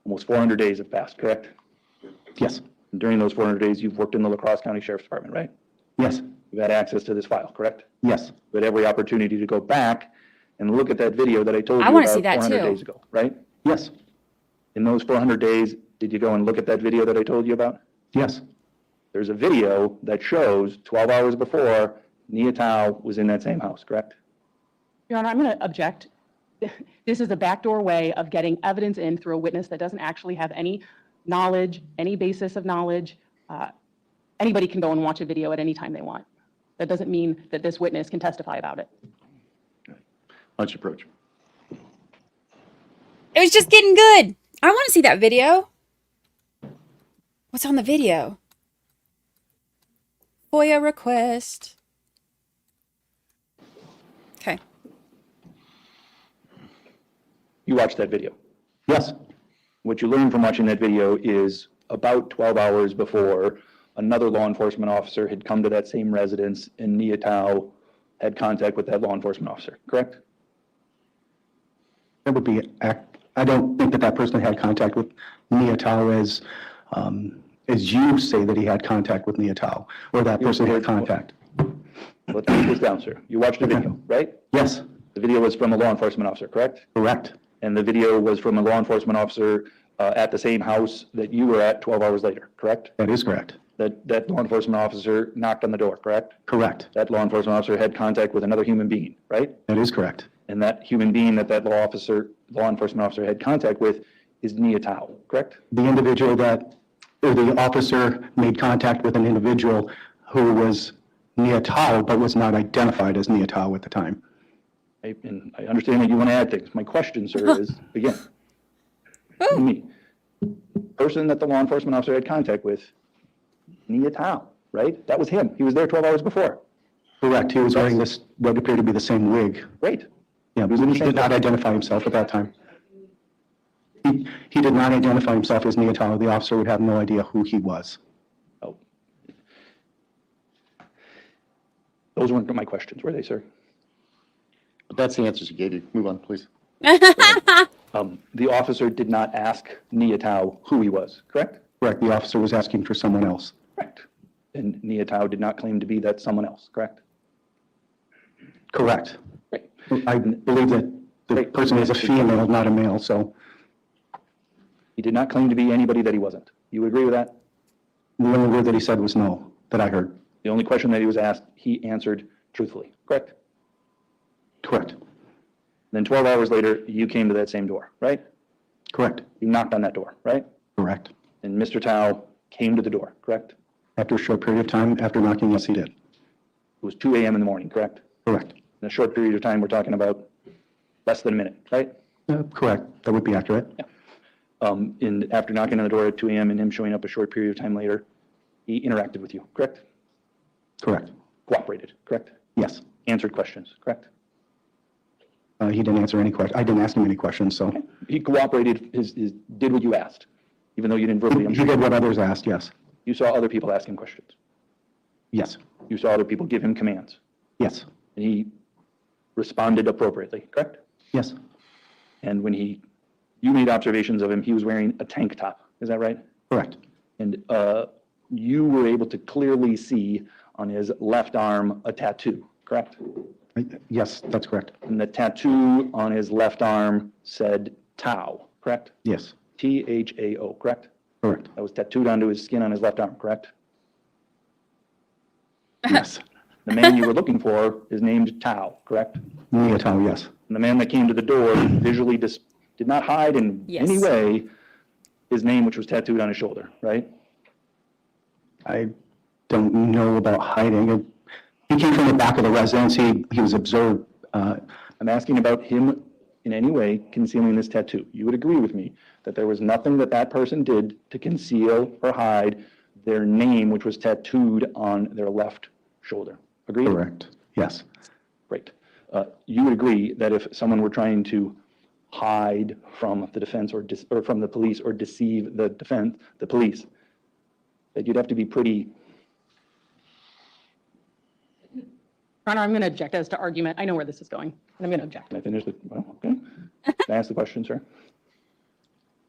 almost 400 days have passed, correct? Yes. And during those 400 days, you've worked in the La Crosse County Sheriff's Department, right? Yes. You've had access to this file, correct? Yes. You had every opportunity to go back and look at that video that I told you I wanna about see that 400 too. days ago, right? Yes. In those 400 days, did you go and look at that video that I told you about? Yes. There's a video that shows 12 hours before, Nya Thao was in that same house, correct? Your Honor, I'm going to object. This is a backdoor way of getting evidence in through a witness that doesn't actually have any knowledge, any basis of knowledge. Anybody can go and watch a video at any time they want. That doesn't mean that this witness can testify about it. Let's approach. It was just getting good. I want to see that video. What's on the video? FOIA request. Okay. You watched that video. Yes. What you learned from watching that video is about 12 hours before, another law enforcement officer had come to that same residence and Nya Thao had contact with that law enforcement officer, correct? That would be, I don't think that person had contact with Nya Thao as you say that he had contact with Nya Thao, or that person had contact. Let's break this down, sir. You watched the video, right? Yes. The video was from a law enforcement officer, correct? Correct. And the video was from a law enforcement officer at the same house that you were at 12 hours later, correct? That is correct. That law enforcement officer knocked on the door, correct? Correct. That law enforcement officer had contact with another human being, right? That is correct. And that human being that law enforcement officer had contact with is Nya Thao, correct? The individual or the officer made contact with an individual who was Nya Thao, but was not identified as Nya Thao at the time. And I understand that you want to add things. My question, sir, is, again, me, person that the law enforcement officer had contact with, Nya Thao, right? That was him. He was there 12 hours before. Correct. He was wearing this, what appeared to be the same wig. Great. Yeah, but he did not identify himself at that time. He did not identify himself as Nya Thao. The officer would have no idea who he was. Oh. Those weren't my questions, were they, sir? But that's the answers you gave you. Move on, please. The officer did not ask Nya Thao who he was, correct? Correct. The officer was asking for someone else. Correct. And Nya Thao did not claim to be that someone else, correct? Correct. Great. I believe that the person is a female, not a male, so He did not claim to be anybody that he wasn't. You agree with that? the only word that he said was no, that I heard. The only question that he was asked, he answered truthfully, correct? Correct. Then 12 hours later, you came to that same door, right? Correct. You knocked on that door, right? Correct. And Mr. Thao came to the door, correct? After a short period of time, after knocking, yes, he did. It was 2 a.m. in the morning, correct? Correct. In a short period of time, we're talking about less than a minute, right? Correct. That would be accurate. Yeah. And after knocking on the door at 2 a.m. and him showing up a short period of time later, he interacted with you, correct? Correct. Cooperated, correct? Yes. Answered questions, correct? He didn't answer any questions. I didn't ask him any questions, so. He cooperated, did what you asked, even though you didn't verbally. He did what others asked, yes. You saw other people ask him questions. Yes. You saw other people give him commands, Yes. and he responded appropriately, correct? Yes. And when you made observations of him, he was wearing a tank top, is that right? Correct. And you were able to clearly see on his left arm a tattoo, correct? Yes, that's correct. And the tattoo on his left arm said Thao, correct? Yes. Thao, correct? Correct. That was tattooed onto his skin on his left arm, correct? Yes. The man you were looking for is named Thao, correct? Nya Thao, yes. And the man that came to the door visually did not hide in Yes. any way his name, which was tattooed on his shoulder, right? I don't know about hiding. He came from the back of the residence. He was observed. I'm asking about him in any way concealing this tattoo. You would agree with me that there was nothing that that person did to conceal or hide their name, which was tattooed on their left shoulder. Agreed? Correct. Yes. Great. You would agree that if someone were trying to hide from the defense or from the police or deceive the police, that you'd have to be pretty. Your Honor, I'm going to object as to argument. I know where this is going, and I'm going to object. Can I finish the, well, okay. Can I ask the question, sir?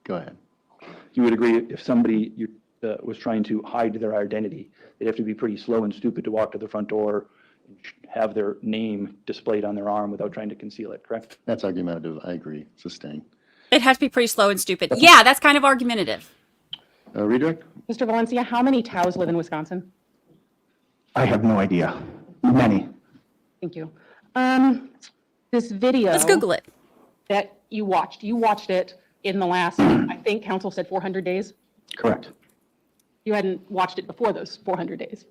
Go ahead. You would agree if somebody was trying to hide their identity, they'd have to be pretty slow and stupid to walk to the front door and have their name displayed on their arm without trying to conceal it, correct? That's argumentative. I agree. Sustained. It has to be pretty slow and stupid. Yeah, that's kind of argumentative. Redirect? Mr. Valencia, how many Taos live in Wisconsin? I have no idea. Many. Thank you. This video. Let's Google it. That you watched it in the last, I think counsel said 400 days. Correct. You hadn't watched it before those 400 days.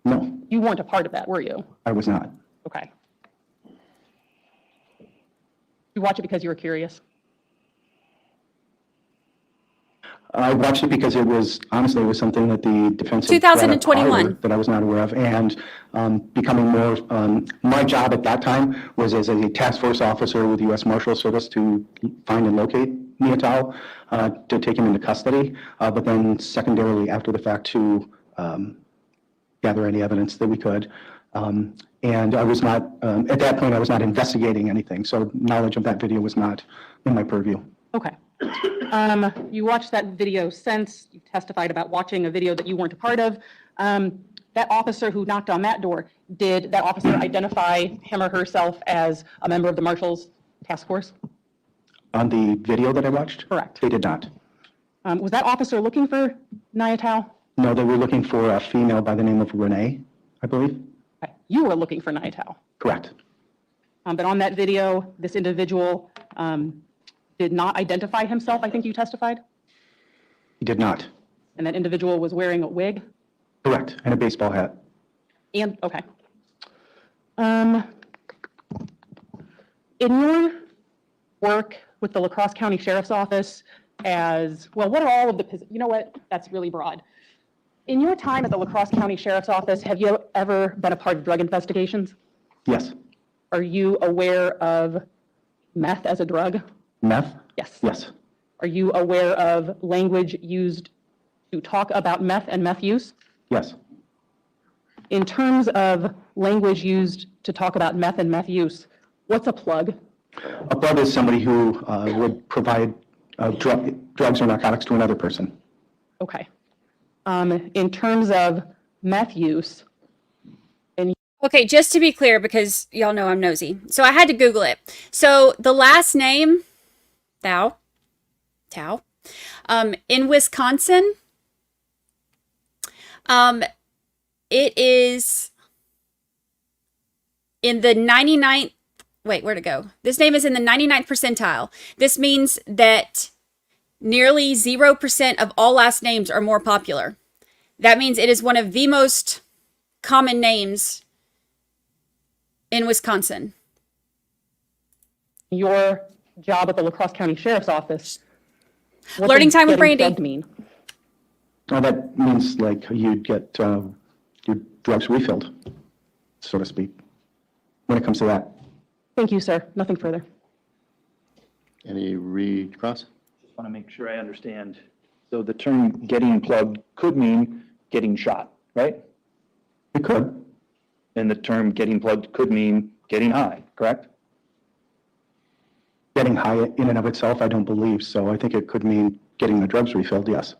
No, You weren't a part of that, were you? I was not. Okay. You watch it because you were curious? I watched it because it was, honestly, it was something that the defense had brought up 2021. prior that I was not aware of. And becoming more, my job at that time was as a task force officer with the U.S. Marshal Service to find and locate Nya Thao, to take him into custody, but then secondarily, after the fact, to gather any evidence that we could. And I was not, at that point, I was not investigating anything. So knowledge of that video was not in my purview. Okay. You watched that video since, you testified about watching a video that you weren't a part of. That officer who knocked on that door, did that officer identify him or herself as a member of the Marshal's task force? On the video that I watched? Correct. They did not. Was that officer looking for Nya Thao? No, they were looking for a female by the name of Renee, I believe. Okay. You were looking for Nya Thao. Correct. But on that video, this individual did not identify himself, I think you testified? He did not. And that individual was wearing a wig? Correct. And a baseball hat. And, okay. In your work with the La Crosse County Sheriff's Office as, well, what are all of the, you know what, that's really broad. In your time at the La Crosse County Sheriff's Office, have you ever been a part of drug investigations? Yes. Are you aware of meth as a drug? Meth? Yes. Yes. Are you aware of language used to talk about meth and meth use? Yes. In terms of language used to talk about meth and meth use, what's a plug? A plug is somebody who would provide drugs or narcotics to another person. Okay. In terms of meth use, Okay, just to be clear, because y'all know I'm nosy. So I had to Google it. So the last name, Thao, in Wisconsin, it is in the 99th, wait, where'd it go? This name is in the 99th percentile. This means that nearly 0% of all last names are more popular. That means it is one of the most common names in Wisconsin. your job at the La Crosse County Sheriff's Office, what Learning does time with getting Brandi. plugged mean? Oh, that means like you'd get your drugs refilled, so to speak, when it comes to that. Thank you, sir. Nothing further. Any recross? Just want to make sure I understand. So the term getting plugged could mean getting shot, right? It could. And the term getting plugged could mean getting high, correct? Getting high in and of itself, I don't believe so. I think it could mean getting the drugs refilled, yes.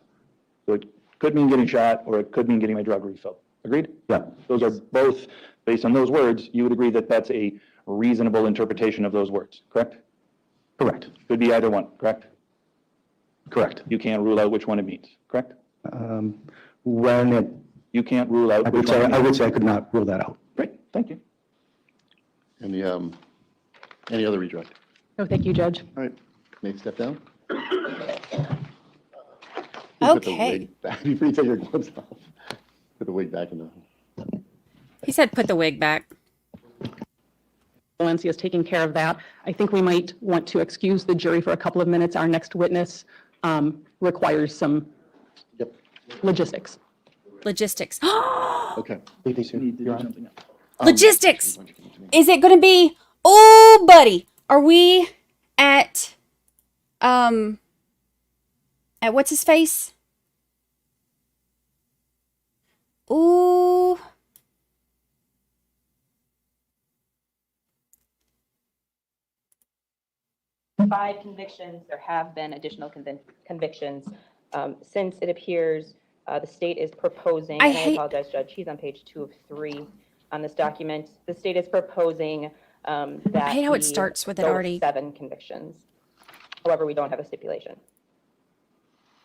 So it could mean getting shot, or it could mean getting my drug refilled. Agreed? Yeah. Those are both, based on those words, you would agree that that's a reasonable interpretation of those words, correct? Correct. Could be either one, correct? Correct. You can't rule out which one it means, correct? When it, You can't rule out I which would say, one it I means. would say I could not rule that out. Great, thank you. Any other redirect? No, thank you, Judge. All right, Nate, step down. Okay. Before you take your gloves off, put the wig back in the. He said put the wig back. Valencia is taking care of that. I think we might want to excuse the jury for a couple of minutes. Our next witness requires some Yep, logistics. okay. Logistics. Is it going to be, oh, buddy, are we at what's his face? Ooh. Five convictions. There have been additional convictions. Since it appears the state is proposing, and I apologize, Judge, he's on page 2 of 3 on this document. The state is proposing that I hate how it we starts with it go already. 7 convictions. However, we don't have a stipulation.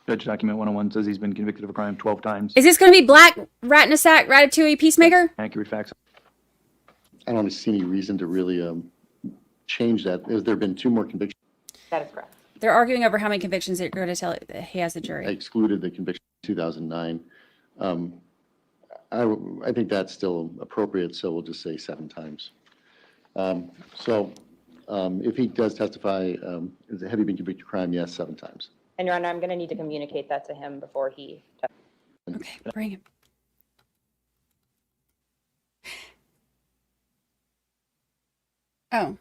Judge Document 101 says he's been convicted of a crime 12 times. Is this going to be Black, Rattanasack, Ratatouille, Peacemaker? Accurate facts. I don't see any reason to really change that. Has there been 2 more convictions? That is correct. They're arguing over how many convictions they're going to tell it that he has the I jury. excluded the conviction in 2009. I think that's still appropriate, so we'll just say 7 times. If he does testify, have you been convicted of crime? Yes, 7 times. And Your Honor, I'm going to need to communicate that to him before he Okay, bring him. Oh.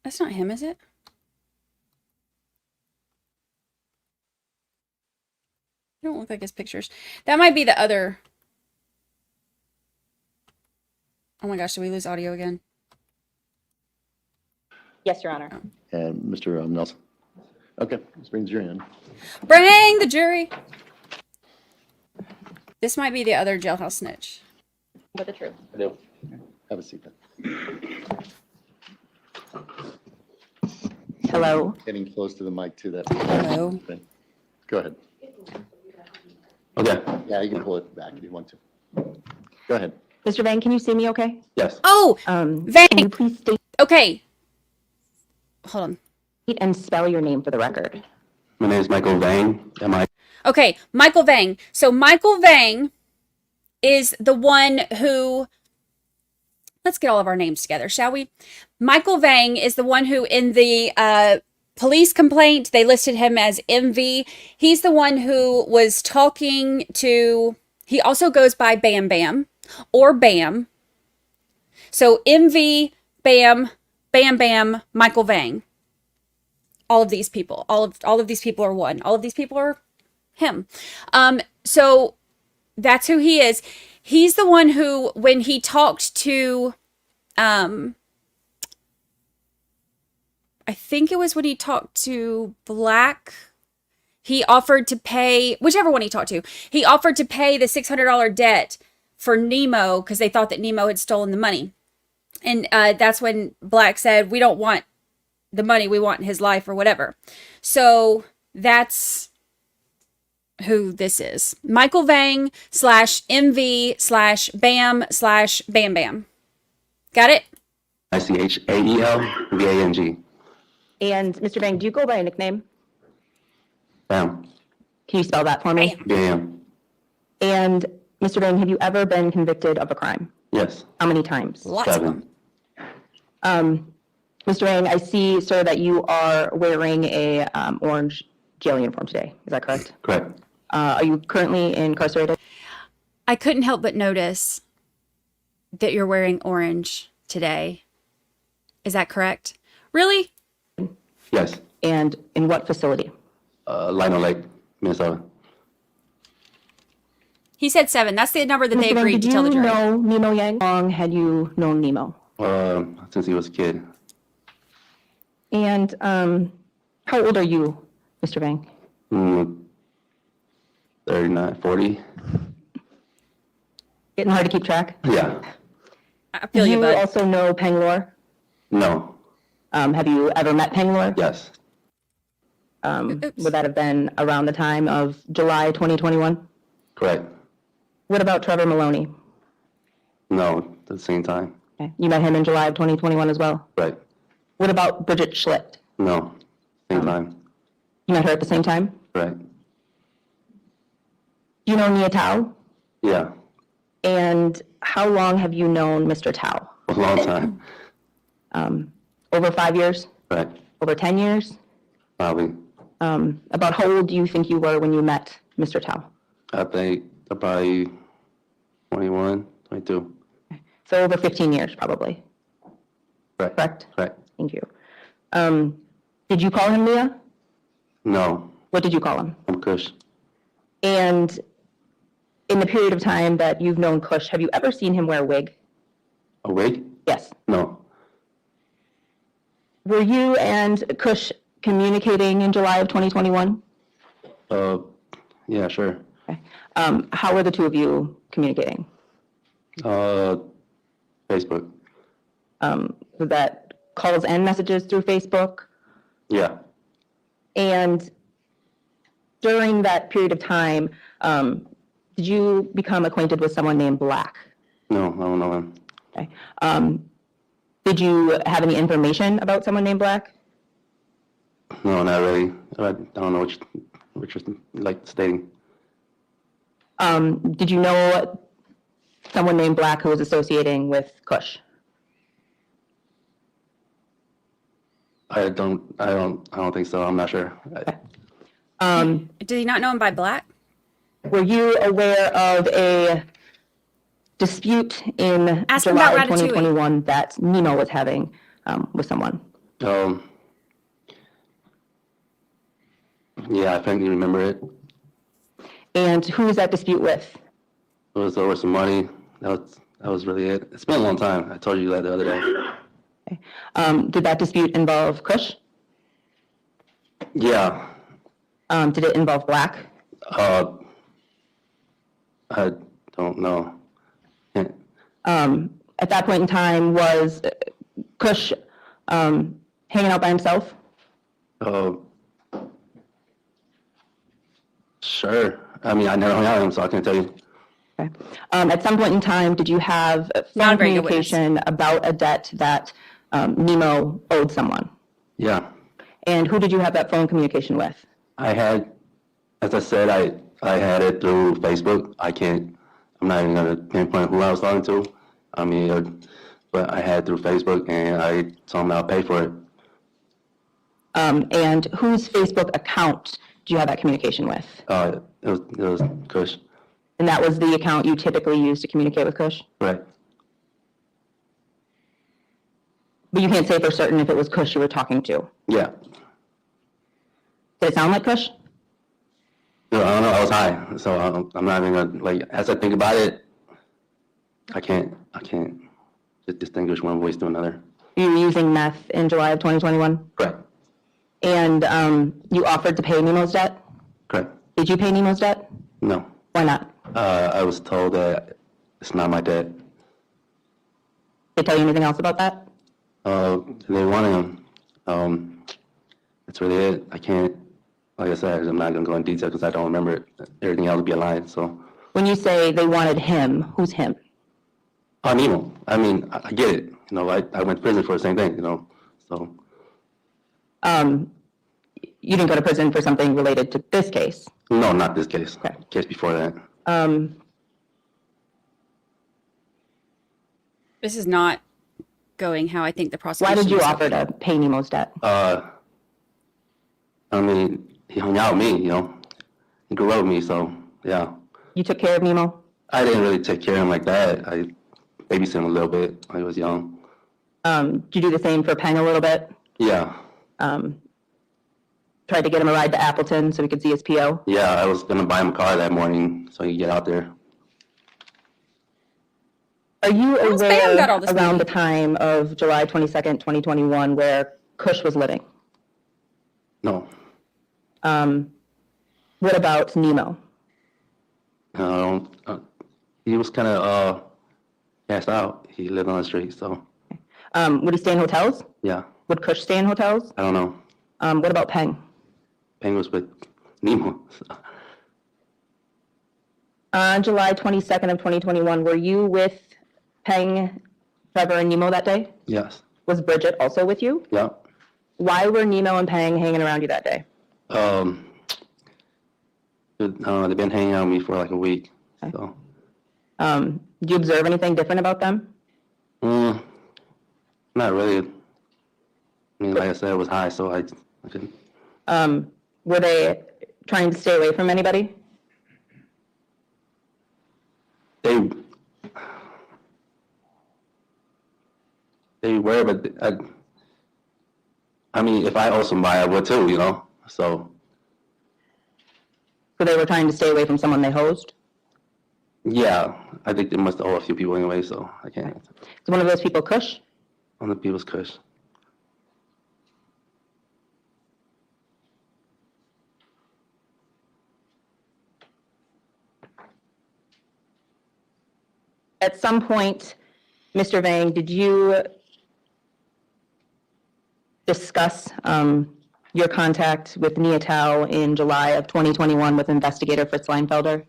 That's not him, is it? They don't look like his pictures. That might be the other. Oh my gosh, did we lose audio again? Yes, Your Honor. And Mr. Nelson? Okay, let's bring the jury in. Bring the jury. This might be the other jailhouse snitch. With the truth. Have a seat then. Hello. Getting close to the mic too. That. Hello. Go ahead. Okay. Yeah, you can pull it back if you want to. Go ahead. Mr. Vang, can you see me okay? Yes. Oh, Can you Vang. please state Okay. Hold on. and spell your name for the record? My name is Michael Vang. Okay, Michael Vang. So Michael Vang is the one who, let's get all of our names together, shall we? Michael Vang is the one who, in the police complaint, they listed him as MV. He's the one who was talking to, he also goes by Bam Bam or Bam. So MV, Bam, Bam Bam, Michael Vang. All of these people, all of these people are one. All of these people are him. So that's who he is. He's the one who, when he talked to, I think it was when he talked to Black, he offered to pay, whichever one he talked to, he offered to pay the $600 debt for Nemo because they thought that Nemo had stolen the money. And that's when Black said, we don't want the money, we want his life or whatever. So that's who this is. Michael Vang / MV / Bam / Bam Bam. Got it? ICHAELVANG. And Mr. Vang, do you go by a nickname? Bam. Can you spell that for me? Bam. And Mr. Vang, have you ever been convicted of a crime? Yes. How many times? Lots of them. Mr. Vang, I see, sir, that you are wearing a orange jail uniform today. Is that correct? Correct. Are you currently incarcerated? I couldn't help but notice that you're wearing orange today. Is that correct? Really? Yes. And in what facility? Lino Lake, Minnesota. He said 7. That's the number that they agreed to tell the jury. Did you know Nemo Yang? How long had you known Nemo? Since he was a kid. And how old are you, Mr. Vang? 39, 40. Getting hard to keep track? Yeah. I feel Do you, you bud. also know Peng Lor? No. Have you ever met Peng Lor? Yes. Would that have been around the time of July 2021? Correct. What about Trevor Maloney? No, at the same time. Okay. You met him in July of 2021 as well? Right. What about Bridget Schlitt? No, same time. You met her at the same time? Right. Do you know Nya Thao? Yeah, And how long have you known Mr. Thao? a long time. Over 5 years? Right. Over 10 years? Probably. About how old do you think you were when you met Mr. Thao? I think probably 21, 22. So over 15 years, probably. Right. Correct? Right. Thank you. Did you call him Leah? No, What did you call him? I'm Kush. And in the period of time that you've known Kush, have you ever seen him wear a wig? A wig? Yes. No. Were you and Kush communicating in July of 2021? Yeah, sure. Okay. How were the two of you communicating? Facebook. Was that calls and messages through Facebook? Yeah. And during that period of time, did you become acquainted with someone named Black? No, I don't know him. Okay. Did you have any information about someone named Black? No, not really. I don't know what you're like stating. Did you know someone named Black who was associating with Kush? I don't think so. I'm not sure. Did he not know him by Black? Were you aware of a dispute in Ask him July about of Ratatouille. 2021 that Nemo was having with someone? Yeah, I faintly remember it. And who was that dispute with? It was over some money. That was really it. It's been a long time. I told you that the other day. Did that dispute involve Kush? Yeah. Did it involve Black? I don't know. At that point in time, was Kush hanging out by himself? Sure. I mean, I never hung out with him, so I can't tell you. Okay. At some point in time, did you have Not phone a very good witness. communication about a debt that Nemo owed someone? Yeah. And who did you have that phone communication with? I had, as I said, I had it through Facebook. I I'm not even gonna pinpoint who I was talking to. I mean, but I had through Facebook, and I told him I'll pay for it. And whose Facebook account do you have that communication with? It was Kush. And that was the account you typically use to communicate with Kush? Right. But you can't say for certain if it was Kush you were talking to. Yeah. Did it sound like Kush? No, I don't know. I was high, so I'm not even gonna, like, as I think about it, I can't just distinguish one voice to another. You were using meth in July of 2021? Correct. And you offered to pay Nemo's debt? Correct. Did you pay Nemo's debt? No. Why not? I was told that it's not my debt. They tell you anything else about that? They wanted him. That's really it. I can't, like I said, I'm not gonna go in detail because I don't remember it. Everything else would be a lie, so. When you say they wanted him, who's him? Nemo. I mean, I get it. You know, I went to prison for the same thing, you know, so. You didn't go to prison for something related to this case? No, not this case. Okay. Case before that. This is not going how I think the Why prosecution. did you is offer going. to pay Nemo's debt? I mean, he hung out with me, you know. He grew up with me, so, yeah. You took care of Nemo? I didn't really take care of him like that. I babysat him a little bit when he was young. Did you do the same for Peng a little bit? Yeah. Tried to get him a ride to Appleton so he could see his PO? Yeah, I was gonna buy him a car that morning so he could get out there. Are you How's Bam got all aware this around money? the time of July 22nd, 2021, where Kush was living? No. What about Nemo? He was kind of cast out. He lived on the street, so Would he stay in hotels? yeah. Would Kush stay in hotels? I don't know. What about Peng? Peng was with Nemo. So. On July 22nd of 2021, were you with Peng, Trevor, and Nemo that day? Yes. Was Bridget also with you? Yeah. Why were Nemo and Peng hanging around you that day? They've been hanging out with me for like a week. So. Did you observe anything different about them? Not really. I mean, like I said, it was high, so I couldn't. Were they trying to stay away from anybody? They were, but I mean, if I owe somebody, I would too, you know, so. So they were trying to stay away from someone they hosed? Yeah, I think they must owe a few people anyway, so I can't. Is one of those people Kush? On the people's Kush. At some point, Mr. Vang, did you discuss your contact with Nya Thao in July of 2021 with investigator Fritz Leinfelder?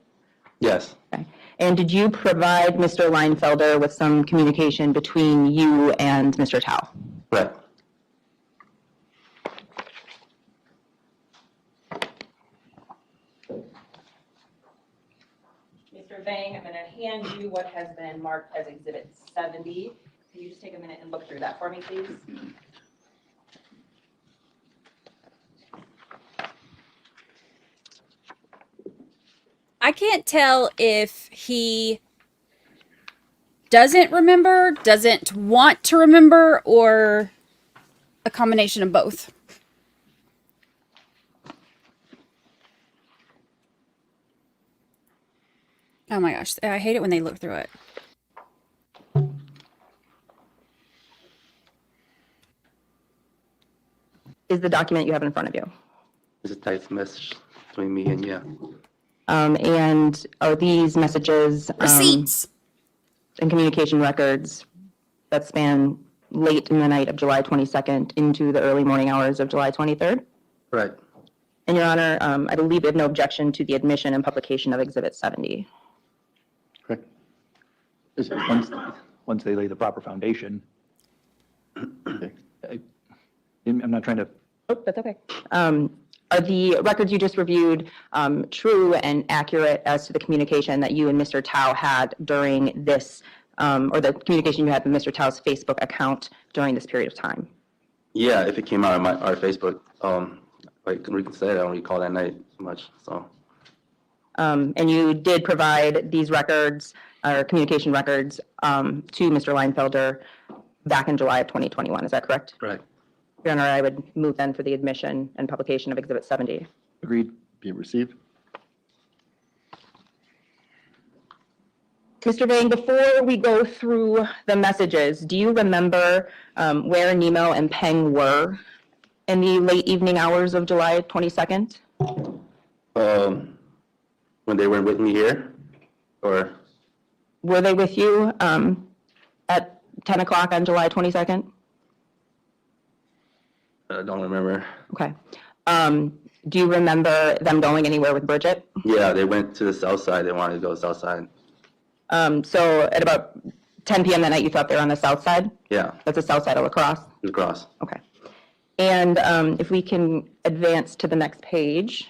Yes. Okay. And did you provide Mr. Leinfelder with some communication between you and Mr. Thao? Right. Mr. Vang, I'm going to hand you what has been marked as Exhibit 70. Can you just take a minute and look through that for me, please? I can't tell if he doesn't remember, doesn't want to remember, or a combination of both. Oh my gosh, I hate it when they look through it. Is the document you have in front of you? It's a text message between me and yeah. And are these messages Receipts. and communication records that span late in the night of July 22nd into the early morning hours of July 23rd? Right. And Your Honor, I believe we have no objection to the admission and publication of Exhibit 70. Correct. Once they lay the proper foundation. Okay. I'm not trying to, Oh, that's okay. Are the records you just reviewed true and accurate as to the communication that you and Mr. Thao had during this, or the communication you had with Mr. Tao's Facebook account during this period of time? Yeah, if it came out on our Facebook, like Rick said, I don't recall that night much, so. And you did provide these records, or communication records, to Mr. Leinfelder back in July of 2021, is that correct? Correct. Your Honor, I would move then for the admission and publication of Exhibit 70. Agreed. Be it received. Mr. Vang, before we go through the messages, do you remember where Nemo and Peng were in the late evening hours of July 22nd? When they weren't with me here, or? Were they with you at 10 o'clock on July 22nd? I don't remember. Okay. Do you remember them going anywhere with Bridget? Yeah, they went to the south side. They wanted to go south side. So at about 10 p.m. that night, you thought they were on the south side? Yeah, That's the south side of La Crosse? La Crosse. Okay. And if we can advance to the next page.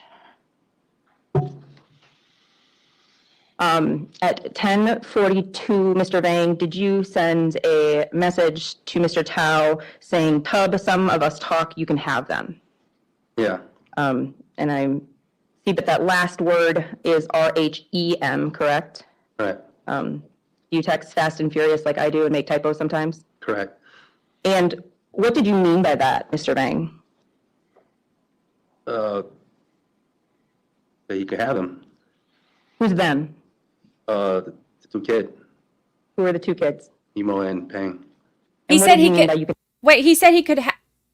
At 10:42, Mr. Vang, did you send a message to Mr. Thao saying, "Tub, some of us talk, you can have them"? Yeah, And I see that last word is RHEM, correct? correct, You text fast and furious like I do and make typos sometimes? correct. And what did you mean by that, Mr. Vang? That you could have them. Who's them? The two kids, Who are the two kids? Nemo and Peng. He And what said did he you mean could, by you wait, he said he could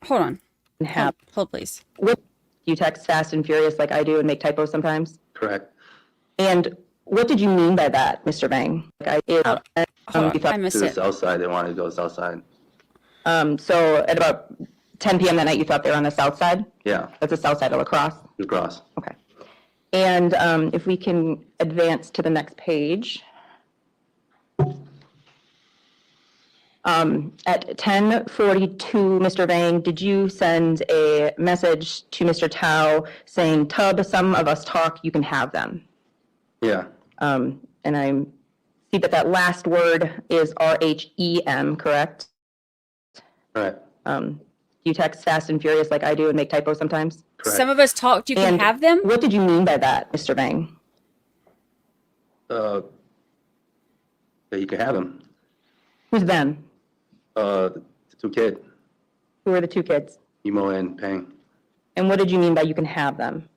hold on. can have? Hold, please. What, you text fast and furious like I do and make typos sometimes? Correct. And what did you mean by that, Mr. Vang? Like Hold on, I missed To the it. south side. They wanted to go south side. So at about 10 p.m. that night, you thought they were on the south side? Yeah, That's the south side of La Crosse? La Crosse. Okay. And if we can advance to the next page. At 10:42, Mr. Vang, did you send a message to Mr. Thao saying, "Tub, some of us talk, you can have them"? Yeah, And I see that last word is RHEM, correct? right, You text fast and furious like I do and make typos sometimes? correct. Some of us talked, you can And have them? what did you mean by that, Mr. Vang? That you could have them. Who's them? The two kids, Who are the two kids? Nemo and Peng. And what did you mean by you can have them?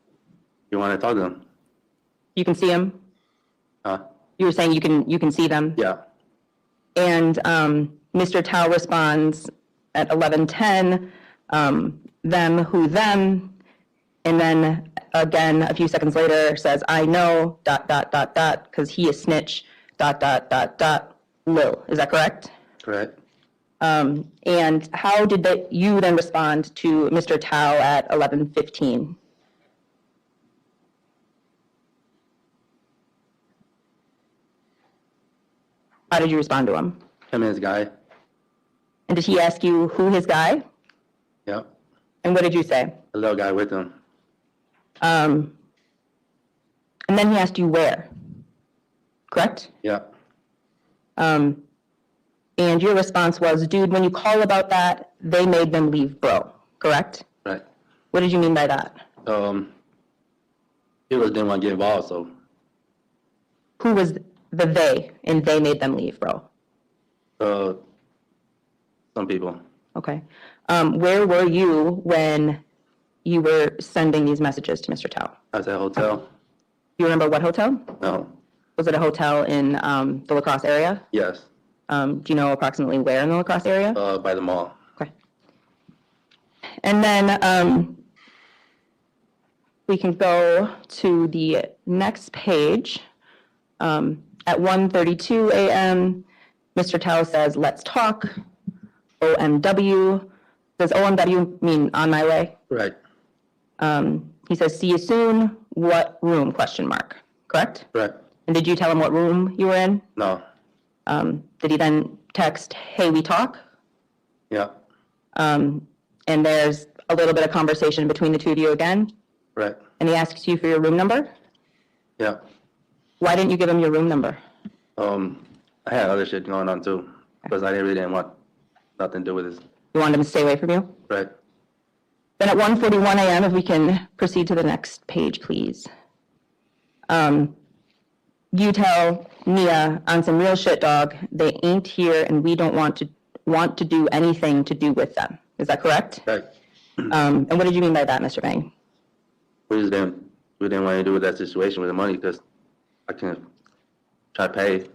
You want to talk to them? You can see them? Huh? You were saying you can see them? Yeah, And Mr. Thao responds at 11:10, them, who them, and then again, a few seconds later says, "I know, ... because he is snitch, ... Lil." Is that correct? correct. And how did you then respond to Mr. Thao at 11:15? How did you respond to him? Him and his guy. And did he ask you who his guy? Yep. And what did you say? A little guy with him. And then he asked you where, correct? Yep. And your response was, "Dude, when you call about that, they made them leave, bro," correct? Right. What did you mean by that? Yurus didn't want to get involved, so Who was the they, and they made them leave, bro? some people. Okay. Where were you when you were sending these messages to Mr. Thao? I was at a hotel. You remember what hotel? No. Was it a hotel in the La Crosse area? Yes. Do you know approximately where in the La Crosse area? By the mall. Okay. And then we can go to the next page. At 1:32 a.m., Mr. Thao says, "Let's talk." OMW. Does OMW mean on my way? Right. He says, "See you soon." What room? Question mark. Correct? Right. And did you tell him what room you were in? No. Did he then text, "Hey, we talk"? Yeah. And there's a little bit of conversation between the two of you again? Right. And he asks you for your room number? Yeah. Why didn't you give him your room number? I had other shit going on too, because I really didn't want nothing to do with this. You wanted him to stay away from you? Right. Then at 1:41 a.m., if we can proceed to the next page, please. You tell Nya, on some real shit, dog, they ain't here and we don't want to do anything to do with them. Is that correct? Right. And what did you mean by that, Mr. Vang? We didn't want to do with that situation with the money because I can try to pay,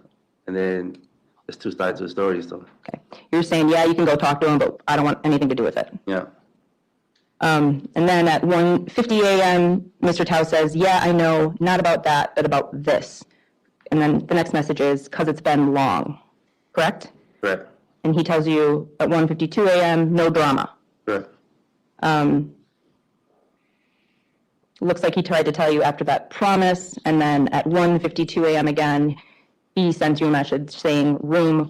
and then there's two sides to the story. So Okay. You're saying, yeah, you can go talk to him, but I don't want anything to do with it. yeah. And then at 1:50 a.m., Mr. Thao says, yeah, I know, not about that, but about this. And then the next message is, because it's been long, correct? Correct. And he tells you at 1:52 a.m., no drama. Correct. Looks like he tried to tell you after that promise, and then at 1:52 a.m. again, he sends you a message saying room ?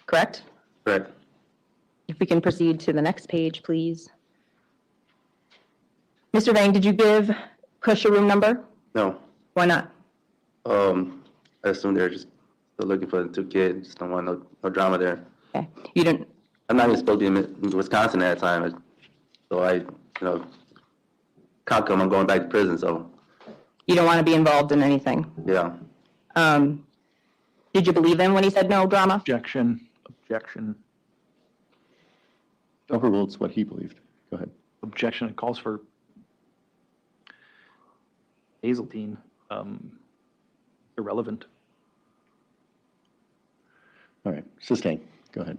Correct? Correct. If we can proceed to the next page, please. Mr. Vang, did you give Kush a room number? No. Why not? I assume they're just still looking for the two kids. Just don't want no drama there. Okay. You didn't, I'm not even supposed to be in Wisconsin at that time, so can't come. I'm going back to prison, so you don't want to be involved in anything. yeah. Did you believe him when he said no drama? Objection. Overruled what he believed. Go ahead. Objection. It calls for Hazeltine. Irrelevant. All right, sustain. Go ahead.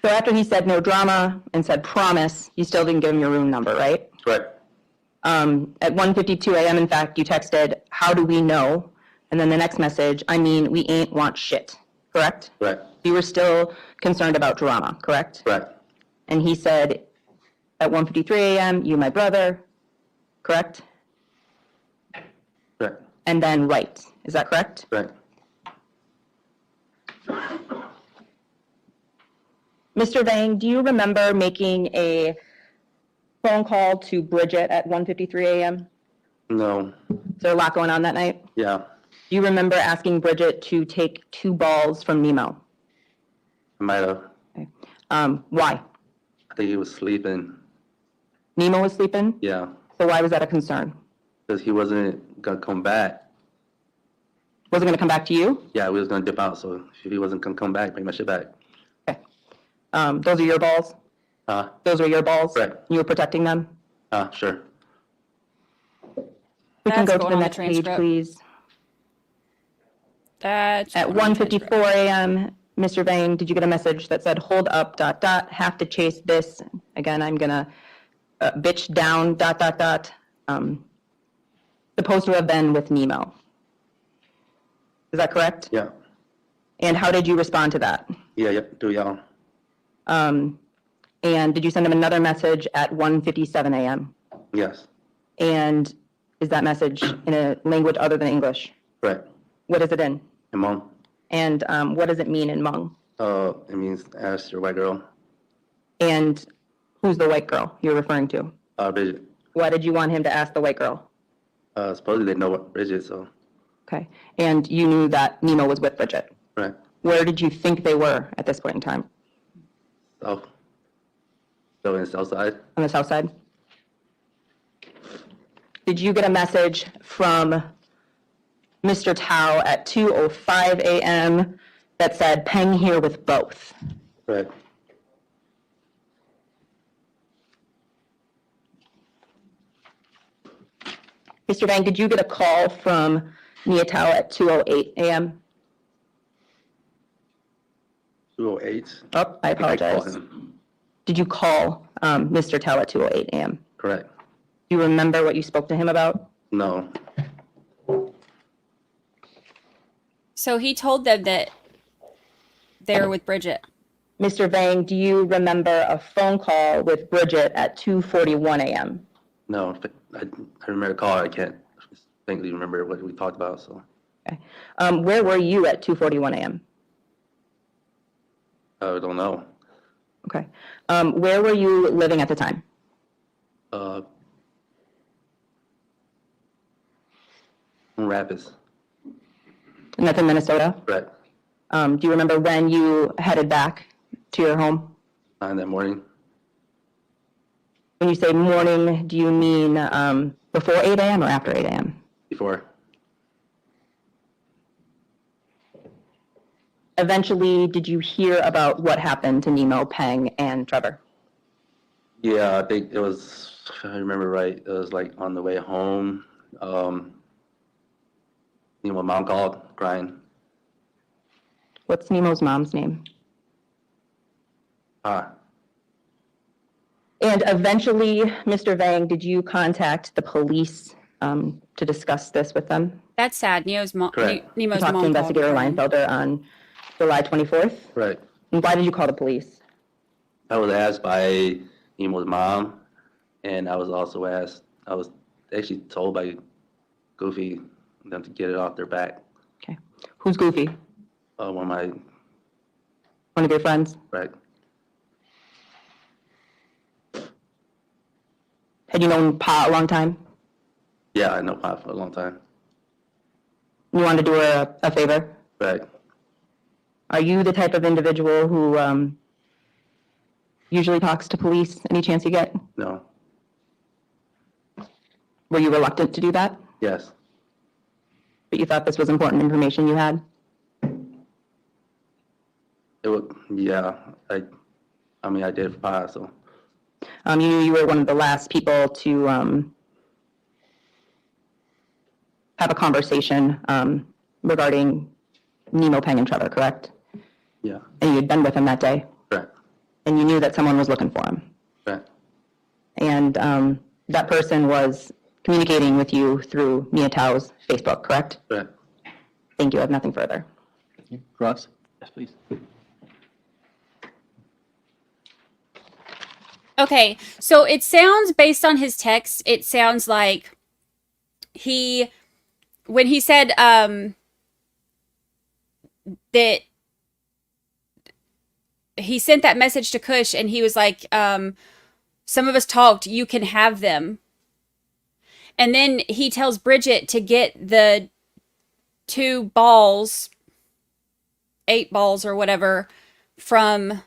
So after he said no drama and said promise, you still didn't give him your room number, right? Correct. At 1:52 a.m., in fact, you texted, how do we know? And then the next message, I mean, we ain't want shit, correct? Correct. You were still concerned about drama, correct? Correct. And he said, at 1:53 a.m., you my brother, correct? Correct. And then right, is that correct? Correct. Mr. Vang, do you remember making a phone call to Bridget at 1:53 a.m.? No. Is there a lot going on that night? Yeah. Do you remember asking Bridget to take 2 balls from Nemo? I might have. Okay. Why? I think he was sleeping. Nemo was sleeping? Yeah. So why was that a concern? Because he wasn't gonna come back. Was it going to come back to you? Yeah, we was gonna dip out. So if he wasn't gonna come back, bring my shit back. Okay. Those are your balls? Those were your balls? Right. You were protecting them? Sure. We can That's go to going the on the next page, transcript. please. That's At 1:54 a.m., Mr. Vang, did you get a message that said, hold up, ... have to chase this? Again, I'm gonna bitch down, ... Supposed to have been with Nemo. Is that correct? Yeah. And how did you respond to that? Yeah. Yep. Do y'all? And did you send him another message at 1:57 a.m.? Yes. And is that message in a language other than English? Correct. What is it in? And mom. And what does it mean in Hmong? It means ask your white girl. And who's the white girl you're referring to? Bridget. Why did you want him to ask the white girl? Supposedly they know what Bridget, so. Okay. And you knew that Nemo was with Bridget. Right. Where did you think they were at this point in time? South. So in the south side. On the south side? Did you get a message from Mr. Thao at 2:05 a.m. that said, Peng here with both? Right. Mr. Vang, did you get a call from Nya Thao at 2:08 a.m.? 208. Oh, I apologize. Did you call Mr. Thao at 2:08 a.m.? Correct. Do you remember what you spoke to him about? No. So he told them that they were with Bridget. Mr. Vang, do you remember a phone call with Bridget at 2:41 a.m.? No. I remember the call. I can't distinctly remember what we talked about. So. Okay. Where were you at 2:41 a.m.? I don't know. Okay. Where were you living at the time? Rapids. And that's in Minnesota? Correct. Do you remember when you headed back to your home? In that morning. When you say morning, do you mean before 8 a.m. or after 8 a.m.? Before. Eventually, did you hear about what happened to Nemo, Peng, and Trevor? Yeah, I think it was, if I remember right, it was like on the way home. My mom called crying. What's Nemo's mom's name? Ah, And eventually, Mr. Vang, did you contact the police to discuss this with them? That's sad. Nemo's mom You called talked to Investigator Leinfelder on July 24th? right. And why did you call the police? I was asked by Nemo's mom, and I was also asked, I was actually told by Goofy them to get it off their back. Okay. Who's Goofy? One of my, One of your friends? right, Had you known Pa a long time? yeah, I know Pop for a long time. You wanted to do her a favor? Right, Are you the type of individual who usually talks to police any chance you get? no, Were you reluctant to do that? yes, But you thought this was important information you had? it would, yeah, I mean, I did it for Pop, so, You knew you were one of the last people to have a conversation regarding Nemo, Peng, and Trevor, correct? yeah, And you had been with him that day, correct, and you knew that someone was looking for him. correct, And that person was communicating with you through Nya Thao's Facebook, correct? correct. Thank you. I have nothing further. Ross? Yes, please. Okay, so it sounds, based on his text, it sounds like when he said that he sent that message to Kush and he was like, some of us talked, you can have them. And then he tells Bridget to get the 2 balls, 8 balls or whatever, from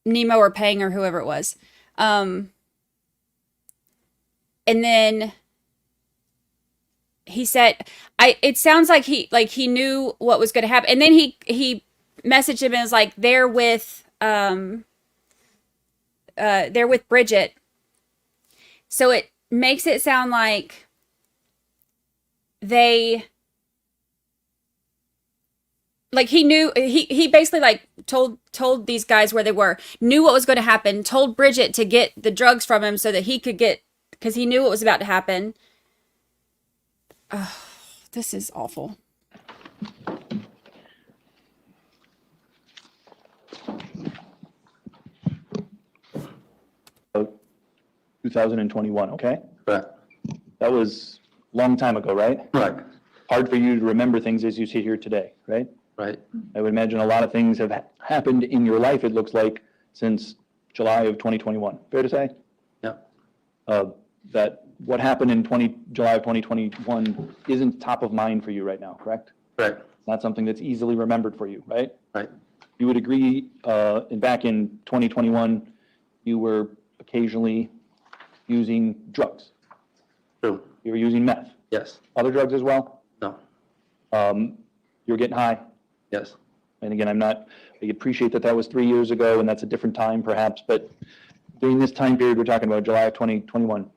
Nemo or Peng or whoever it was. And then he said, it sounds like he knew what was going to happen. And then he messaged him and was like, they're with Bridget. So it makes it sound like he knew, he basically told these guys where they were, knew what was going to happen, told Bridget to get the drugs from him so that he could get, because he knew what was about to happen. Oh, this is awful. So, 2021, okay? Right, That was a long time ago, right? right, Hard for you to remember things as you sit here today, right? right, I would imagine a lot of things have happened in your life, it looks like, since July of 2021. Fair to say? yeah, That what happened in July of 2021 isn't top of mind for you right now, correct? right, Not something that's easily remembered for you, right? right, You would agree, back in 2021, you were occasionally using drugs. true, You were using meth. yes, Other drugs as well? no, You were getting high. yes, And again, I appreciate that that was 3 years ago and that's a different time perhaps, but during this time period, we're talking about July of 2021.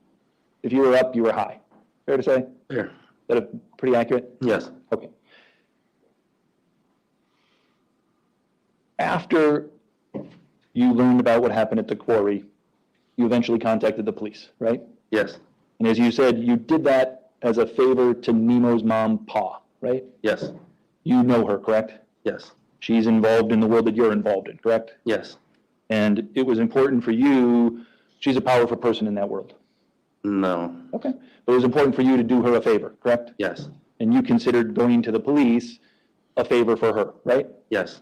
If you were up, you were high. Fair to say? fair, Is that pretty accurate? yes, Okay. After you learned about what happened at the quarry, you eventually contacted the police, right? yes, And as you said, you did that as a favor to Nemo's mom, Pa, right? yes, You know her, correct? yes, She's involved in the world that you're involved in, correct? yes, And it was important for you, she's a powerful person in that world. no, Okay. But it was important for you to do her a favor, correct? yes, And you considered going to the police a favor for her, right? yes,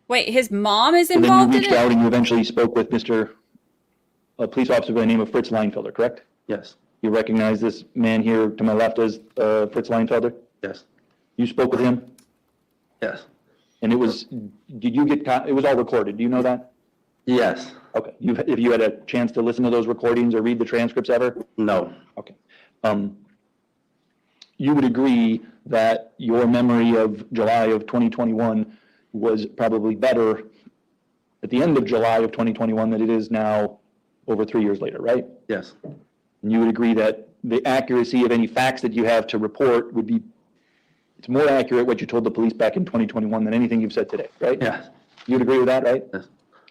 Wait, his mom is And then involved you in reached it? out and you eventually spoke with a police officer by the name of Fritz Leinfelder, correct? Yes, You recognize this man here to my left as Fritz Leinfelder? yes, You spoke with him? yes, And it was, did you get, it was all recorded, do you know that? yes, Okay, if you had a chance to listen to those recordings or read the transcripts ever? no, Okay. You would agree that your memory of July of 2021 was probably better at the end of July of 2021 than it is now over 3 years later, right? yes, And you would agree that the accuracy of any facts that you have to report would be, it's more accurate what you told the police back in 2021 than anything you've said today, right? yes, You'd agree with that, right? yes,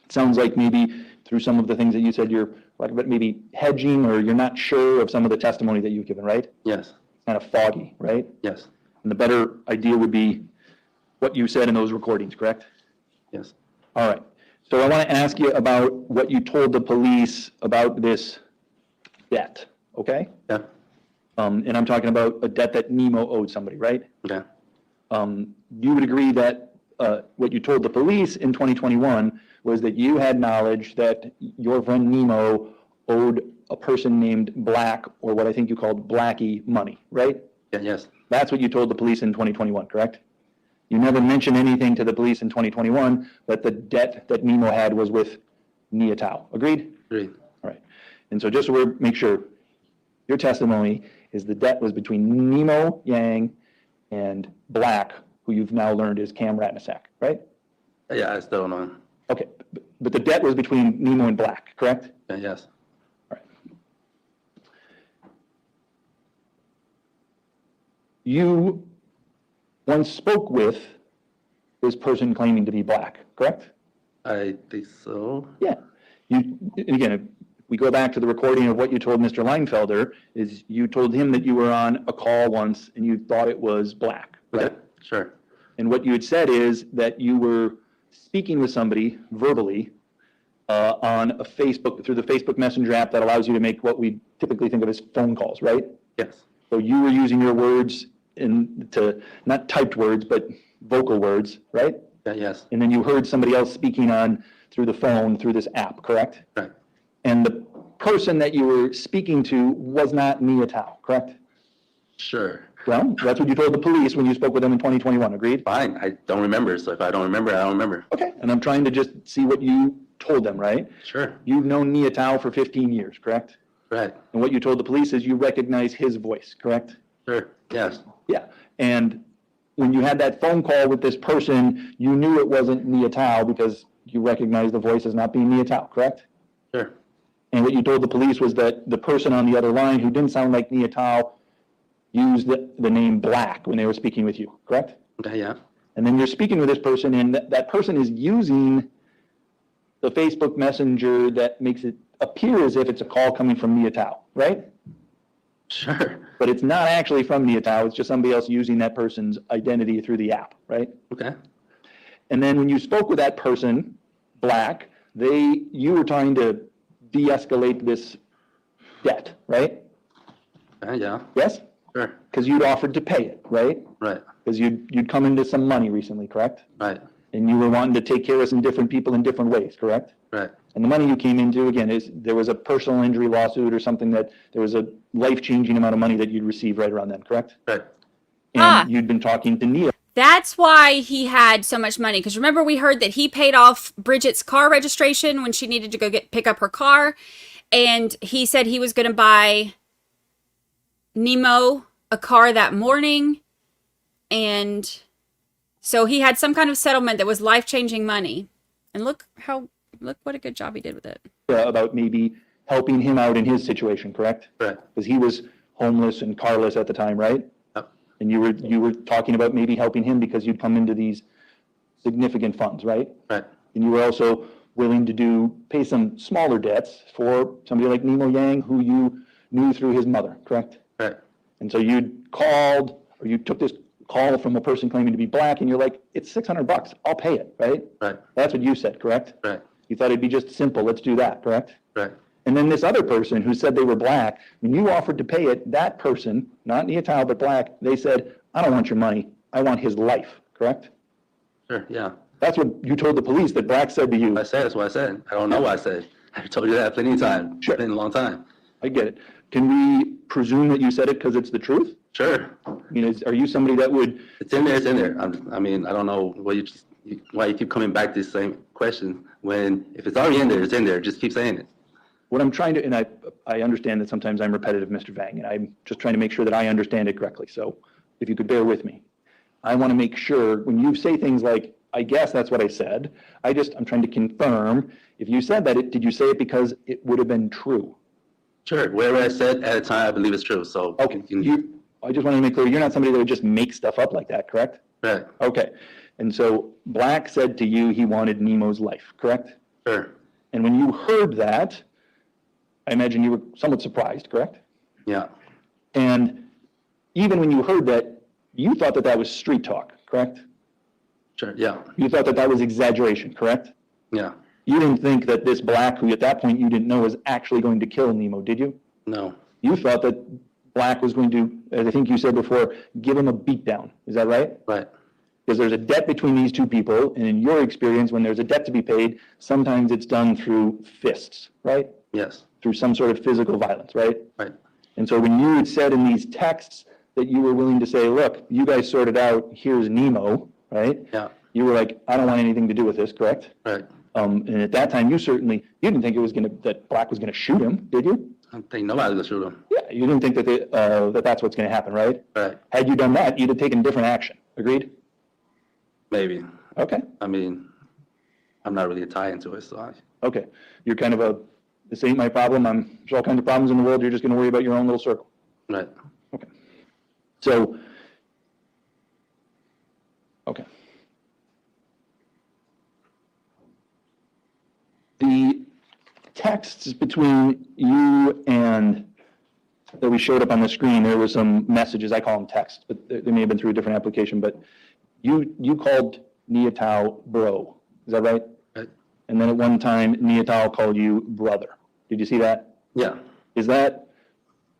It sounds like maybe through some of the things that you said, you're like, but maybe hedging, or you're not sure of some of the testimony that you've given, right? yes, Kind of foggy, right? yes, And the better idea would be what you said in those recordings, correct? yes, All right. So I want to ask you about what you told the police about this debt, okay? yeah, And I'm talking about a debt that Nemo owed somebody, right? okay, You would agree that what you told the police in 2021 was that you had knowledge that your friend Nemo owed a person named Black, or what I think you called Blackie, money, right? yeah, yes, That's what you told the police in 2021, correct? You never mentioned anything to the police in 2021 that the debt that Nemo had was with Nya Thao. Agreed? agreed, All right. And so just so we make sure, your testimony is the debt was between Nemo Yang and Black, who you've now learned is Cam Rattanasack, right? yeah, I still don't know, Okay, but the debt was between Nemo and Black, correct? yeah, yes, All right. You once spoke with this person claiming to be Black, correct? I think so, Yeah. You, and again, if we go back to the recording of what you told Mr. Leinfelder, is you told him that you were on a call once and you thought it was Black, right? okay, sure, And what you had said is that you were speaking with somebody verbally on a Facebook, through the Facebook Messenger app that allows you to make what we typically think of as phone calls, right? yes, So you were using your words not typed words, but vocal words, right? yeah, yes, And then you heard somebody else speaking through the phone, through this app, correct? right, And the person that you were speaking to was not Nya Thao, correct? sure, Well, that's what you told the police when you spoke with them in 2021, agreed? fine, I don't remember, so if I don't remember, I don't remember, Okay, and I'm trying to just see what you told them, right? sure, You've known Nya Thao for 15 years, correct? right, And what you told the police is you recognize his voice, correct? sure, yes, Yeah, and when you had that phone call with this person, you knew it wasn't Nya Thao because you recognized the voice as not being Nya Thao, correct? sure, And what you told the police was that the person on the other line who didn't sound like Nya Thao used the name Black when they were speaking with you, correct? okay, yeah, And then you're speaking with this person, and that person is using the Facebook Messenger that makes it appear as if it's a call coming from Nya Thao, right? sure, But it's not actually from Nya Thao, it's just somebody else using that person's identity through the app, right? okay, And then when you spoke with that person, Black, you were trying to de-escalate this debt, right? yeah, Yes? sure, Because you'd offered to pay it, right? right, Because you'd come into some money recently, correct? right, And you were wanting to take care of some different people in different ways, correct? right, And the money you came into, again, is there was a personal injury lawsuit or something that there was a life-changing amount of money that you'd receive right around then, correct? right, And you'd been talking to Nia. That's why he had so much money. Because remember, we heard that he paid off Bridget's car registration when she needed to go pick up her car. And he said he was going to buy Nemo a car that morning. And so he had some kind of settlement that was life-changing money. And look what a good job he did with it. About maybe helping him out in his situation, correct? right, Because he was homeless and carless at the time, right? Yep. And you were talking about maybe helping him because you'd come into these significant funds, right? right, And you were also willing to pay some smaller debts for somebody like Nemo Yang, who you knew through his mother, correct? right, And so you'd called, or you took this call from a person claiming to be Black, and you're like, it's $600, I'll pay it, right? right, That's what you said, correct? right, You thought it'd be just simple, let's do that, correct? right, And then this other person who said they were Black, when you offered to pay it, that person, not Nya Thao, but Black, they said, I don't want your money, I want his life, correct? sure, yeah, That's what you told the police, that Black said to you. I said, that's what I said. I don't know what I said. I told you that plenty of times. Sure. Been a long time. I get it. Can we presume that you said it because it's the truth? Sure. I mean, are you somebody that would? It's in there, it's in there. I mean, I don't know why you keep coming back to the same question when, if it's already in there, it's in there. Just keep saying it. What I'm trying to, and I understand that sometimes I'm repetitive, Mr. Vang, and I'm just trying to make sure that I understand it correctly. So if you could bear with me. I want to make sure when you say things like, I guess that's what I said, I'm trying to confirm, if you said that, did you say it because it would have been true? Sure. Whatever I said at the time, I believe it's true. So Okay. I just wanted to make clear, you're not somebody that would just make stuff up like that, correct? Right. Okay. And so Black said to you he wanted Nemo's life, correct? Sure. And when you heard that, I imagine you were somewhat surprised, correct? Yeah. And even when you heard that, you thought that that was street talk, correct? Sure. Yeah. You thought that that was exaggeration, correct? Yeah. You didn't think that this Black, who at that point you didn't know was actually going to kill Nemo, did you? No. You thought that Black was going to, as I think you said before, give him a beatdown. Is that right? Right. Because there's a debt between these two people, and in your experience, when there's a debt to be paid, sometimes it's done through fists, right? Yes. Through some sort of physical violence, right? Right. And so when you had said in these texts that you were willing to say, look, you guys sorted out, here's Nemo, right? Yeah. You were like, I don't want anything to do with this, correct? Right. And at that time, you didn't think it was that Black was gonna shoot him, did you? I don't think nobody will shoot him. Yeah, you didn't think that that's what's gonna happen, right? Right. Had you done that, you'd have taken different action. Agreed? Maybe. Okay. I mean, I'm not really tied into it, so Okay. You're kind of this ain't my problem. There's all kinds of problems in the world. You're just gonna worry about your own little circle. Right. Okay. So, okay. The texts between you and that we showed up on the screen, there were some messages, I call them texts, but they may have been through a different application, but you called Nya Thao bro, is that right? Right. And then at one time, Nya Thao called you brother. Did you see that? Yeah. Is that,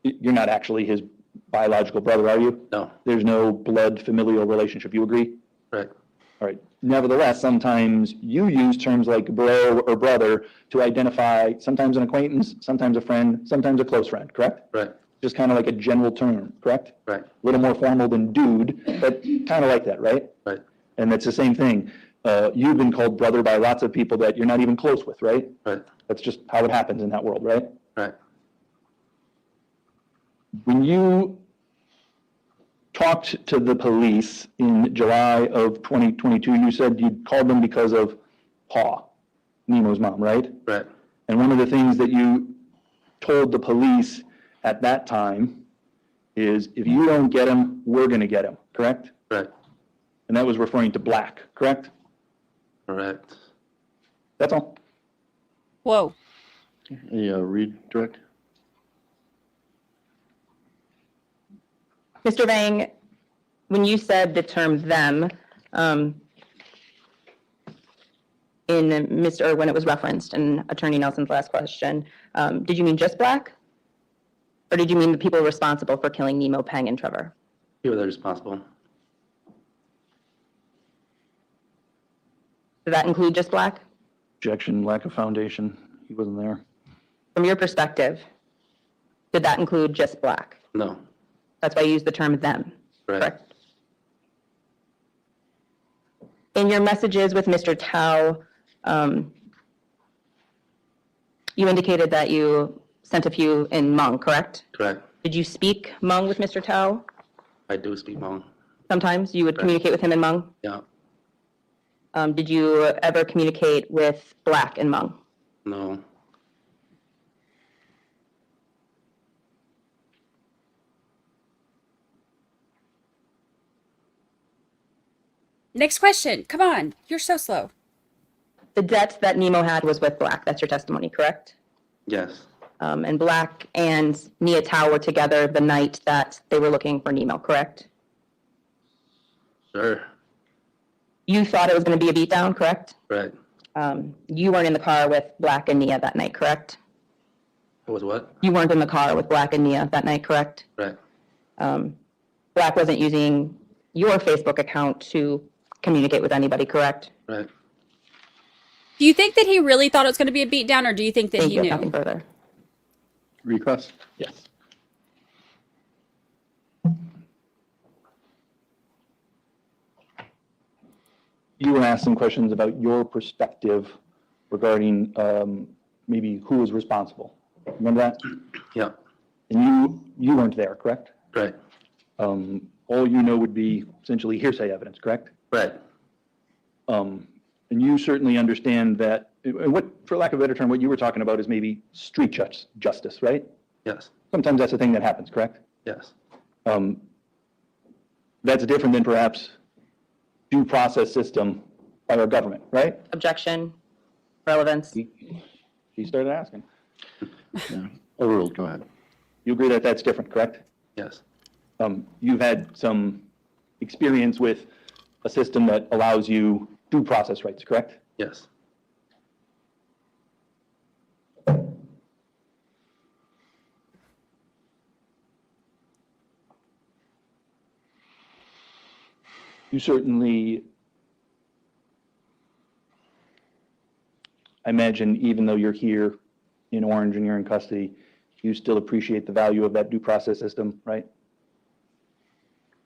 you're not actually his biological brother, are you? No. There's no blood familial relationship, you agree? Right. All right. Nevertheless, sometimes you use terms like bro or brother to identify sometimes an acquaintance, sometimes a friend, sometimes a close friend, correct? Right. Just kind of like a general term, correct? Right. A little more formal than dude, but kind of like that, right? Right. And that's the same thing. You've been called brother by lots of people that you're not even close with, right? Right. That's just how it happens in that world, right? Right. When you talked to the police in July of 2022, you said you called them because of Pa, Nemo's mom, right? Right. And one of the things that you told the police at that time is, if you don't get him, we're going to get him, correct? Right. And that was referring to Black, correct? Correct. That's all. Whoa. Redirect. Mr. Vang, when you said the term them, when it was referenced in Attorney Nelson's last question, did you mean just Black? Or did you mean the people responsible for killing Nemo, Peng, and Trevor? People that are responsible. Did that include just Black? Objection, lack of foundation. He wasn't there. From your perspective, did that include just Black? No. That's why you used the term them, Right. correct? In your messages with Mr. Thao, you indicated that you sent a few in Hmong, correct? Correct. Did you speak Hmong with Mr. Thao? I do speak Hmong. Sometimes you would Right. communicate with him in Hmong? Yeah. Did you ever communicate with Black in Hmong? No. Next question. Come on. You're so slow. The debt that Nemo had was with Black. That's your testimony, correct? Yes. And Black and Nya Thao were together the night that they were looking for Nemo, correct? Sure. You thought it was going to be a beatdown, correct? Right. You weren't in the car with Black and Nya that night, correct? It was what? You weren't in the car with Black and Nya that night, correct? Right. Black wasn't using your Facebook account to communicate with anybody, correct? Right. Do you think that he really thought it was going to be a beatdown, or do you think that Thank he you. knew? Nothing further. Request? Yes. You were asked some questions about your perspective regarding maybe who was responsible. Remember that? Yeah. And you weren't there, correct? Right. All you know would be essentially hearsay evidence, correct? Right. And you certainly understand that, what, for lack of a better term, what you were talking about is maybe street justice, right? Yes. Sometimes that's a thing that happens, correct? Yes. That's different than perhaps due process system by our government, right? Objection, relevance. She started asking. Yeah. Overruled, go ahead. You agree that that's different, correct? Yes. You've had some experience with a system that allows you due process rights, correct? Yes. You certainly, I imagine, even though you're here in Orange and you're in custody, you still appreciate the value of that due process system, right?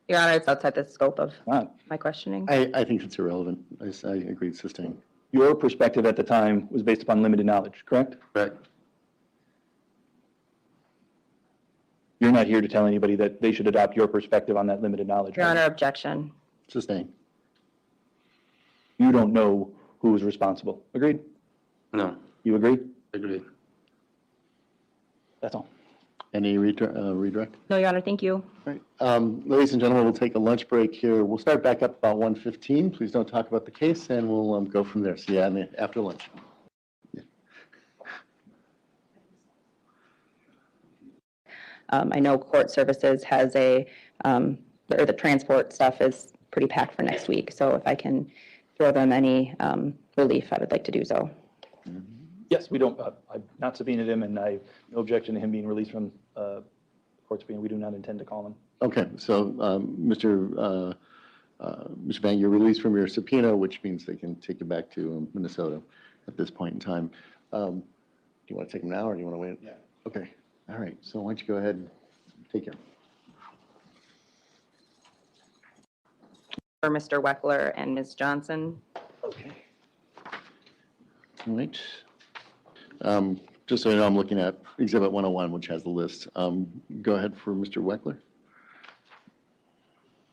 Your Honor, it's outside the scope of Not. my questioning. I think it's irrelevant. I agree, sustain. Your perspective at the time was based upon limited knowledge, correct? Right. You're not here to tell anybody that they should adopt your perspective on that limited knowledge. Your right? Honor, objection. Sustain. You don't know who was responsible. Agreed? No. You agree? Agreed. That's all. Any redirect? No, Your Honor, thank you. All right. Ladies and gentlemen, we'll take a lunch break here. We'll start back up about 1:15. Please don't talk about the case, and we'll go from there. See you after lunch. I know court services has or the transport stuff is pretty packed for next week. So if I can throw them any relief, I would like to do so. Yes, we don't, I've not subpoenaed him, and I have no objection to him being released from court subpoena. We do not intend to call him. Okay, so Mr. Vang, you're released from your subpoena, which means they can take you back to Minnesota at this point in time. Do you want to take them now, or do you want to wait? Yeah. Okay, all right, so why don't you go ahead and take care. For Mr. Weckler and Ms. Johnson. Okay. All right. Just so you know, I'm looking at Exhibit 101, which has the list. Go ahead for Mr. Weckler.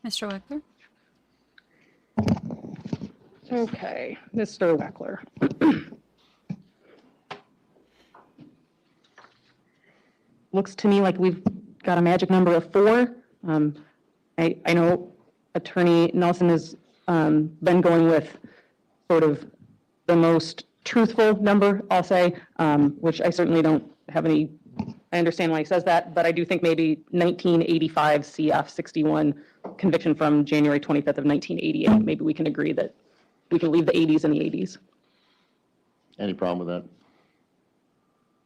Mr. Weckler? Okay, Mr. Weckler. Looks to me like we've got a magic number of 4. I know Attorney Nelson has been going with sort of the most truthful number, I'll say, which I certainly don't have any, I understand why he says that, but I do think maybe 1985 CF 61 conviction from January 25th of 1988. Maybe we can agree that we can leave the 80s in the 80s. Any problem with that?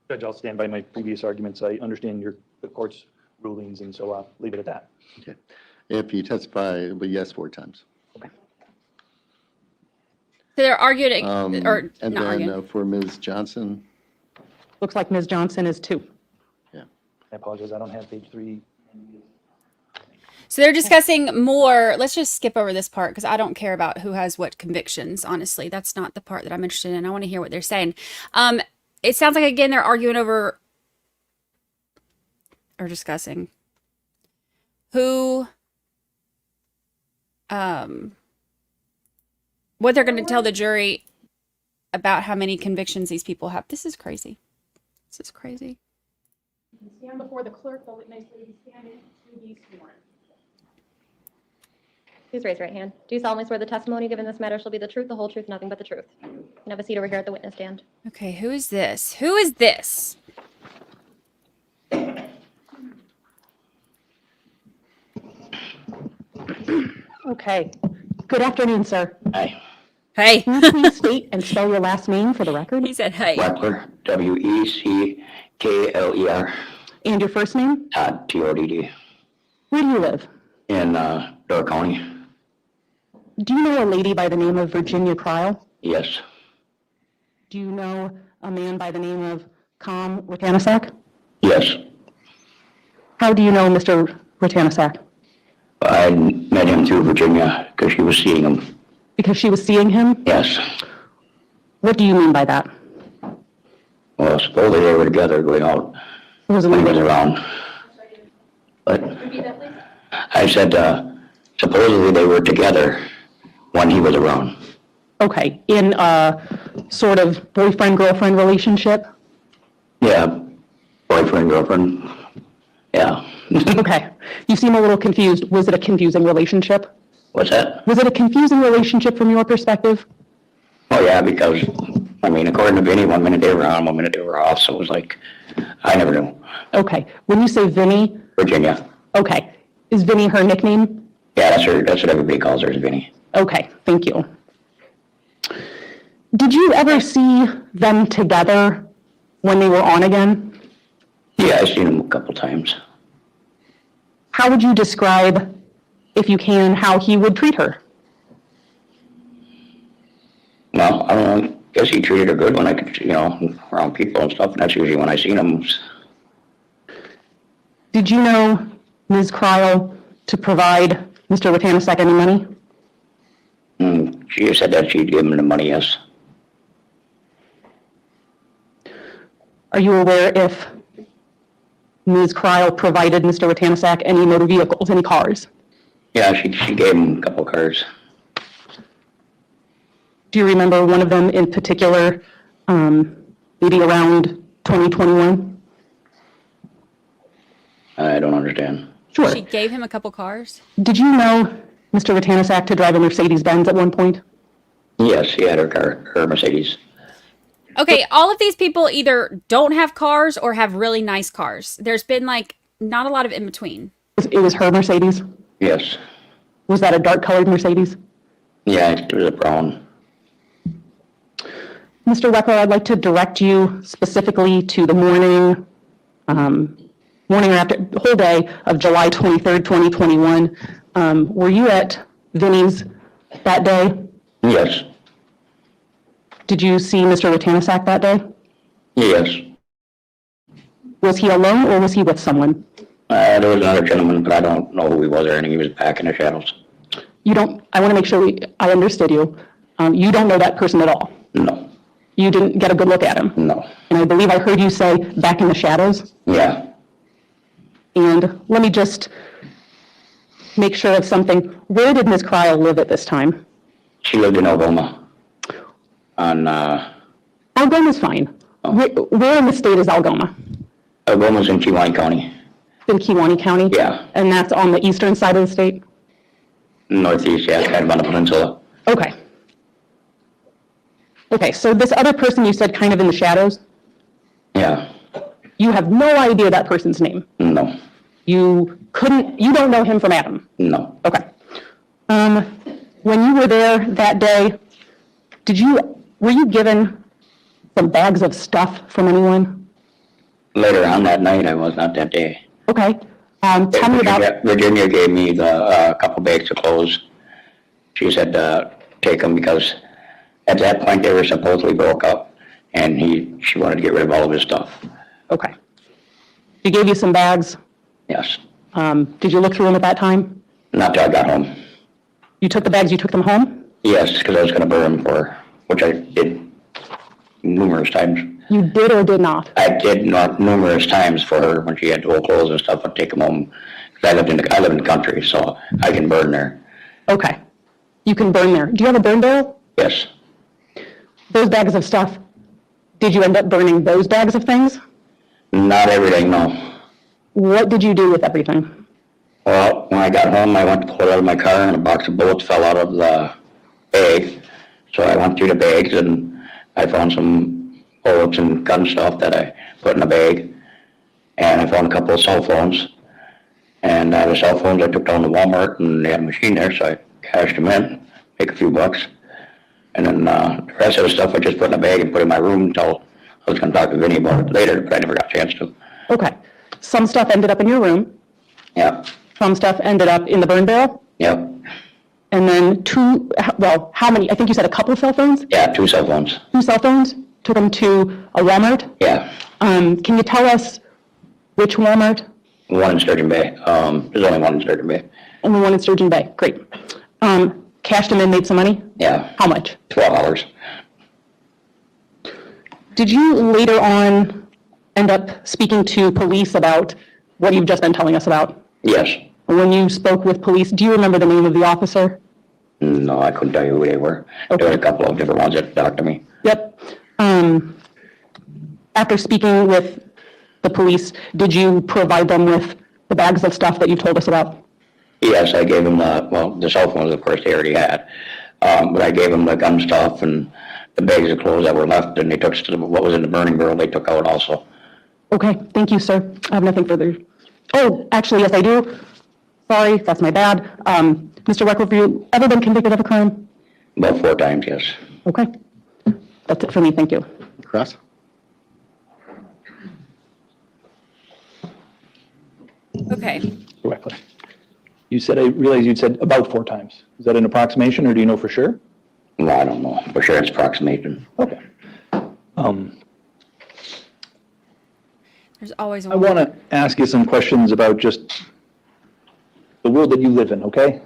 Judge, I'll stand by my previous arguments. I understand the court's rulings, and so I'll leave it at that. Okay. If you testify, it'll be yes 4 times. So they're arguing, or And not then arguing. for Ms. Johnson, Looks like Ms. Johnson is 2. I apologize, I don't have page 3. So they're discussing more. Let's just skip over this part because I don't care about who has what convictions, honestly. That's not the part that I'm interested in. I want to hear what they're saying. It sounds like, again, they're arguing over or discussing who, what they're going to tell the jury about how many convictions these people have. This is crazy. This is crazy. Stand before the clerk, the witness will be standing to be sworn. Please raise your right hand. Do you solemnly swear the testimony given in this matter shall be the truth, the whole truth, nothing but the truth? You can have a seat over here at the witness stand. Okay, who is this? Who is this? Okay. Good afternoon, sir. Hi, Hey. Can you please state and spell your last name for the record? He said, hey. Weckler, Weckler, And your first name? Todd, Todd, Where do you live? in Door County. Do you know a lady by the name of Virginia Trial? Yes. Do you know a man by the name of Rattanasack? Yes. How do you know Mr. Rattanasack? I met him through Virginia because she was seeing him. Because she was seeing him? Yes. What do you mean by that? Well, supposedly they were together going out Was when he was around. But I said, supposedly they were together when he was around. Okay, in a sort of boyfriend-girlfriend relationship? Yeah, boyfriend, girlfriend. Yeah. Okay, you seem a little confused. Was it a confusing relationship? What's that? Was it a confusing relationship from your perspective? Oh, yeah, because, I mean, according to Vinny, 1 minute they were on, 1 minute they were off, so it was like, I never knew. Okay, when you say Vinny, Virginia. okay, is Vinny her nickname? Yeah, that's what everybody calls her, is Vinny. Okay, thank you. Did you ever see them together when they were on again? Yeah, I've seen him a couple times. How would you describe, if you can, how he would treat her? Well, I don't know, guess he treated her good when I could, around people and stuff, and that's usually when I seen him. Did you know Ms. Cryle to provide Mr. Rattanasack any money? She said that she'd give him the money, yes. Are you aware if Ms. Cryle provided Mr. Rattanasack any motor vehicles, any cars? Yeah, she gave him a couple cars. Do you remember one of them in particular, maybe around 2021? I don't understand. Sure. She gave him a couple cars? Did you know Mr. Rattanasack to drive a Mercedes-Benz at one point? Yes, he had her car, her Mercedes. Okay, all of these people either don't have cars or have really nice cars. There's been like not a lot of in between. It was her Mercedes? Yes. Was that a dark-colored Mercedes? Yeah, it was a brown. Mr. Weckler, I'd like to direct you specifically to the morning or after, the whole day of July 23rd, 2021. Were you at Vinny's that day? Yes. Did you see Mr. Rattanasack that day? Yes. Was he alone or was he with someone? There was another gentleman, but I don't know who he was or anything. He was back in the shadows. You don't, I want to make sure I understood you. You don't know that person at all? No. You didn't get a good look at him? No. And I believe I heard you say back in the shadows? Yeah. And let me just make sure of something. Where did Ms. Cryle live at this time? She lived in Algoma. On, Algoma's fine. Oh. Where in the state is Algoma? Algoma's in Kiwanee County. In Kiwanee County? Yeah. And that's on the eastern side of the state? Northeast, yeah, kind of on the peninsula. Okay. Okay, so this other person you said kind of in the shadows? Yeah. You have no idea that person's name? No. You don't know him from Adam? No. Okay. When you were there that day, were you given some bags of stuff from anyone? Later on that night, I was not that day. Okay. Tell me about... Virginia gave me the couple bags of clothes. She said take them because at that point they were supposedly broke up, and she wanted to get rid of all of his stuff. Okay. She gave you some bags? Yes. Did you look through them at that time? Not till I got home. You took the bags, you took them home? Yes, because I was going to burn them for her, which I did numerous times. You did or did not? I did not numerous times for her when she had old clothes and stuff. I'd take them home. I live in the country, so I can burn there. Okay. You can burn there. Do you have a burn barrel? Yes. Those bags of stuff, did you end up burning those bags of things? Not everything, no. What did you do with everything? Well, when I got home, I went to pull it out of my car, and a box of bullets fell out of the bag. So I went through the bags, and I found some bullets and gun stuff that I put in the bag. And I found a couple of cell phones. And the cell phones I took down to Walmart, and they had a machine there, so I cashed them in, make a few bucks. And then the rest of the stuff I just put in a bag and put in my room until I was going to talk to Vinny about it later, but I never got a chance to. Okay. Some stuff ended up in your room. Yeah. Some stuff ended up in the burn barrel. Yep. And then how many? I think you said a couple cell phones? Yeah, 2 cell phones. 2 cell phones? Took them to a Walmart? Yeah, Can you tell us which Walmart? one in Sturgeon Bay. There's only one in Sturgeon Bay. Only one in Sturgeon Bay. Great. Cashed them in, made some money? Yeah, How much? $12. Did you later on end up speaking to police about what you've just been telling us about? Yes. When you spoke with police, do you remember the name of the officer? No, I couldn't tell you who they were. There were a couple of different ones that talked to me. Yep. After speaking with the police, did you provide them with the bags of stuff that you told us about? Yes, I gave them the cell phones, of course, they already had. But I gave them the gun stuff and the bags of clothes that were left, and they took what was in the burning barrel, they took out also. Okay, thank you, sir. I have nothing further. Oh, actually, yes, I do. Sorry, that's my bad. Mr. Weckler, have you ever been convicted of a crime? About 4 times, yes. Okay. That's it for me, thank you. Cross? Okay. Weckler. You said, I realized you'd said about 4 times. Is that an approximation, or do you know for sure? No, I don't know. For sure it's approximation. Okay. There's always I want to ask you some questions about just the world that you live in, okay?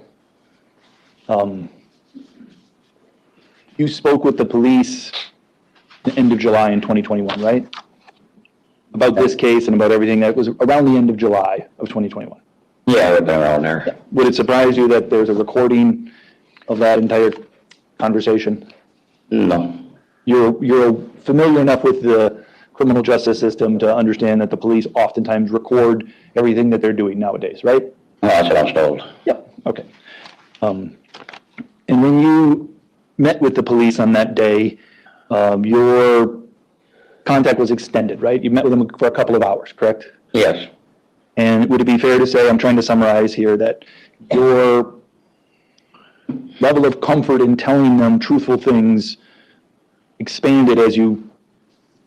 You spoke with the police the end of July in 2021, right? About this case and about everything that was around the end of July of 2021. Yeah, I've been around there. Would it surprise you that there's a recording of that entire conversation? No. You're familiar enough with the criminal justice system to understand that the police oftentimes record everything that they're doing nowadays, right? Well, that's what I was told. Yep. Okay. And when you met with the police on that day, your contact was extended, right? You met with them for a couple of hours, correct? Yes. And would it be fair to say, I'm trying to summarize here, that your level of comfort in telling them truthful things expanded as you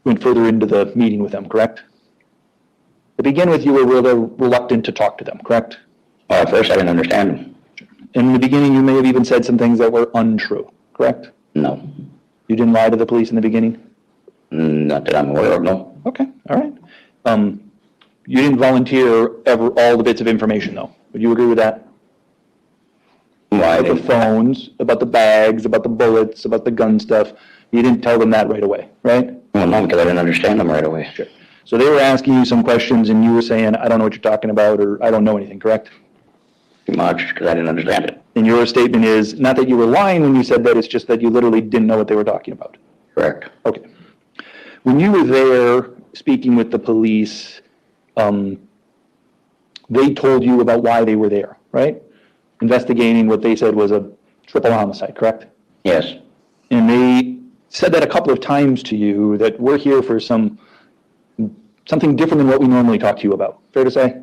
went further into the meeting with them, correct? To begin with, you were rather reluctant to talk to them, correct? Well, at first I didn't understand them. In the beginning, you may have even said some things that were untrue, correct? No. You didn't lie to the police in the beginning? Not that I'm aware of, no. Okay, all right. You didn't volunteer ever all the bits of information, though. Would you agree with that? Why? About the phones, about the bags, about the bullets, about the gun stuff. You didn't tell them that right away, right? Well, no, because I didn't understand them right away. Sure. So they were asking you some questions and you were saying, I don't know what you're talking about, or I don't know anything, correct? Too much, because I didn't understand it. And your statement is, not that you were lying when you said that, it's just that you literally didn't know what they were talking about. Correct. Okay. When you were there speaking with the police, they told you about why they were there, right? Investigating what they said was a triple homicide, correct? Yes. And they said that a couple of times to you, that we're here for something different than what we normally talk to you about. Fair to say?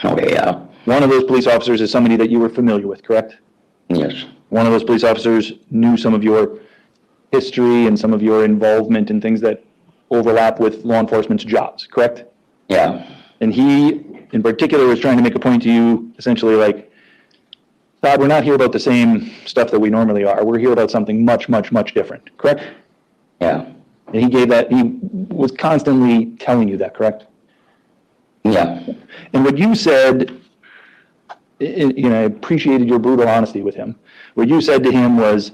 Okay, yeah. One of those police officers is somebody that you were familiar with, correct? Yes. One of those police officers knew some of your history and some of your involvement in things that overlap with law enforcement's jobs, correct? Yeah. And he, in particular, was trying to make a point to you, essentially like, Todd, we're not here about the same stuff that we normally are. We're here about something much, much, much different, correct? Yeah. And he was constantly telling you that, correct? Yeah. And what you said, I appreciated your brutal honesty with him. What you said to him was,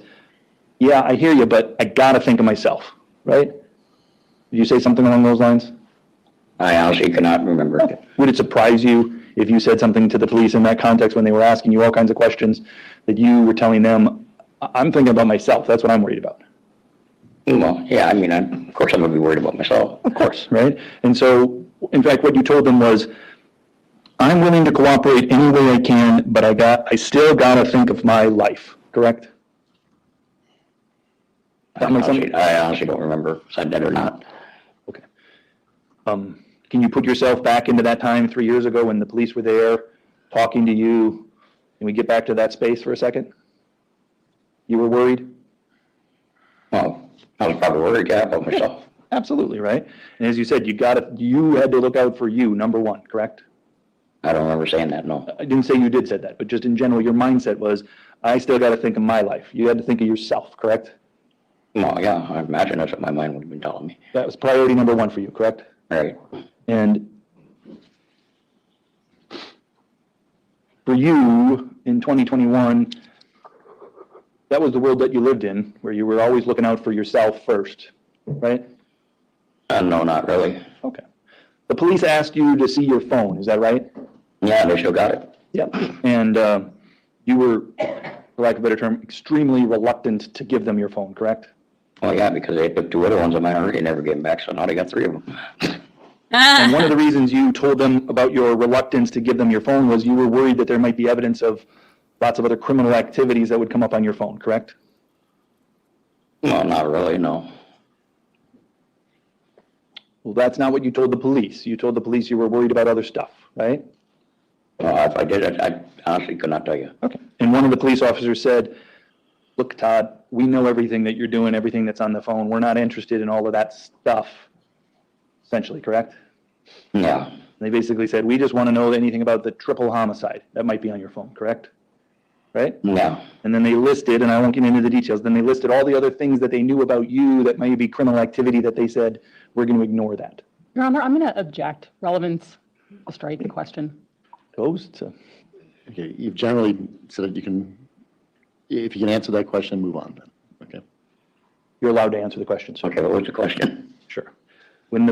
yeah, I hear you, but I gotta think of myself, right? Did you say something along those lines? I honestly cannot remember. Okay. Would it surprise you if you said something to the police in that context when they were asking you all kinds of questions that you were telling them, I'm thinking about myself, that's what I'm worried about? Well, yeah, I mean, of course I'm going to be worried about myself. Of course, right? And so, in fact, what you told them was, I'm willing to cooperate any way I can, but I still got to think of my life, correct? I honestly don't remember if I did or not. Okay. Can you put yourself back into that time 3 years ago when the police were there talking to you? Can we get back to that space for a second? You were worried? Well, I was probably worried, yeah, about myself. Absolutely, right? And as you said, you had to look out for you, number one, correct? I don't remember saying that, no. I didn't say you did said that, but just in general, your mindset was, I still got to think of my life. You had to think of yourself, correct? No, yeah, I imagine that's what my mind would have been telling me. That was priority number one for you, correct? Right. And for you, in 2021, that was the world that you lived in, where you were always looking out for yourself first, right? No, not really. Okay. The police asked you to see your phone, is that right? Yeah, they still got it. Yep. And you were, for lack of a better term, extremely reluctant to give them your phone, correct? Well, yeah, because they took 2 other ones of mine already and never gave them back, so now they got 3 of them. And one of the reasons you told them about your reluctance to give them your phone was you were worried that there might be evidence of lots of other criminal activities that would come up on your phone, correct? No, not really, no. Well, that's not what you told the police. You told the police you were worried about other stuff, right? Well, if I did, I honestly could not tell you. Okay. And one of the police officers said, look, Todd, we know everything that you're doing, everything that's on the phone. We're not interested in all of that stuff, essentially, correct? Yeah. They basically said, we just want to know anything about the triple homicide that might be on your phone, correct? Right? Yeah. And then they listed, and I won't get into the details, then they listed all the other things that they knew about you that may be criminal activity that they said, we're going to ignore that. Your Honor, I'm going to object. Relevance, I'll strike the question. Goes to, Okay, you've generally said you can, if you can answer that question, move on then. Okay. you're allowed to answer the question, sir. Okay, what was the question? Sure. When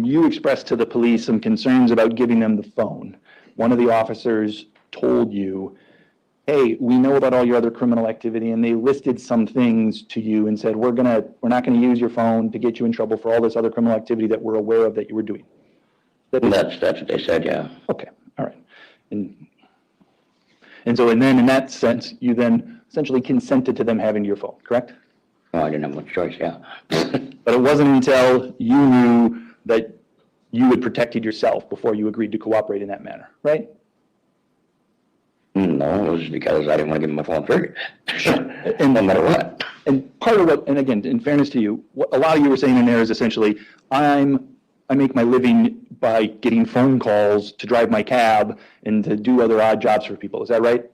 you expressed to the police some concerns about giving them the phone, one of the officers told you, hey, we know about all your other criminal activity, and they listed some things to you and said, we're not gonna use your phone to get you in trouble for all this other criminal activity that we're aware of that you were doing. That's what they said, yeah. Okay, all right. And so, and then in that sense, you then essentially consented to them having your phone, correct? Well, I didn't have much choice, yeah. But it wasn't until you knew that you had protected yourself before you agreed to cooperate in that manner, right? No, it was because I didn't want to give him my phone period. No matter what. And part of what, and again, in fairness to you, what a lot of you were saying in there is essentially, I make my living by getting phone calls to drive my cab and to do other odd jobs for people. Is that right?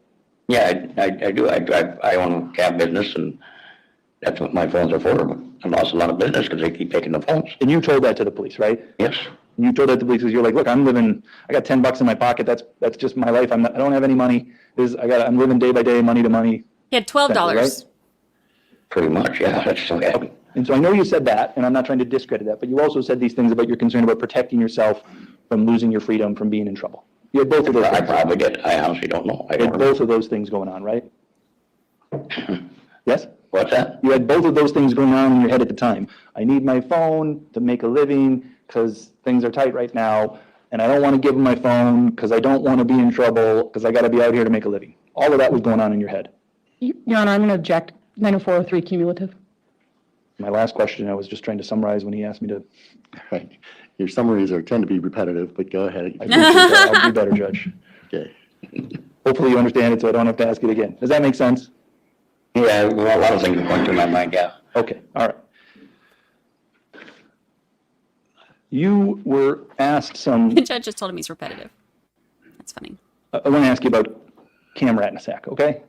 Yeah, I do. I own a cab business, and that's what my phones are for. I lost a lot of business because they keep taking the phones. And you told that to the police, right? Yes. And you told that to the police because you're like, look, I got $10 in my pocket. That's just my life. I don't have any money. I'm living day by day, money to money. He had $12. Right? Pretty much, yeah. That's so happy. And so I know you said that, and I'm not trying to discredit that, but you also said these things about your concern about protecting yourself from losing your freedom, from being in trouble. You had both of those I things. probably did. I honestly don't know. You had both of those things going on, right? Yes? What's that? You had both of those things going on in your head at the time. I need my phone to make a living because things are tight right now, and I don't want to give them my phone because I don't want to be in trouble because I got to be out here to make a living. All of that was going on in your head. Your Honor, I'm going to object. 90403 cumulative. My last question, I was just trying to summarize when he asked me to. Right. Your summaries tend to be repetitive, but go ahead. I appreciate that. I'll do better, Judge. Okay. Hopefully you understand it so I don't have to ask it again. Does that make sense? Yeah, well, a lot of things are going through my mind, yeah. Okay, all right. You were asked some. The judge just told him he's repetitive. That's funny. I want to ask you about Cam Rattanasack, okay?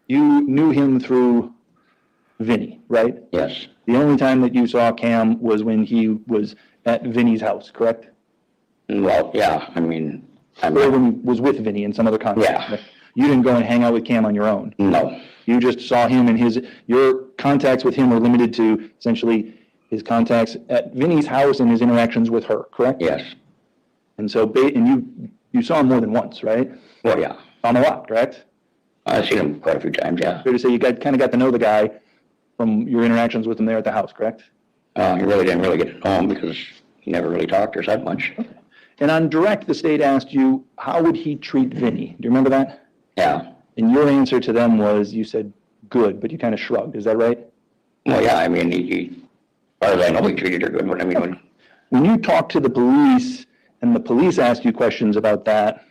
You knew him through Vinny, right? Yes. The only time that you saw Cam was when he was at Vinny's house, correct? Well, yeah, I mean. Or when he was with Vinny in some other context. Yeah. You didn't go and hang out with Cam on your own. No. You just saw him and your contacts with him were limited to essentially his contacts at Vinny's house and his interactions with her, correct? Yes. And so, you saw him more than once, right? Well, yeah. Saw him a lot, correct? I've seen him quite a few times, yeah. Fair to say you kind of got to know the guy from your interactions with him there at the house, correct? He really didn't really get to know him because he never really talked or said much. Okay. And on direct, the state asked you, how would he treat Vinny? Do you remember that? Yeah. And your answer to them was, you said, good, but you kind of shrugged. Is that right? Well, yeah, I mean, as far as I know, he treated her good, but I mean, When you talked to the police and the police asked you questions about that,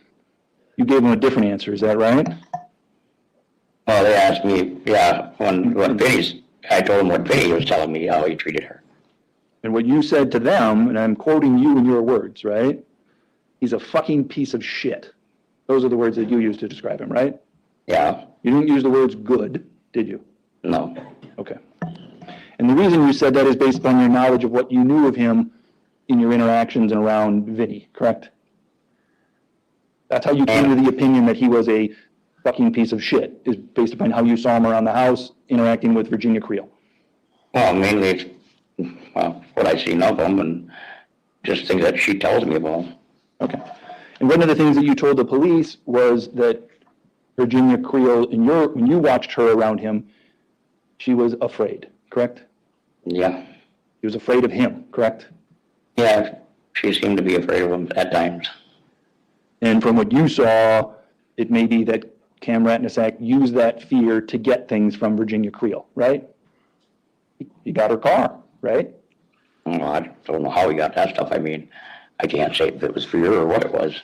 you gave them a different answer. Is that right? well, they asked me, yeah, I told them what Vinny was telling me, how he treated her. And what you said to them, and I'm quoting you in your words, right? He's a fucking piece of shit. Those are the words that you used to describe him, right? Yeah, You didn't use the words good, did you? no, Okay. And the reason you said that is based upon your knowledge of what you knew of him in your interactions and around Vinny, correct? That's how you came to the opinion that he was a fucking piece of shit, is based upon how you saw him around the house interacting with Virginia Creel. well, mainly, what I seen of him and just things that she tells me about him. Okay. And one of the things that you told the police was that Virginia Creel, when you watched her around him, she was afraid, correct? Yeah, She was afraid of him, correct? yeah, she seemed to be afraid of him at times. And from what you saw, it may be that Cam Rattanasack used that fear to get things from Virginia Creel, right? He got her car, right? Well, I don't know how he got that stuff. I mean, I can't say if it was fear or what it was.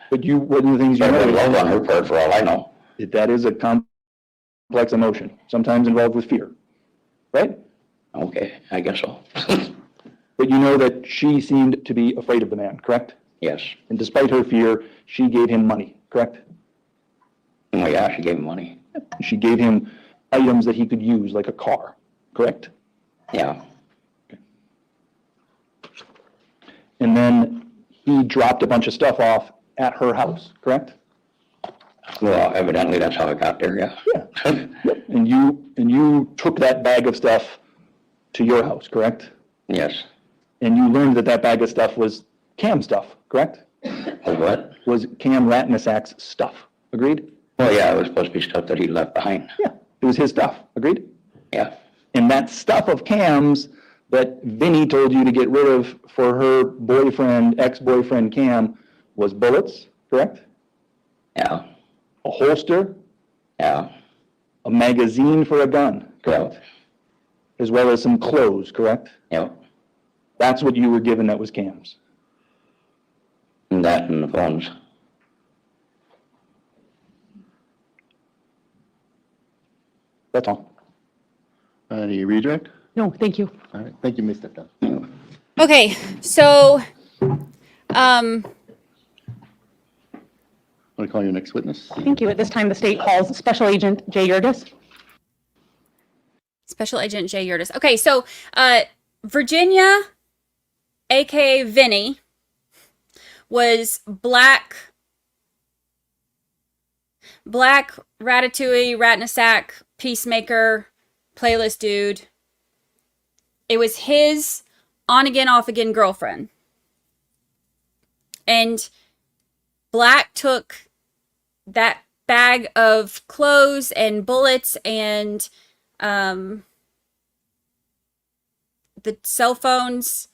But one of the things you I know love on her part for all I know. that is a complex emotion, sometimes involved with fear, right? Okay, I guess so. But you know that she seemed to be afraid of the man, correct? Yes. And despite her fear, she gave him money, correct? Oh, yeah, she gave him money. She gave him items that he could use, like a car, correct? Yeah. And then he dropped a bunch of stuff off at her house, correct? Well, evidently that's how it got there, yeah. Yeah. And you took that bag of stuff to your house, correct? Yes. And you learned that bag of stuff was Cam stuff, correct? Oh, what? Was Cam Rattanasack's stuff, agreed? Well, yeah, it was supposed to be stuff that he left behind. Yeah, it was his stuff, agreed? Yeah. And that stuff of Cam's that Vinny told you to get rid of for her boyfriend, ex-boyfriend Cam, was bullets, correct? Yeah. A holster, Yeah. a magazine for a gun, correct? As well as some clothes, correct? Yep. That's what you were given that was Cam's. And that and the phones. That's all. Any redirect? No, thank you. All right, thank you, Mr. Thao. Okay, so, Want to call your next witness? Thank you. At this time, the state calls Special Agent Jay Yurus. Special Agent Jay Yurus. Okay, so Virginia, aka Vinny, was black Ratatouille, Rattanasack, Peacemaker, playlist dude. It was his on again, off again girlfriend. And Black took that bag of clothes and bullets and the cell phones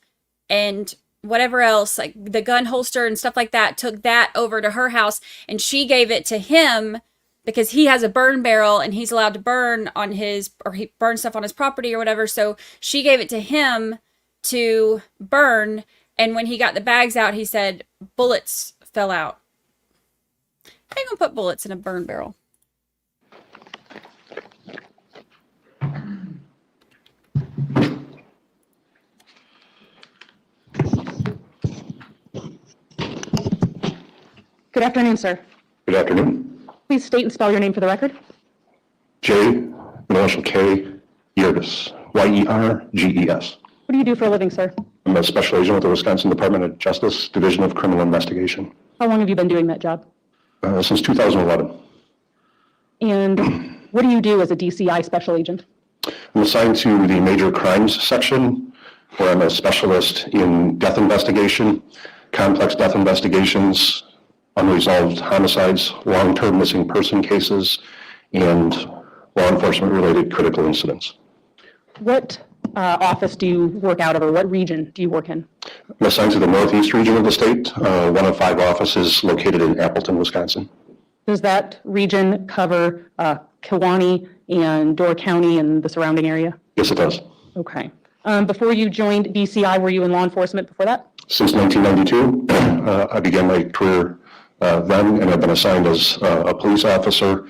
and whatever else, like the gun holster and stuff like that, took that over to her house, and she gave it to him because he has a burn barrel and he's allowed to burn on his, or he burns stuff on his property or whatever. So she gave it to him to burn. And when he got the bags out, he said bullets fell out. How are you gonna put bullets in a burn barrel? Good afternoon, sir. Good afternoon. Please state and spell your name for the record. J, initial K, Yurus, Yerges. What do you do for a living, sir? I'm a special agent with the Wisconsin Department of Justice, Division of Criminal Investigation. How long have you been doing that job? Since 2011. And what do you do as a DCI special agent? I'm assigned to the Major Crimes section, where I'm a specialist in death investigation, complex death investigations, unresolved homicides, long-term missing person cases, and law enforcement-related critical incidents. What office do you work out of, or what region do you work in? I'm assigned to the Northeast region of the state, one of 5 offices located in Appleton, Wisconsin. Does that region cover Kewaunee and Door County and the surrounding area? Yes, it does. Okay. Before you joined DCI, were you in law enforcement before that? Since 1992, I began my career then, and I've been assigned as a police officer,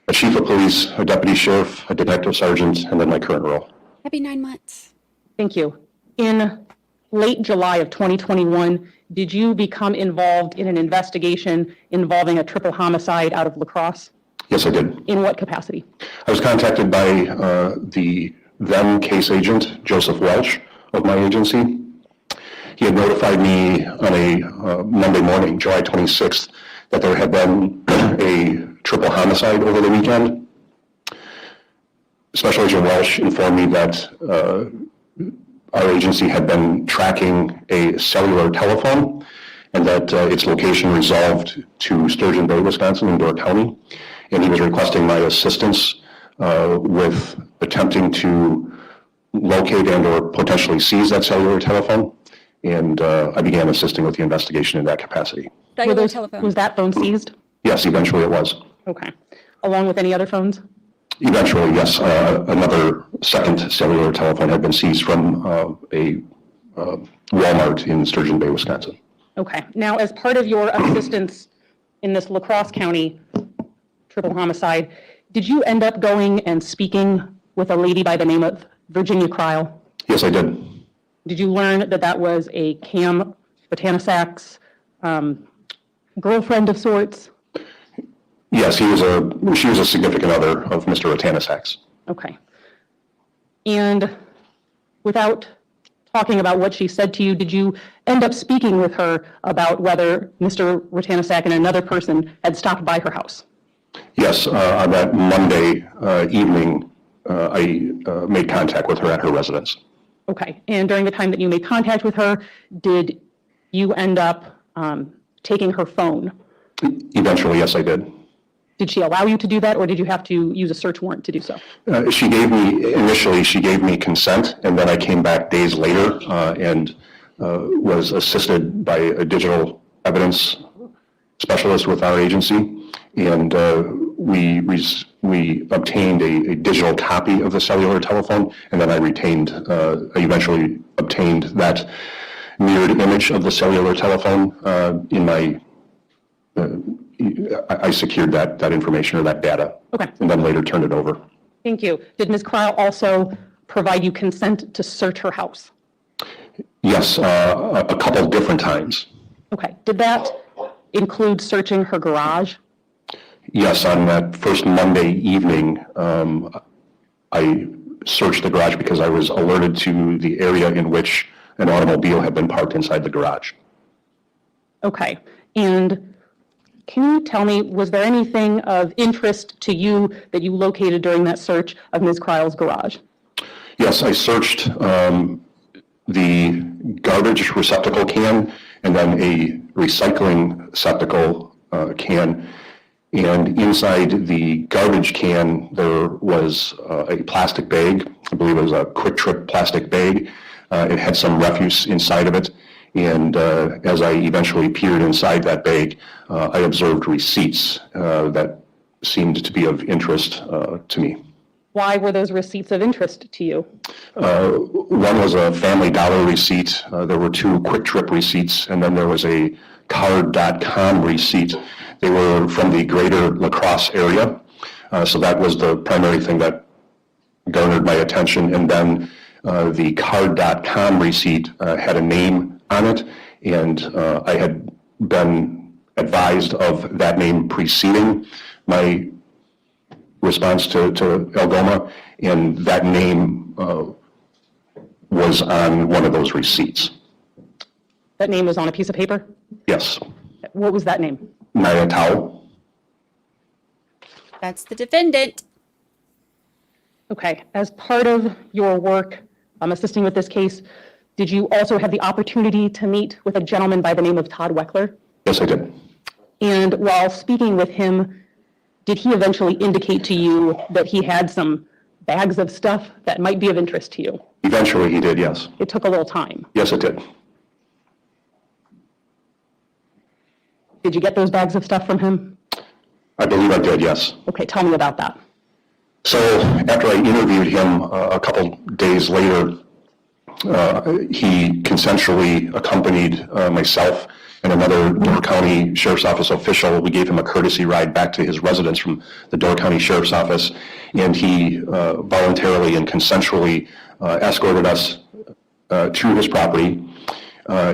a chief of police, a deputy sheriff, a detective sergeant, and then my current role. Happy 9 months. Thank you. In late July of 2021, did you become involved in an investigation involving a triple homicide out of La Crosse? Yes, I did. In what capacity? I was contacted by the then case agent, Joseph Welch, of my agency. He had notified me on a Monday morning, July 26th, that there had been a triple homicide over the weekend. Special Agent Welch informed me that our agency had been tracking a cellular telephone and that its location resolved to Sturgeon Bay, Wisconsin, in Door County. And he was requesting my assistance with attempting to locate and or potentially seize that cellular telephone. And I began assisting with the investigation in that capacity. Was that phone seized? Yes, eventually it was. Okay. Along with any other phones? Eventually, yes. Another second cellular telephone had been seized from a Walmart in Sturgeon Bay, Wisconsin. Okay. Now, as part of your assistance in this La Crosse County triple homicide, did you end up going and speaking with a lady by the name of Virginia Cryle? Yes, I did. Did you learn that that was a Cam Rattanasack's girlfriend of sorts? Yes, she was a significant other of Mr. Rattanasack's. Okay. And without talking about what she said to you, did you end up speaking with her about whether Mr. Rattanasack and another person had stopped by her house? Yes, on that Monday evening, I made contact with her at her residence. Okay. And during the time that you made contact with her, did you end up taking her phone? Eventually, yes, I did. Did she allow you to do that, or did you have to use a search warrant to do so? Initially, she gave me consent, and then I came back days later and was assisted by a digital evidence specialist with our agency, and we obtained a digital copy of the cellular telephone, and then I eventually obtained that mirrored image of the cellular telephone in my, I secured that information or that data. Okay. And then later turned it over. Thank you. Did Ms. Cryle also provide you consent to search her house? Yes, a couple different times. Okay. Did that include searching her garage? Yes, on that first Monday evening, I searched the garage because I was alerted to the area in which an automobile had been parked inside the garage. Okay. And can you tell me, was there anything of interest to you that you located during that search of Ms. Cryle's garage? Yes, I searched the garbage receptacle can and then a recycling receptacle can. And inside the garbage can, there was a plastic bag. I believe it was a Quick Trip plastic bag. It had some refuse inside of it. And as I eventually peered inside that bag, I observed receipts that seemed to be of interest to me. Why were those receipts of interest to you? One was a Family Dollar receipt. There were two Quick Trip receipts, and then there was a card.com receipt. They were from the greater La Crosse area. So that was the primary thing that garnered my attention. And then the card.com receipt had a name on it, and I had been advised of that name preceding my response to Algoma, and that name was on one of those receipts. That name was on a piece of paper? Yes. What was that name? Nya Thao. That's the defendant. Okay. As part of your work assisting with this case, did you also have the opportunity to meet with a gentleman by the name of Todd Weckler? Yes, I did. And while speaking with him, did he eventually indicate to you that he had some bags of stuff that might be of interest to you? Eventually he did, yes. It took a little time. Yes, it did. Did you get those bags of stuff from him? I believe I did, yes. Okay, tell me about that. So after I interviewed him a couple days later, he consensually accompanied myself and another Door County Sheriff's Office official. We gave him a courtesy ride back to his residence from the Door County Sheriff's Office, and he voluntarily and consensually escorted us to his property.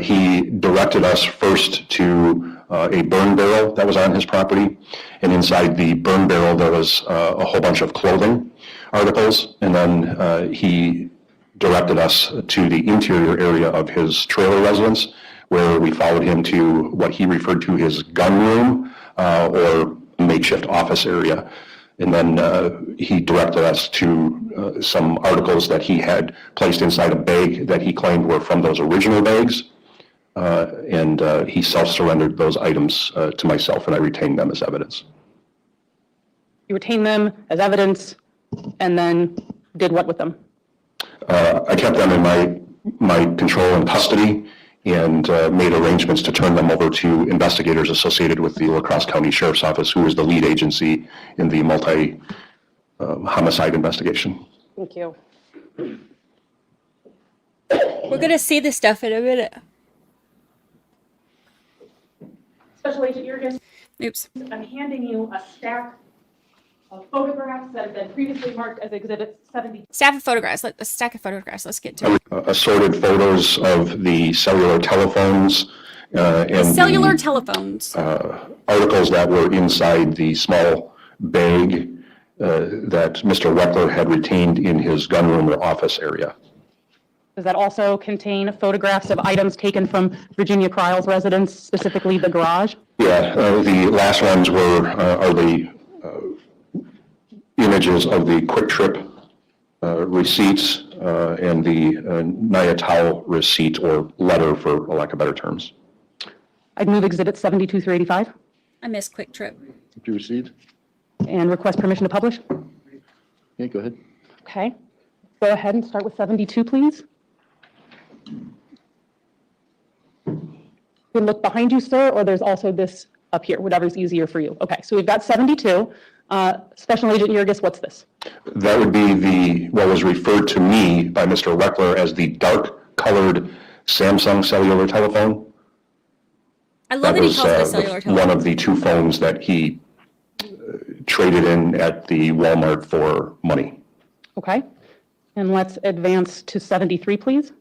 He directed us first to a burn barrel that was on his property, and inside the burn barrel there was a whole bunch of clothing articles, and then he directed us to the interior area of his trailer residence, where we followed him to what he referred to his gun room or makeshift office area. And then he directed us to some articles that he had placed inside a bag that he claimed were from those original bags. And he self-surrendered those items to myself, and I retained them as evidence. You retained them as evidence and then did what with them? I kept them in my control and custody, and made arrangements to turn them over to investigators associated with the La Crosse County Sheriff's Office, who is the lead agency in the multi-homicide investigation. Thank you. We're going to see this stuff in a minute. Special Agent Yurus. Oops. I'm handing you a stack of photographs that have been previously marked as Exhibit 70. Stack of photographs. A stack of photographs. Let's get to it. Assorted photos of the cellular telephones and Cellular telephones. articles that were inside the small bag that Mr. Weckler had retained in his gunroom or office area. Does that also contain photographs of items taken from Virginia Cryle's residence, specifically the garage? Yeah, the last ones are the images of the Quick Trip receipts and the Nya Thao receipt or letter, for lack of better terms. I'd move Exhibit 72 through 85 I missed Quick Trip. Did you receive? and request permission to publish. Yeah, go ahead. Okay. Go ahead and start with 72, please. You can look behind you, sir, or there's also this up here, whatever's easier for you. Okay, so we've got 72. Special Agent Yurus, what's this? That would be what was referred to me by Mr. Weckler as the dark-colored Samsung cellular telephone. I love that he calls it a cellular telephone. One of the two phones that he traded in at the Walmart for money. Okay. And let's advance to 73, please.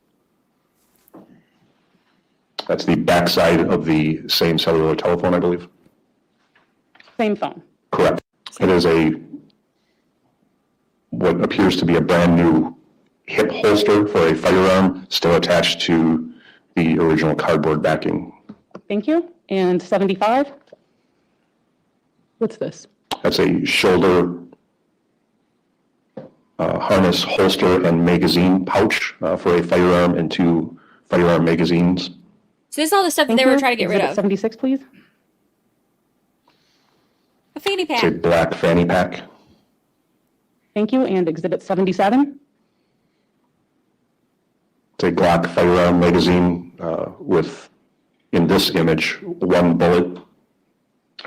That's the backside of the same cellular telephone, I believe. Same phone. Correct. It is what appears to be a brand new hip holster for a firearm, still attached to the original cardboard backing. Thank you. And 75? What's this? That's a shoulder harness, holster, and magazine pouch for a firearm and 2 firearm magazines. So this is all the stuff that they were trying to get rid of. 76, please. A fanny It's a pack. black fanny pack. Thank you. And Exhibit 77. It's a Glock firearm magazine with, in this image, 1 bullet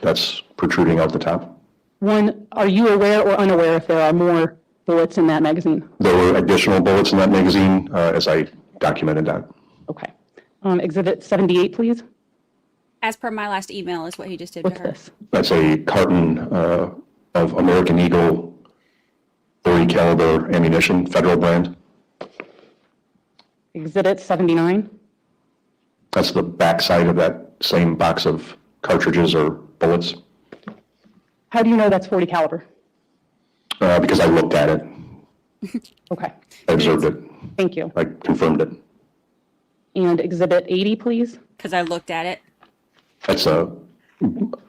that's protruding out the top. One, are you aware or unaware if there are more bullets in that magazine? There were additional bullets in that magazine, as I documented that. Okay. Exhibit 78, please. As per my last email is what he just did to What's her. this? That's a carton of American Eagle 30 caliber ammunition, federal brand. Exhibit 79. That's the backside of that same box of cartridges or bullets, How do you know that's 40 caliber? because I looked at it. Okay. I observed it. Thank you. I confirmed it. And Exhibit 80, please. Because I looked at it. That's a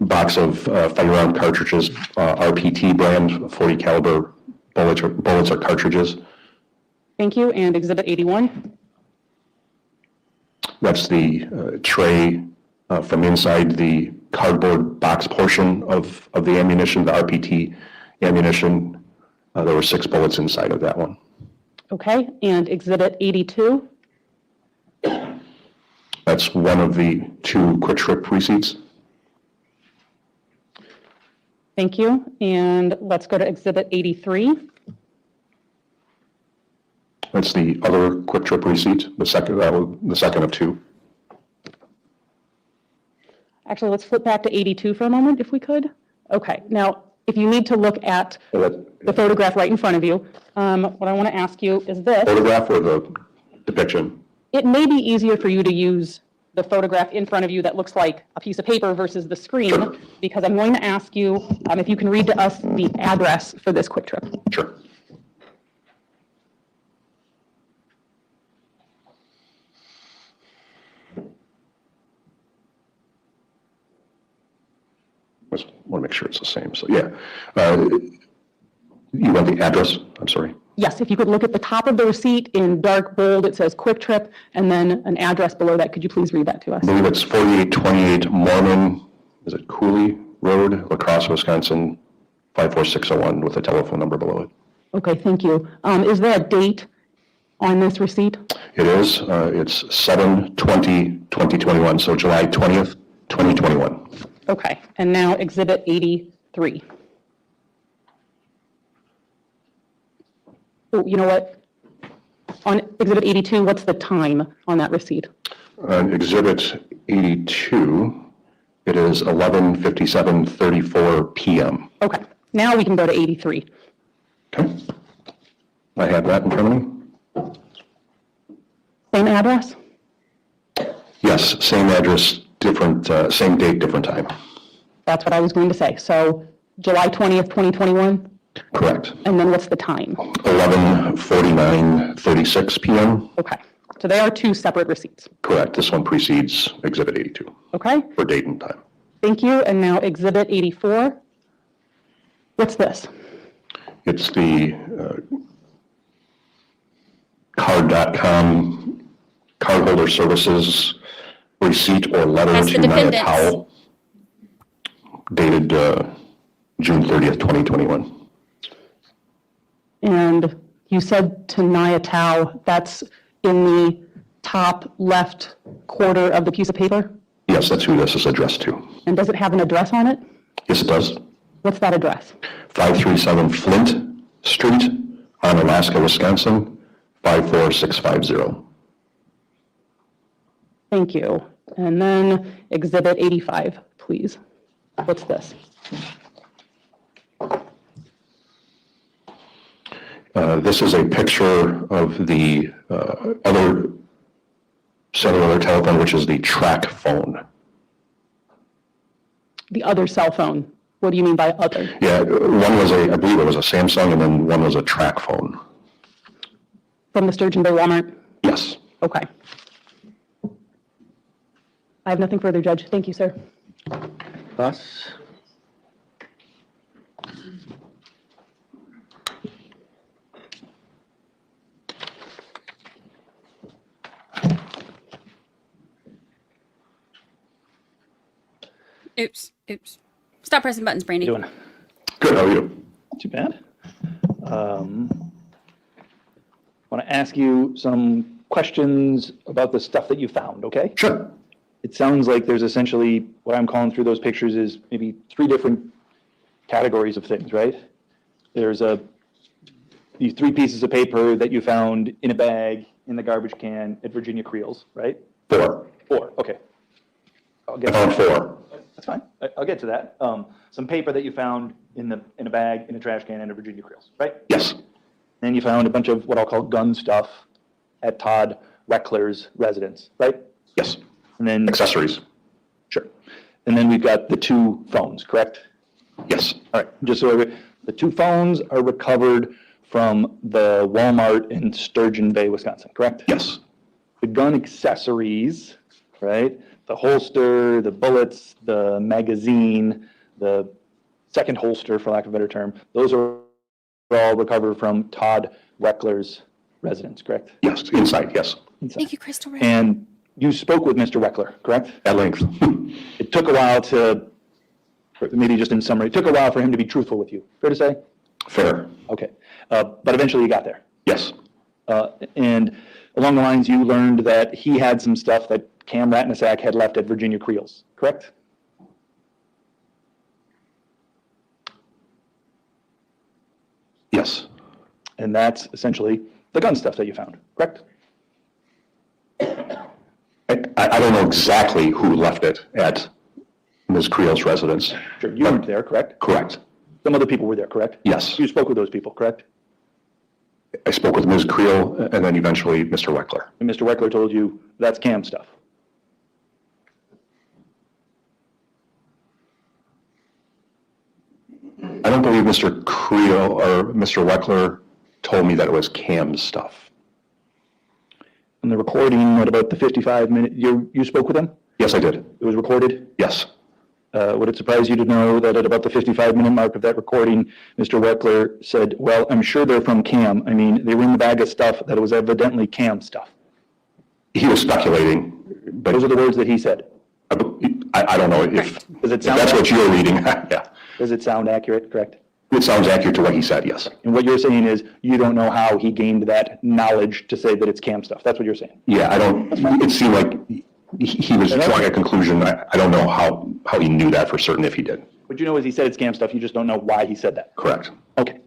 box of firearm cartridges, RPT brand, 40 caliber bullets or cartridges. Thank you. And Exhibit 81. That's the tray from inside the cardboard box portion of the ammunition, the RPT ammunition. There were 6 bullets inside of that one. Okay. And Exhibit 82. That's one of the 2 quick trip receipts. Thank you. And let's go to Exhibit 83. That's the other quick trip receipt, the second of 2. Actually, let's flip back to 82 for a moment, if we could. Okay. Now, if you need to look at the photograph right in front of you, what I want to ask you is this. Photograph or the depiction? it may be easier for you to use the photograph in front of you that looks like a piece of paper versus the screen, because I'm going to ask you if you can read to us the address for this Quick Trip. Sure. Just want to make sure it's the same. So yeah, you want the address? I'm sorry. Yes, if you could look at the top of the receipt in dark bold, it says Quick Trip, and then an address below that. Could you please read that to us? I believe it's 4828 Mormon, is it Cooley Road, La Crosse, Wisconsin, 54601 with a telephone number below it. Okay, thank you. Is there a date on this receipt? It is. It's 7/20/2021, so July 20th, 2021. Okay, and now Exhibit 83. Oh, you know what? On Exhibit 82, what's the time on that receipt? On Exhibit 82, it is 11:57:34 p.m. Okay, now we can go to 83. Okay. I have that in front of me. Same address? Yes, same address, different, same date, different time. That's what I was going to say. So July 20th, 2021? Correct. And then what's the time? 11:49:36 p.m. Okay, so they are two separate receipts. Correct. This one precedes Exhibit 82 Okay, for date and time. thank you. And now Exhibit 84. What's this? It's the card.com cardholder services receipt or letter That's to the Nya defendants. Thao dated June 30th, 2021. And you said to Nya Thao, that's in the top left quarter of the piece of paper? Yes, that's who this is addressed to. And does it have an address on it? Yes, it does. What's that address? 537 Flint Street, Onalaska, Wisconsin, 54650. Thank you. And then Exhibit 85, please. What's this? This is a picture of the other cellular telephone, which is the track phone. The other cell phone. What do you mean by other? Yeah, one was I believe it was a Samsung, and then one was a track phone. From the Sturgeon Bay Walmart? Yes. Okay. I have nothing further, Judge. Thank you, sir. Thus, Oops. Stop pressing buttons, Brandi. doing Good, how are you? not too bad. Want to ask you some questions about the stuff that you found, okay? Sure. It sounds like there's essentially, what I'm calling through those pictures is maybe 3 different categories of things, right? There's these 3 pieces of paper that you found in a bag in the garbage can at Virginia Creel's, right? 4. 4, okay. I'll I get found 4. That's fine. I'll get to that. Some paper that you found in a bag in a trash can in a Virginia Creel's, right? Yes. Then you found a bunch of what I'll call gun stuff at Todd Weckler's residence, right? Yes. And then Accessories. sure. And then we've got the 2 phones, correct? Yes. All right. Just so the 2 phones are recovered from the Walmart in Sturgeon Bay, Wisconsin, correct? Yes. The gun accessories, right? The holster, the bullets, the magazine, the second holster, for lack of a better term, those are all recovered from Todd Weckler's residence, correct? Yes. Inside. Yes. Inside. Thank you, Crystal. And you spoke with Mr. Weckler, correct? At length. It took a while maybe just in summary, it took a while for him to be truthful with you. Fair to say? Fair. Okay. But eventually you got there. Yes. And along the lines, you learned that he had some stuff that Cam Rattanasack had left at Virginia Creel's, correct? Yes. And that's essentially the gun stuff that you found, correct? I don't know exactly who left it at Ms. Creel's residence. Sure, you weren't there, correct? Correct. Some other people were there, correct? Yes. You spoke with those people, correct? I spoke with Ms. Creel and then eventually Mr. Weckler. And Mr. Weckler told you that's cam stuff. I don't believe Mr. Creel or Mr. Weckler told me that it was cam stuff. And the recording at about the 55-minute, you spoke with him? Yes, I did. It was recorded? Yes. Would it surprise you to know that at about the 55-minute mark of that recording, Mr. Weckler said, well, I'm sure they're from cam. I mean, they were in the bag of stuff that was evidently cam stuff. He was speculating, but Those are the words that he said. I don't know if Does it sound that's what you're reading. Yeah. Does it sound accurate, correct? It sounds accurate to what he said, yes. And what you're saying is you don't know how he gained that knowledge to say that it's cam stuff. That's what you're saying. Yeah, it seemed like he was drawing a conclusion. I don't know how he knew that for certain if he did. What you know is he said it's scam stuff. You just don't know why he said that. Correct. Okay.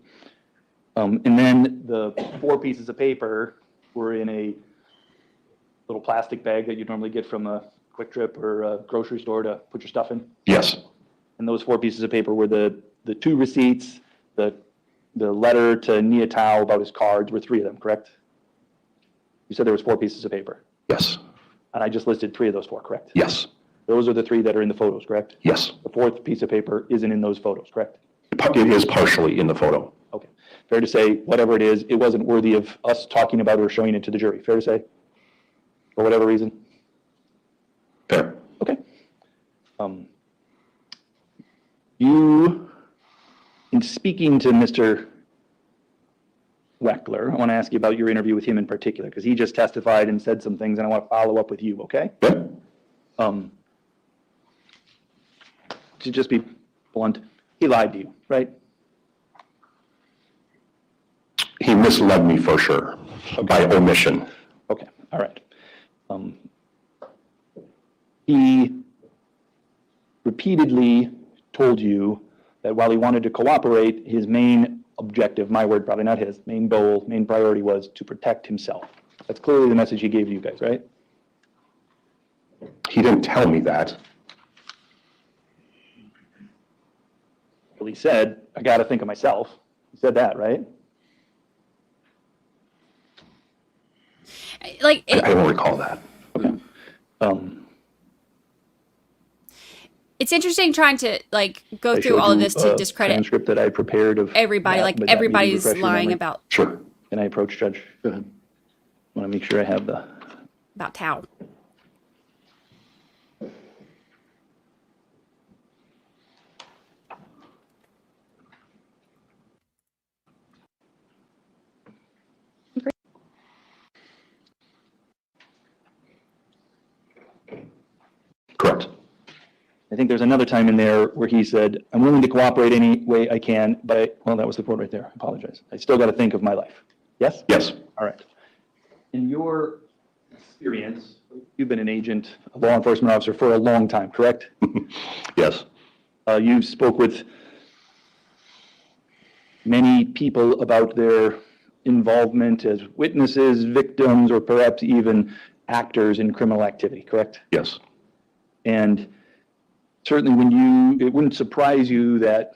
And then the 4 pieces of paper were in a little plastic bag that you normally get from a Quick Trip or a grocery store to put your stuff in. Yes. And those 4 pieces of paper were the 2 receipts, the letter to Nya Thao about his cards were 3 of them, correct? You said there was 4 pieces of paper. Yes. And I just listed 3 of those 4, correct? Yes. Those are the 3 that are in the photos, correct? Yes. The 4th piece of paper isn't in those photos, correct? It is partially in the photo. Okay. Fair to say, whatever it is, it wasn't worthy of us talking about or showing it to the jury. Fair to say? For whatever reason? Fair. Okay. You, in speaking to Mr. Weckler, I want to ask you about your interview with him in particular, because he just testified and said some things, and I want to follow up with you, okay? Good. To just be blunt, he lied to you, right? He misled me for sure, by omission. Okay, all right. He repeatedly told you that while he wanted to cooperate, his main objective, my word, probably not his, main goal, main priority was to protect himself. That's clearly the message he gave you guys, right? He didn't tell me that. Well, he said, I got to think of myself. He said that, right? Like, I don't recall that. Okay. it's interesting trying to like go through all of this to discredit transcript that I prepared of everybody. that, Like but that needed everybody's refreshing lying memory. about Sure. Can I approach Judge? Go ahead. I want to make sure I have the. Thao. Correct. I think there's another time in there where he said, I'm willing to cooperate any way I can, but well, that was the quote right there. I apologize. I still got to think of my life. Yes? Yes. All right. In your experience, you've been an agent, a law enforcement officer for a long time, correct? Yes. You spoke with many people about their involvement as witnesses, victims, or perhaps even actors in criminal activity, correct? Yes. And certainly it wouldn't surprise you that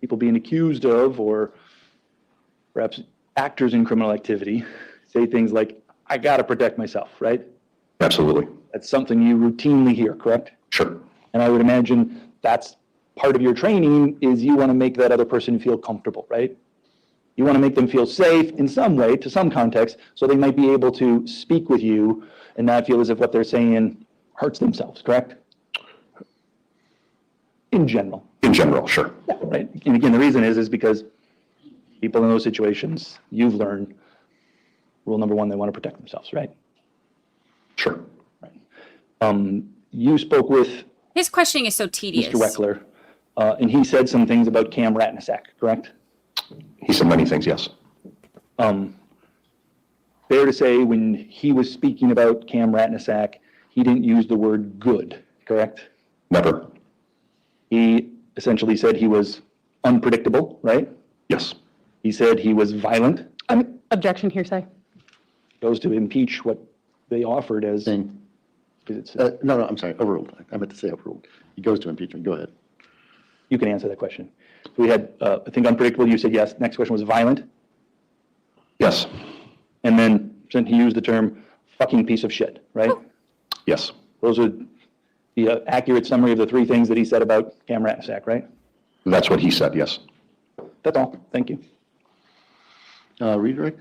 people being accused of, or perhaps actors in criminal activity, say things like, I got to protect myself, right? Absolutely. That's something you routinely hear, correct? Sure. And I would imagine that's part of your training is you want to make that other person feel comfortable, right? You want to make them feel safe in some way, to some context, so they might be able to speak with you and not feel as if what they're saying hurts themselves, correct? In general. In general, sure. Yeah, right. And again, the reason is because people in those situations, you've learned rule number 1, they want to protect themselves, right? Sure. Right. You spoke with His questioning is so tedious. Mr. Weckler, and he said some things about Cam Rattanasack, correct? He said many things, yes. Fair to say when he was speaking about Cam Rattanasack, he didn't use the word good, correct? Never. He essentially said he was unpredictable, right? Yes. He said he was violent. Objection, hearsay. Goes to impeach what they offered as. Thing. No, I'm sorry, overruled. I meant to say overruled. He goes to impeachment. Go ahead. You can answer that question. We had, I think unpredictable, you said yes. Next question was violent. Yes, And then, since he used the term fucking piece of shit, right? yes. Those are the accurate summary of the three things that he said about Cam Rattanasack, right? That's what he said, yes. That's all. Thank you. Redirect?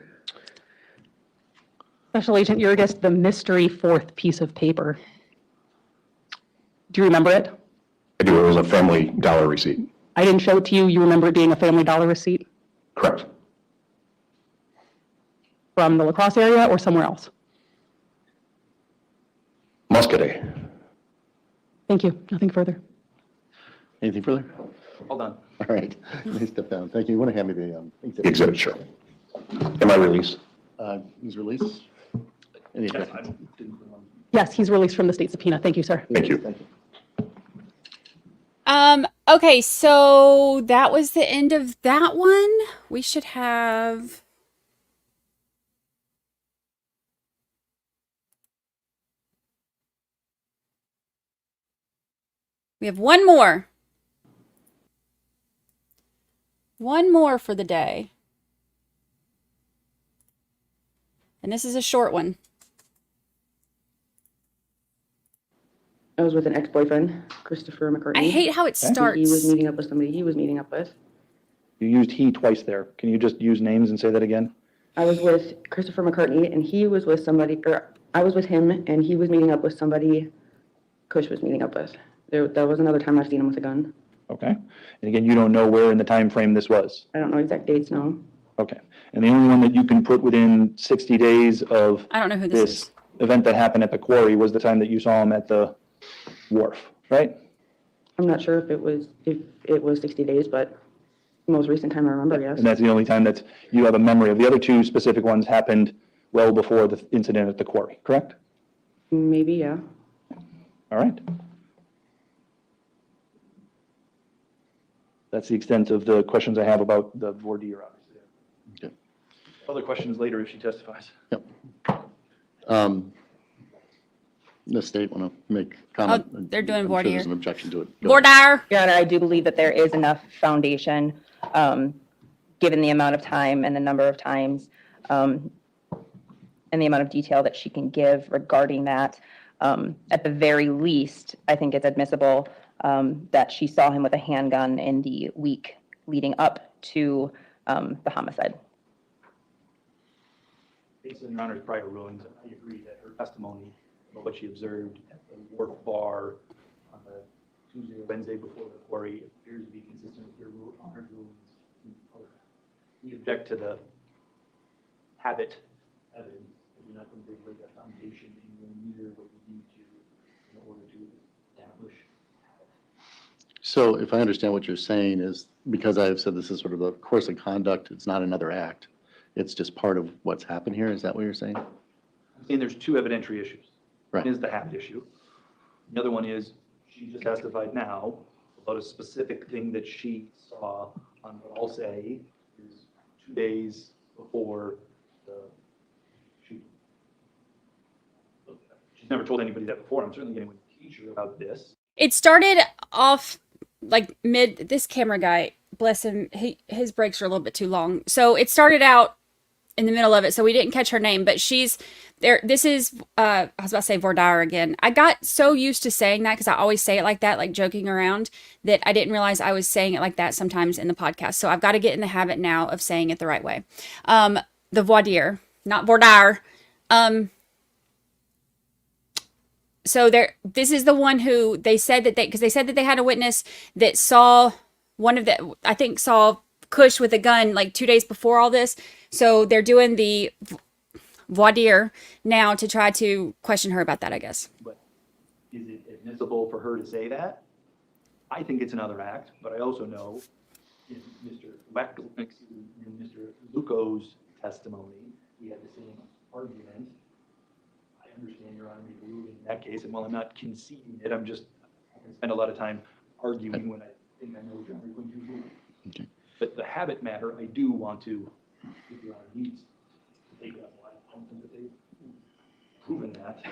Special Agent Yurus, the mystery fourth piece of paper. Do you remember it? I do, it was a Family Dollar receipt. I didn't show it to you. You remember it being a Family Dollar receipt Correct. from the La Crosse area or somewhere else? Muscadet. Thank you. Nothing further. Anything further? Hold on. All right, let me step down. Thank you. You want to hand me the Exhibit, sure. Am I released? He's released? Any objections? Yes, he's released from the state subpoena. Thank you, sir. Thank you. Thank you. Okay, so that was the end of that one. We should have... We have one more. One more for the day. And this is a short one. I was with an ex-boyfriend, Christopher McCartney. I hate how it starts. He was meeting up with somebody he was meeting up with. You used he twice there. Can you just use names and say that again? I was with Christopher McCartney and he was with somebody, or I was with him and he was meeting up with somebody Kush was meeting up with. There was another time I've seen him with a gun. Okay. And again, you don't know where in the time frame this was. I don't know exact dates, no. Okay. And the only one that you can put within 60 days of I don't know who this is. this event that happened at the quarry was the time that you saw him at the wharf, right? I'm not sure if it was 60 days, but the most recent time I remember, yes. And that's the only time that you have a memory of. The other two specific ones happened well before the incident at the quarry, correct? Maybe, yeah. All right. That's the extent of the questions I have about the voir dire, obviously. Okay. Other questions later if she testifies. Yep. The state want to make comment? Oh, they're doing I'm voir sure there's dire. an objection to it. Go Voir dire. Your Honor, I do believe that there is enough foundation, given the amount of time and the number of times, and the amount of detail that she can give regarding that. At the very least, I think it's admissible that she saw him with a handgun in the week leading up to the homicide. Based on Your Honor's prior rulings, I agree that her testimony about what she observed at the wharf bar on the Tuesday or Wednesday before the quarry appears to be consistent with your Honor's rulings. We object to the habit evidence. You're not going to break that foundation anywhere near what you need to in order to establish habit. So if I understand what you're saying is, because I've said this is sort of a course of conduct, it's not another act. It's just part of what's happened here. Is that what you're saying? I'm saying there's two evidentiary issues. Right. One is the habit issue. The other one is she just testified now about a specific thing that she saw on what I'll say is 2 days before the shooting. She's never told anybody that before. I'm certainly going to teach her about this. It started off like this camera guy, bless him, his breaks are a little bit too long. So it started out in the middle of it, so we didn't catch her name, but she's there. This is, I was about to say voir dire again. I got so used to saying that because I always say it like that, like joking around, that I didn't realize I was saying it like that sometimes in the podcast. So I've got to get in the habit now of saying it the right way. The voir dire, not voir dire. So this is the one who they said that because they said that they had a witness that saw I think saw Kush with a gun like 2 days before all this. So they're doing the voir dire now to try to question her about that, I guess. But is it admissible for her to say that? I think it's another act, but I also know in Mr. Luco's testimony, we had the same argument. I understand Your Honor ruling in that case, and while I'm not conceding it, I can spend a lot of time arguing when I think I know what Your Honor is going to rule. Okay. But the habit matter, I do want to, if Your Honor needs to take up, I don't think that they've proven that.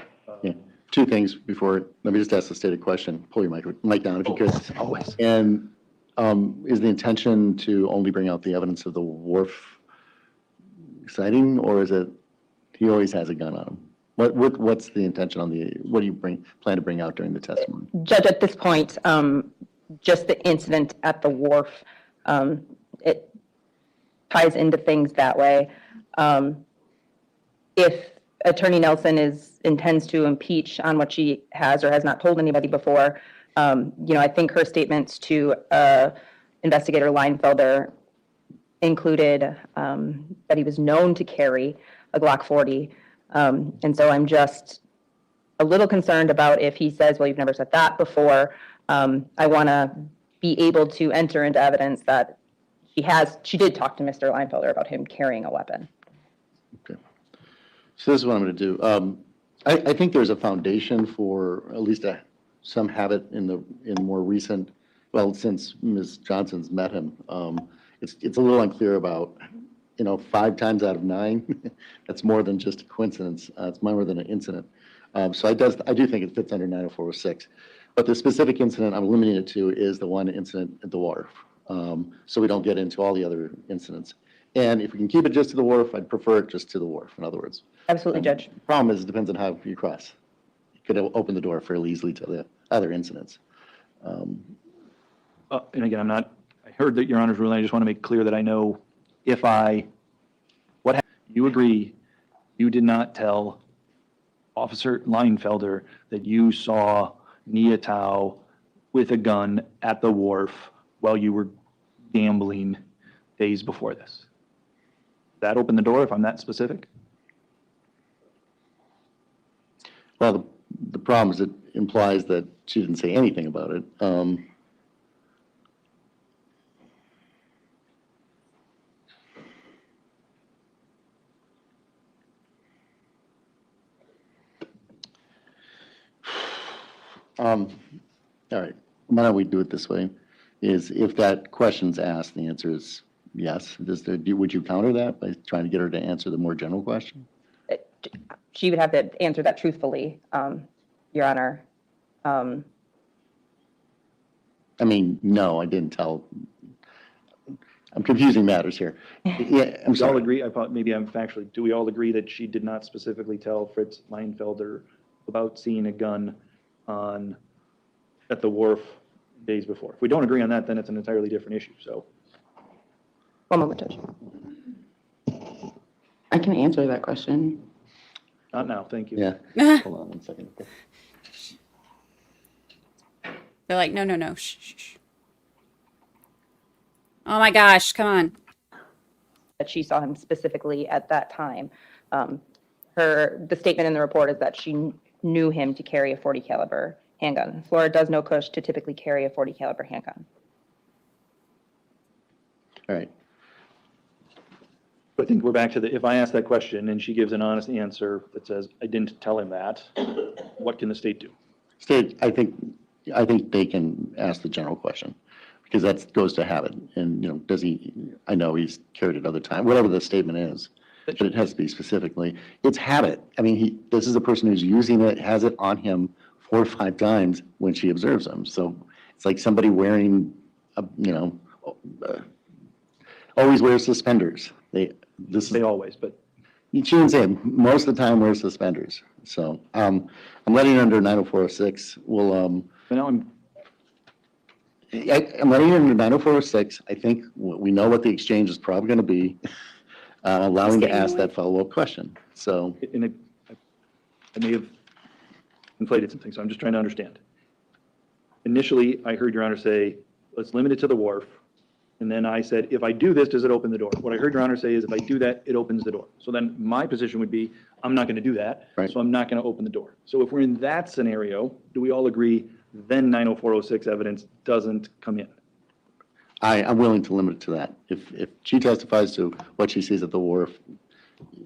Yeah. Two things before, let me just ask the stated question. Pull your mic down if you could. Always. And is the intention to only bring out the evidence of the wharf exciting, or is it, he always has a gun on him? What's the intention on what do you plan to bring out during the testimony? Judge, at this point, just the incident at the wharf, it ties into things that way. If Attorney Nelson intends to impeach on what she has or has not told anybody before, I think her statements to Investigator Leinfelder included that he was known to carry a Glock 40. And so I'm just a little concerned about if he says, well, you've never said that before. I want to be able to enter into evidence that she did talk to Mr. Leinfelder about him carrying a weapon. Okay. So this is what I'm going to do. I think there's a foundation for at least some habit in more recent, well, since Ms. Johnson's met him. It's a little unclear about, 5 times out of 9, that's more than just a coincidence. It's more than an incident. So I do think it fits under 90406. But the specific incident I'm limiting it to is the one incident at the wharf. So we don't get into all the other incidents. And if we can keep it just to the wharf, I'd prefer it just to the wharf, in other words. Absolutely, Judge. The problem is, it depends on how you cross. You could open the door fairly easily to the other incidents. And again, I heard that Your Honor's ruling. I just want to make clear that I know you agree, you did not tell Officer Leinfelder that you saw Nya Thao with a gun at the wharf while you were gambling days before this. That opened the door, if I'm that specific? Well, the problem is it implies that she didn't say anything about it. All right, why don't we do it this way? Is if that question's asked, the answer is yes. Would you counter that by trying to get her to answer the more general question? She would have to answer that truthfully, Your Honor. No, I didn't tell. I'm confusing matters here. Yeah, I'm Do we all sorry. agree, maybe I'm factually, do we all agree that she did not specifically tell Fritz Leinfelder about seeing a gun at the wharf days before? If we don't agree on that, then it's an entirely different issue, so. One moment, Judge. I can answer that question. Not now, thank you. Yeah. Hold on one second. They're like, no. Shh. Oh my gosh, come on. That she saw him specifically at that time. The statement in the report is that she knew him to carry a .40 caliber handgun. Florida does know Cush to typically carry a .40 caliber handgun. All right. I think we're back to if I ask that question and she gives an honest answer that says, I didn't tell him that, what can the state do? State, I think they can ask the general question, because that goes to habit. And, does he, I know he's carried it other time, whatever the statement is, but it has to be specifically. It's habit. This is a person who's using it, has it on him 4 or 5 times when she observes him. So it's like somebody wearing, always wears suspenders. They always, but. You shouldn't say most of the time wears suspenders. So I'm letting it under 90406. Now I'm letting it under 90406. I think we know what the exchange is probably going to be, allowing to ask that follow-up question. So. I may have inflated something, so I'm just trying to understand. Initially, I heard Your Honor say, let's limit it to the wharf. And then I said, if I do this, does it open the door? What I heard Your Honor say is, if I do that, it opens the door. So then my position would be, I'm not going to do that, right. So I'm not going to open the door. So if we're in that scenario, do we all agree then 90406 evidence doesn't come in? I'm willing to limit it to that. If she testifies to what she sees at the wharf,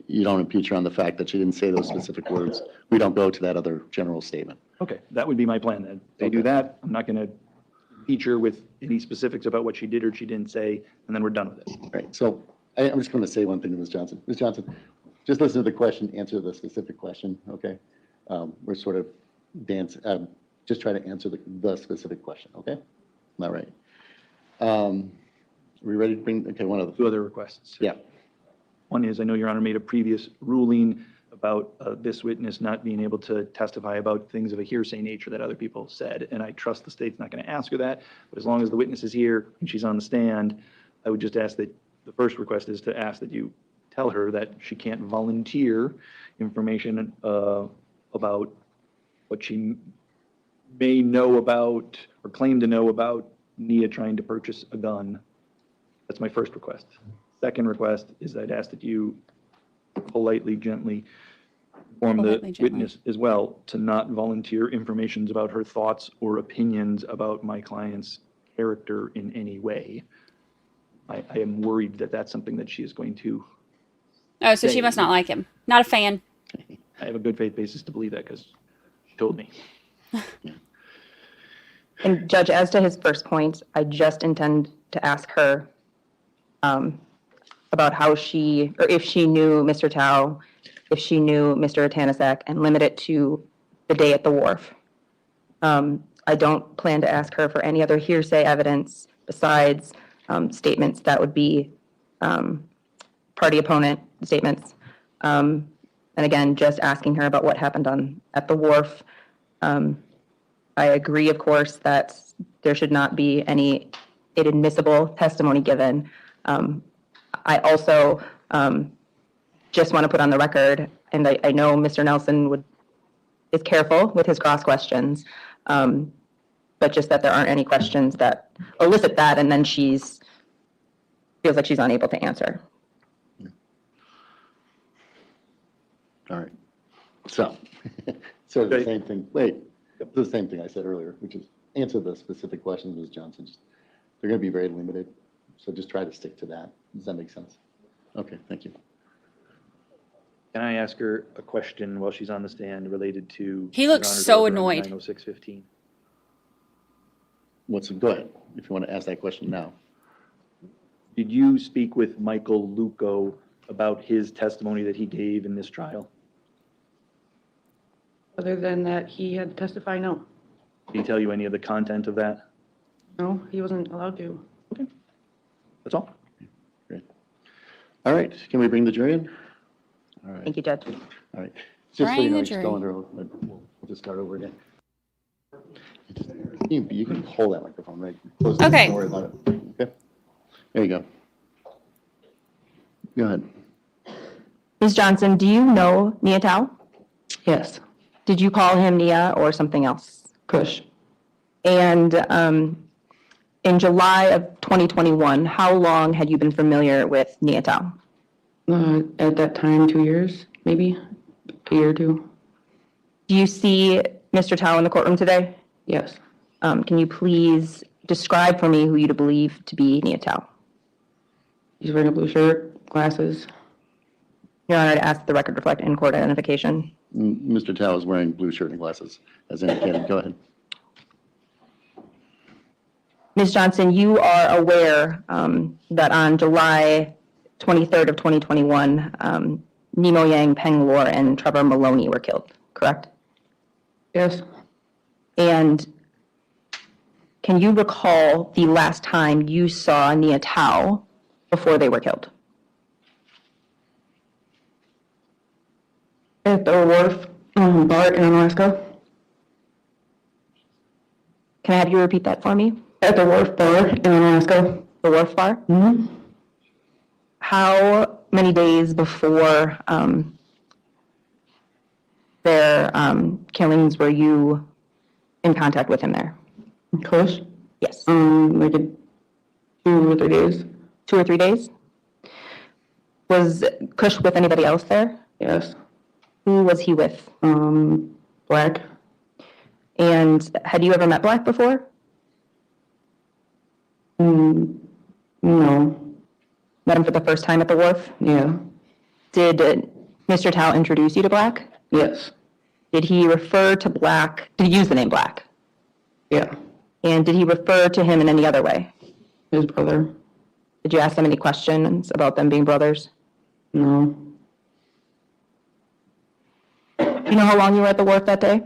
you don't impeach her on the fact that she didn't say those specific words. We don't go to that other general statement. Okay, that would be my plan then. They do that, I'm not going to impeach her with any specifics about what she did or she didn't say, and then we're done with it. Right, so I'm just going to say one thing to Ms. Johnson. Ms. Johnson, just listen to the question, answer the specific question, okay? We're sort of just try to answer the specific question, okay? All right. Are we ready to bring, okay, one of the. 2 other requests. Yeah. One is, I know Your Honor made a previous ruling about this witness not being able to testify about things of a hearsay nature that other people said, and I trust the state's not going to ask her that, but as long as the witness is here and she's on the stand, I would just ask that, the first request is to ask that you tell her that she can't volunteer information about what she may know about or claim to know about Nya trying to purchase a gun. That's my first request. Second request is I'd ask that you politely, gently inform the witness as well to not volunteer information about her thoughts or opinions about my client's character in any way. I am worried that that's something that she is going to. Oh, so she must not like him. Not a fan. I have a good faith basis to believe that because she told me. And Judge, as to his first point, I just intend to ask her about how she, or if she knew Mr. Thao, if she knew Mr. Rattanasack, and limit it to the day at the wharf. I don't plan to ask her for any other hearsay evidence besides statements that would be party opponent statements. And again, just asking her about what happened at the wharf. I agree, of course, that there should not be any inadmissible testimony given. I also just want to put on the record, and I know Mr. Nelson is careful with his cross questions, but just that there aren't any questions that elicit that, and then feels like she's unable to answer. All right. So, the same thing. The same thing I said earlier, which is answer the specific questions, Ms. Johnson. They're going to be very limited, so just try to stick to that. Does that make sense? Okay, thank you. Can I ask her a question while she's on the stand related to? He looks Your Honor's so order on annoyed. 90615? Go ahead, if you want to ask that question now. Did you speak with Michael Luco about his testimony that he gave in this trial? Other than that, he had to testify, no. Did he tell you any of the content of that? No, he wasn't allowed to. Okay, that's all. Great. All right, can we bring the jury in? All right. Thank you, Judge. All right. Just so you Bring know, the just jury. go under, we'll just start over again. You can hold that microphone, right? Close it, Okay. Don't worry about it. Okay. There you go. Go ahead. Ms. Johnson, do you know Nya Thao? Yes, Did you call him Nya or something else? Kush. And in July of 2021, how long had you been familiar with Nya Thao? At that time, 2 years, maybe, a year or two. Do you see Mr. Thao in the courtroom today? Yes. Can you please describe for me who you believe to be Nya Thao? He's wearing a blue shirt, glasses. Your Honor, to ask the record reflect in-court identification. Mr. Thao is wearing blue shirt and glasses, as indicated. Go ahead. Ms. Johnson, you are aware that on July 23rd of 2021, Nemo Yang, Peng Lor, and Trevor Maloney were killed, correct? Yes. And can you recall the last time you saw Nya Thao before they were killed? At the wharf bar in Alaska. Can I have you repeat that for me? At the wharf bar in Alaska. The wharf bar? Mm-hmm. How many days before their killings were you in contact with him there? Kush? Yes. Like 2 or 3 days. 2 or 3 days? Was Kush with anybody else there? Yes. Who was he with? Black. And had you ever met Black before? No. Met him for the first time at the wharf? Yeah. Did Mr. Thao introduce you to Black? Yes. Did he refer to Black? Did he use the name Black? Yeah. And did he refer to him in any other way? His brother. Did you ask them any questions about them being brothers? No. You know how long you were at the wharf that day?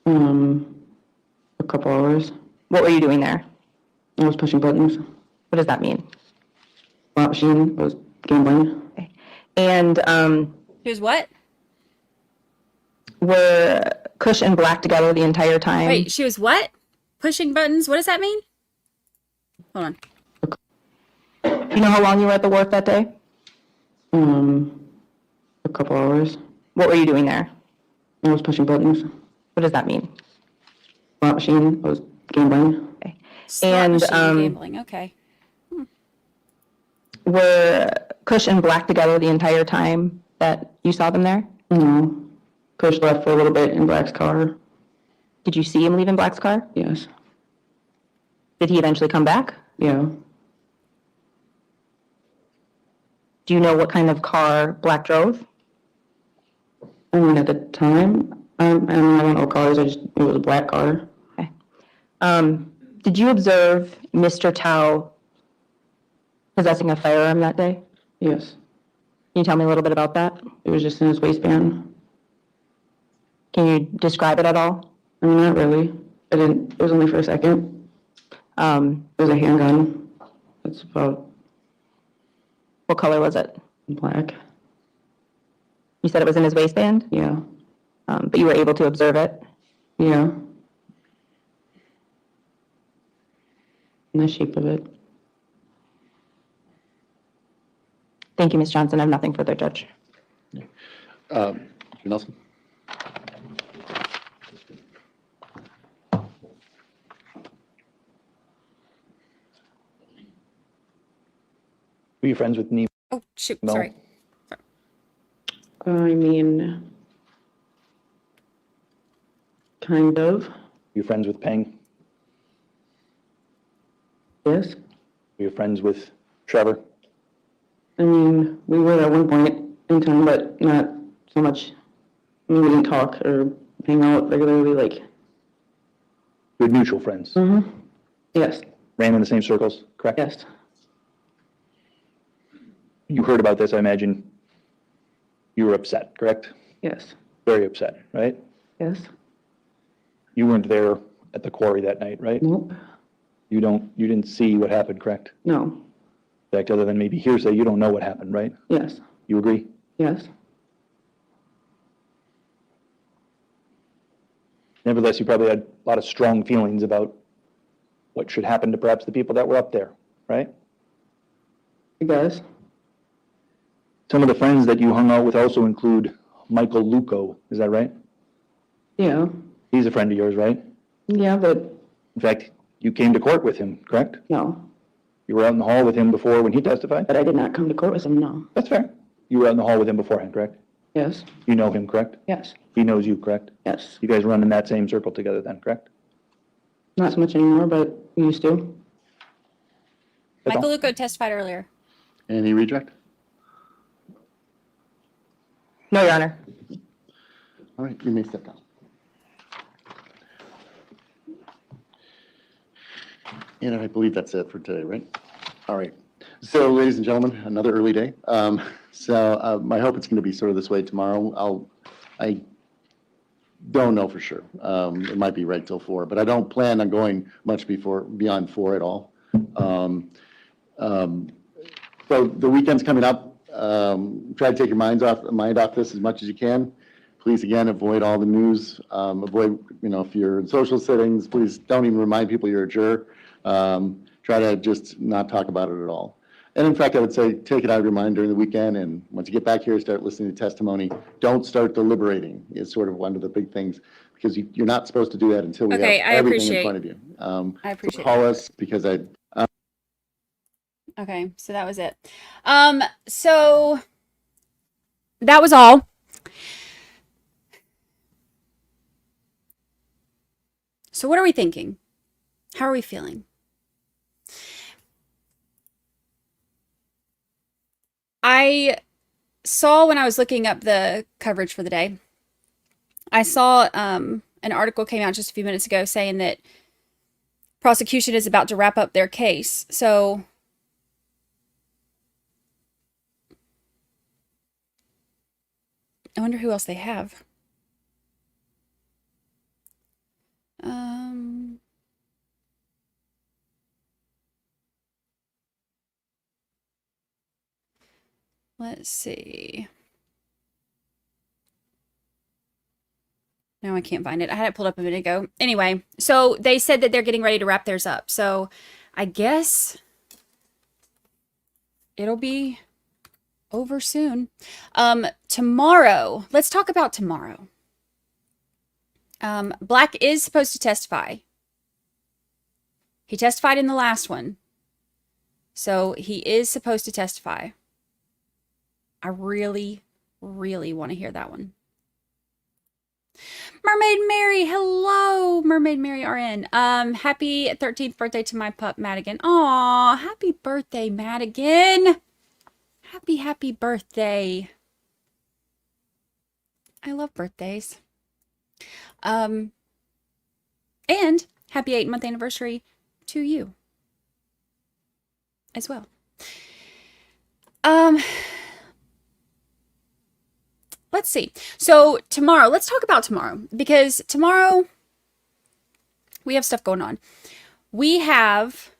A couple hours. What were you doing there? I was pushing buttons. What does that mean? Slot machine. I was gambling. Okay. And She was what? were Kush and Black together the entire time? Wait, she was what? Pushing buttons? What does that mean? Hold on. Do you know how long you were at the wharf that day? A couple hours. What were you doing there? I was pushing buttons. What does that mean? Slot machine. I was gambling. Okay. Slot And machine gambling. Okay. were Kush and Black together the entire time that you saw them there? No. Kush left for a little bit in Black's car. Did you see him leave in Black's car? Yes. Did he eventually come back? Yeah. Do you know what kind of car Black drove? I mean, at the time, I don't know cars. It was a black car. Okay. Did you observe Mr. Thao possessing a firearm that day? Yes. Can you tell me a little bit about that? It was just in his waistband. Can you describe it at all? I mean, not really. It was only for a second. It was a handgun. It's about What color was it? black. You said it was in his waistband, Yeah. but you were able to observe it. Yeah. And the shape of it. Thank you, Ms. Johnson. I have nothing further, Judge. Mr. Nelson? Were you friends with Nemo? Oh, shoot. No. Sorry. I mean, kind of. Were you friends with Peng? Yes. Were you friends with Trevor? I mean, we were at one point in time, but not so much. I mean, we didn't talk or hang out regularly, like. You had mutual friends? Mm-hmm. Yes. Ran in the same circles, correct? Yes. You heard about this, I imagine. You were upset, correct? Yes. Very upset, right? Yes. You weren't there at the quarry that night, right? Nope. You didn't see what happened, correct? No. In fact, other than maybe hearsay, you don't know what happened, right? Yes. You agree? Yes. Nevertheless, you probably had a lot of strong feelings about what should happen to perhaps the people that were up there, right? I guess. Some of the friends that you hung out with also include Michael Luco, is that right? Yeah. He's a friend of yours, right? Yeah, but In fact, you came to court with him, correct? no. You were out in the hall with him before when he testified? But I did not come to court with him, no. That's fair. You were out in the hall with him beforehand, correct? Yes. You know him, correct? Yes. He knows you, correct? Yes. You guys run in that same circle together then, correct? Not so much anymore, but we used to. That's all. Michael Luco testified earlier. Any reject? No, Your Honor. All right, you may step down. And I believe that's it for today, right? All right. So, ladies and gentlemen, another early day. My hope it's going to be sort of this way tomorrow. I don't know for sure. It might be right till 4, but I don't plan on going much beyond 4 at all. So the weekend's coming up. Try to take your mind off this as much as you can. Please, again, avoid all the news. Avoid, if you're in social settings, please don't even remind people you're a juror. Try to just not talk about it at all. And in fact, I would say take it out of your mind during the weekend. And once you get back here, start listening to testimony. Don't start deliberating is sort of one of the big things, because you're not supposed to do that until we have everything in front of you. I appreciate Call us because Okay, so that was it. So that was all. So what are we thinking? How are we feeling? I saw, when I was looking up the coverage for the day, I saw an article came out just a few minutes ago saying that prosecution is about to wrap up their case. So I wonder who else they have. Let's see. No, I can't find it. I had it pulled up a minute ago. Anyway, so they said that they're getting ready to wrap theirs up. So I guess it'll be over soon. Tomorrow, let's talk about tomorrow. Black is supposed to testify. He testified in the last one. So he is supposed to testify. I really, really want to hear that one. Mermaid Mary, hello, Mermaid Mary RN. Happy 13th birthday to my pup Madigan. Aw, happy birthday, Madigan. Happy birthday. I love birthdays. And happy 8-month anniversary to you as well. Let's see. So tomorrow, let's talk about tomorrow, because tomorrow we have stuff going on. We have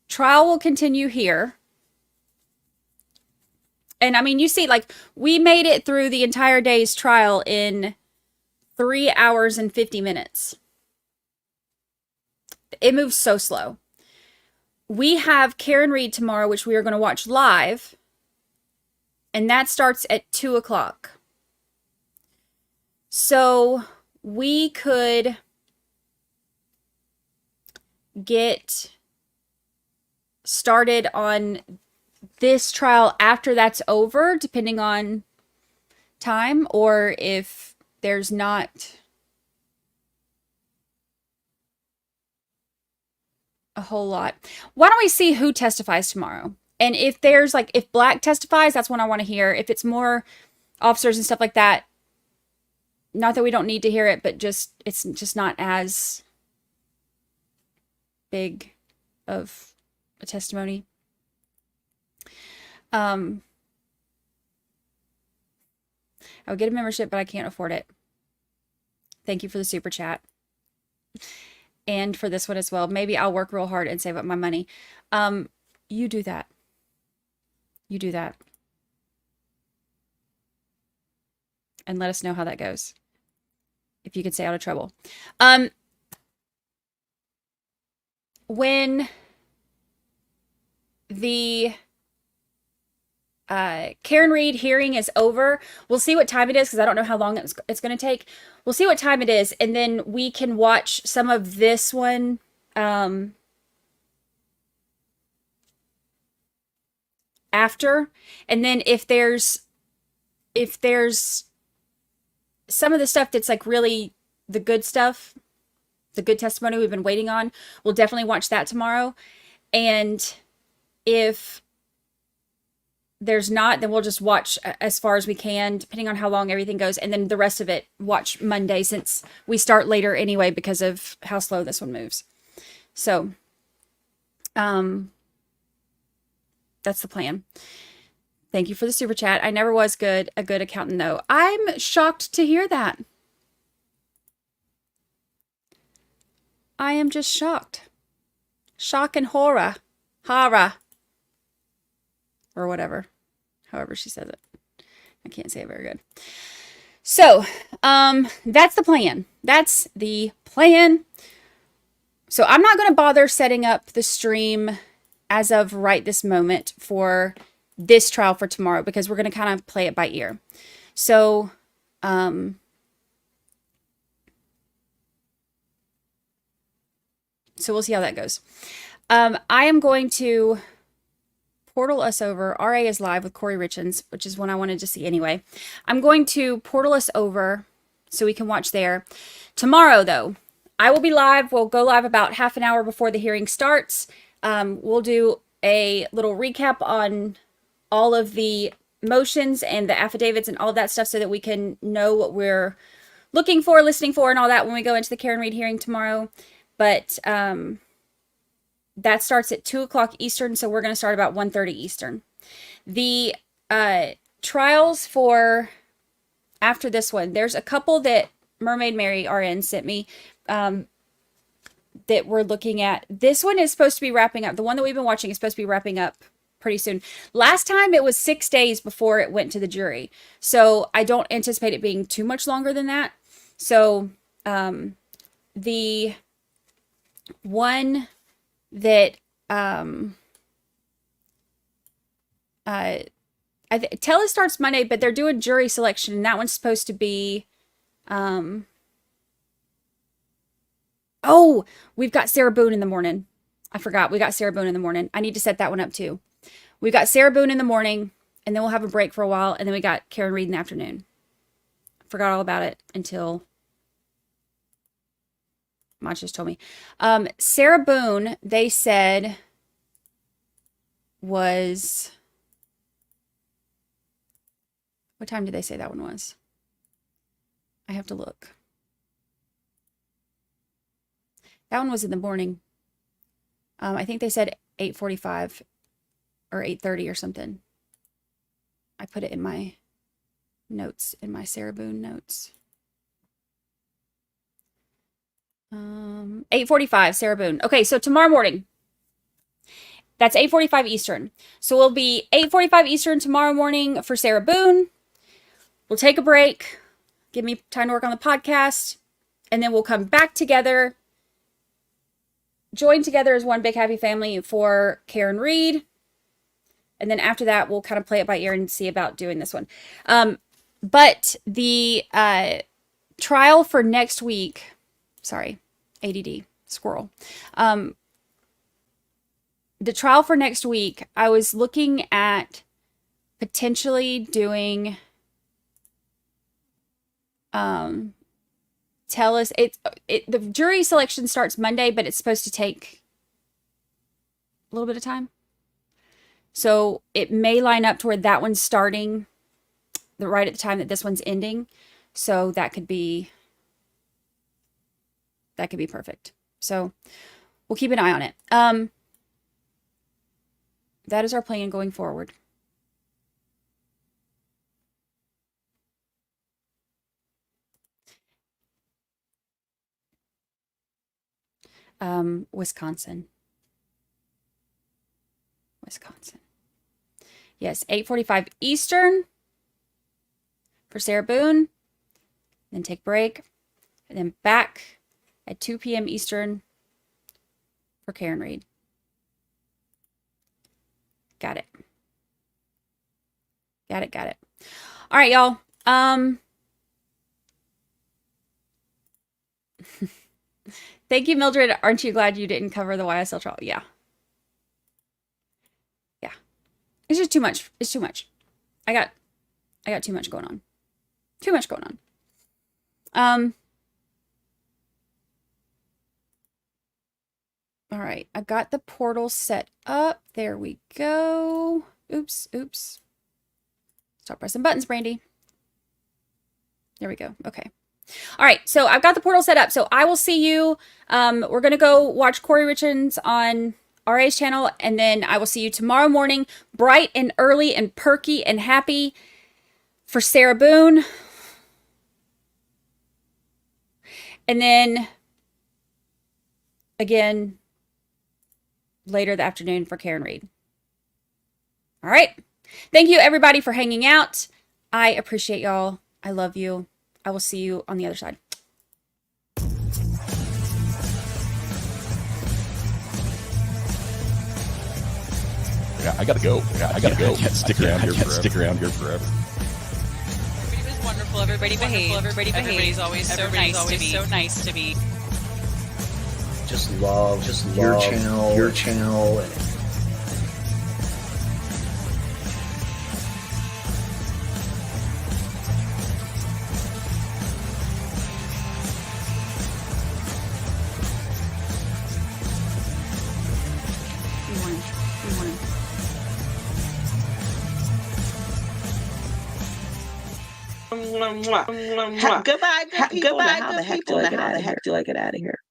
trial will continue here. And I mean, you see, like, we made it through the entire day's trial in 3 hours and 50 minutes. It moves so slow. We have Karen Reed tomorrow, which we are going to watch live. And that starts at 2 o'clock. So we could get started on this trial after that's over, depending on time, or if there's not a whole lot. Why don't we see who testifies tomorrow? And if there's like, if Black testifies, that's what I want to hear. If it's more officers and stuff like that, not that we don't need to hear it, but just, it's just not as big of a testimony. I would get a membership, but I can't afford it. Thank you for the super chat. And for this one as well. Maybe I'll work real hard and save up my money. You do that. You do that. And let us know how that goes. If you could stay out of trouble. When the Karen Reed hearing is over, we'll see what time it is, because I don't know how long it's going to take. We'll see what time it is, and then we can watch some of this one after. And then if there's some of the stuff that's like really the good stuff, the good testimony we've been waiting on, we'll definitely watch that tomorrow. And if there's not, then we'll just watch as far as we can, depending on how long everything goes. And then the rest of it, watch Monday, since we start later anyway because of how slow this one moves. So, that's the plan. Thank you for the super chat. I never was a good accountant, though. I'm shocked to hear that. I am just shocked. Shock and horror. Horror. Or whatever. However she says it. I can't say it very good. So, that's the plan. That's the plan. So I'm not going to bother setting up the stream as of right this moment for this trial for tomorrow, because we're going to kind of play it by ear. So, so we'll see how that goes. I am going to portal us over. RA is live with Corey Richens, which is one I wanted to see anyway. I'm going to portal us over so we can watch there. Tomorrow, though, I will be live. We'll go live about half an hour before the hearing starts. We'll do a little recap on all of the motions and the affidavits and all of that stuff, so that we can know what we're looking for, listening for, and all that when we go into the Karen Reed hearing tomorrow. But that starts at 2 o'clock Eastern, so we're going to start about 1:30 Eastern. The trials for after this one, there's a couple that Mermaid Mary RN sent me that we're looking at. This one is supposed to be wrapping up. The one that we've been watching is supposed to be wrapping up pretty soon. Last time it was 6 days before it went to the jury. So I don't anticipate it being too much longer than that. So the one that Tele starts Monday, but they're doing jury selection, and that one's supposed to be oh, we've got Sarah Boone in the morning. I forgot. We got Sarah Boone in the morning. I need to set that one up too. We've got Sarah Boone in the morning, and then we'll have a break for a while, and then we got Karen Reed in the afternoon. Forgot all about it until Mach just told me. Sarah Boone, they said, was... What time did they say that one was? I have to look. That one was in the morning. I think they said 8:45 or 8:30 or something. I put it in my notes, in my Sarah Boone notes. 8:45, Sarah Boone. Okay, so tomorrow morning. That's 8:45 Eastern. So we'll be 8:45 Eastern tomorrow morning for Sarah Boone. We'll take a break, give me time to work on the podcast, and then we'll come back together, join together as one big happy family for Karen Reed. And then after that, we'll kind of play it by ear and see about doing this one. But the trial for next week, sorry, ADD, squirrel. The trial for next week, I was looking at potentially doing... tell us the jury selection starts Monday, but it's supposed to take a little bit of time. So it may line up to where that one's starting right at the time that this one's ending. So that could be perfect. So we'll keep an eye on it. That is our plan going forward. Wisconsin. Yes, 8:45 Eastern for Sarah Boone. Then take break. And then back at 2 p.m. Eastern for Karen Reed. Got it. Got it. All right, y'all. Thank you, Mildred. Aren't you glad you didn't cover the YSL trial? Yeah. It's just too much. It's too much. I got too much going on. All right. I got the portal set up. There we go. Oops. Stop pressing buttons, Brandi. There we go. Okay. All right, so I've got the portal set up. So I will see you. We're going to go watch Corey Richards on RA's channel, and then I will see you tomorrow morning, bright and early and perky and happy for Sarah Boone. And then again, later the afternoon for Karen Reed. All right. Thank you, everybody, for hanging out. I appreciate y'all. I love you. I will see you on the other side. Yeah, I gotta go. I can't stick around here forever. It was wonderful. Everybody behaved. Everybody's always so nice to me. Just love your channel. Goodbye, good people. How the heck do I get out of here?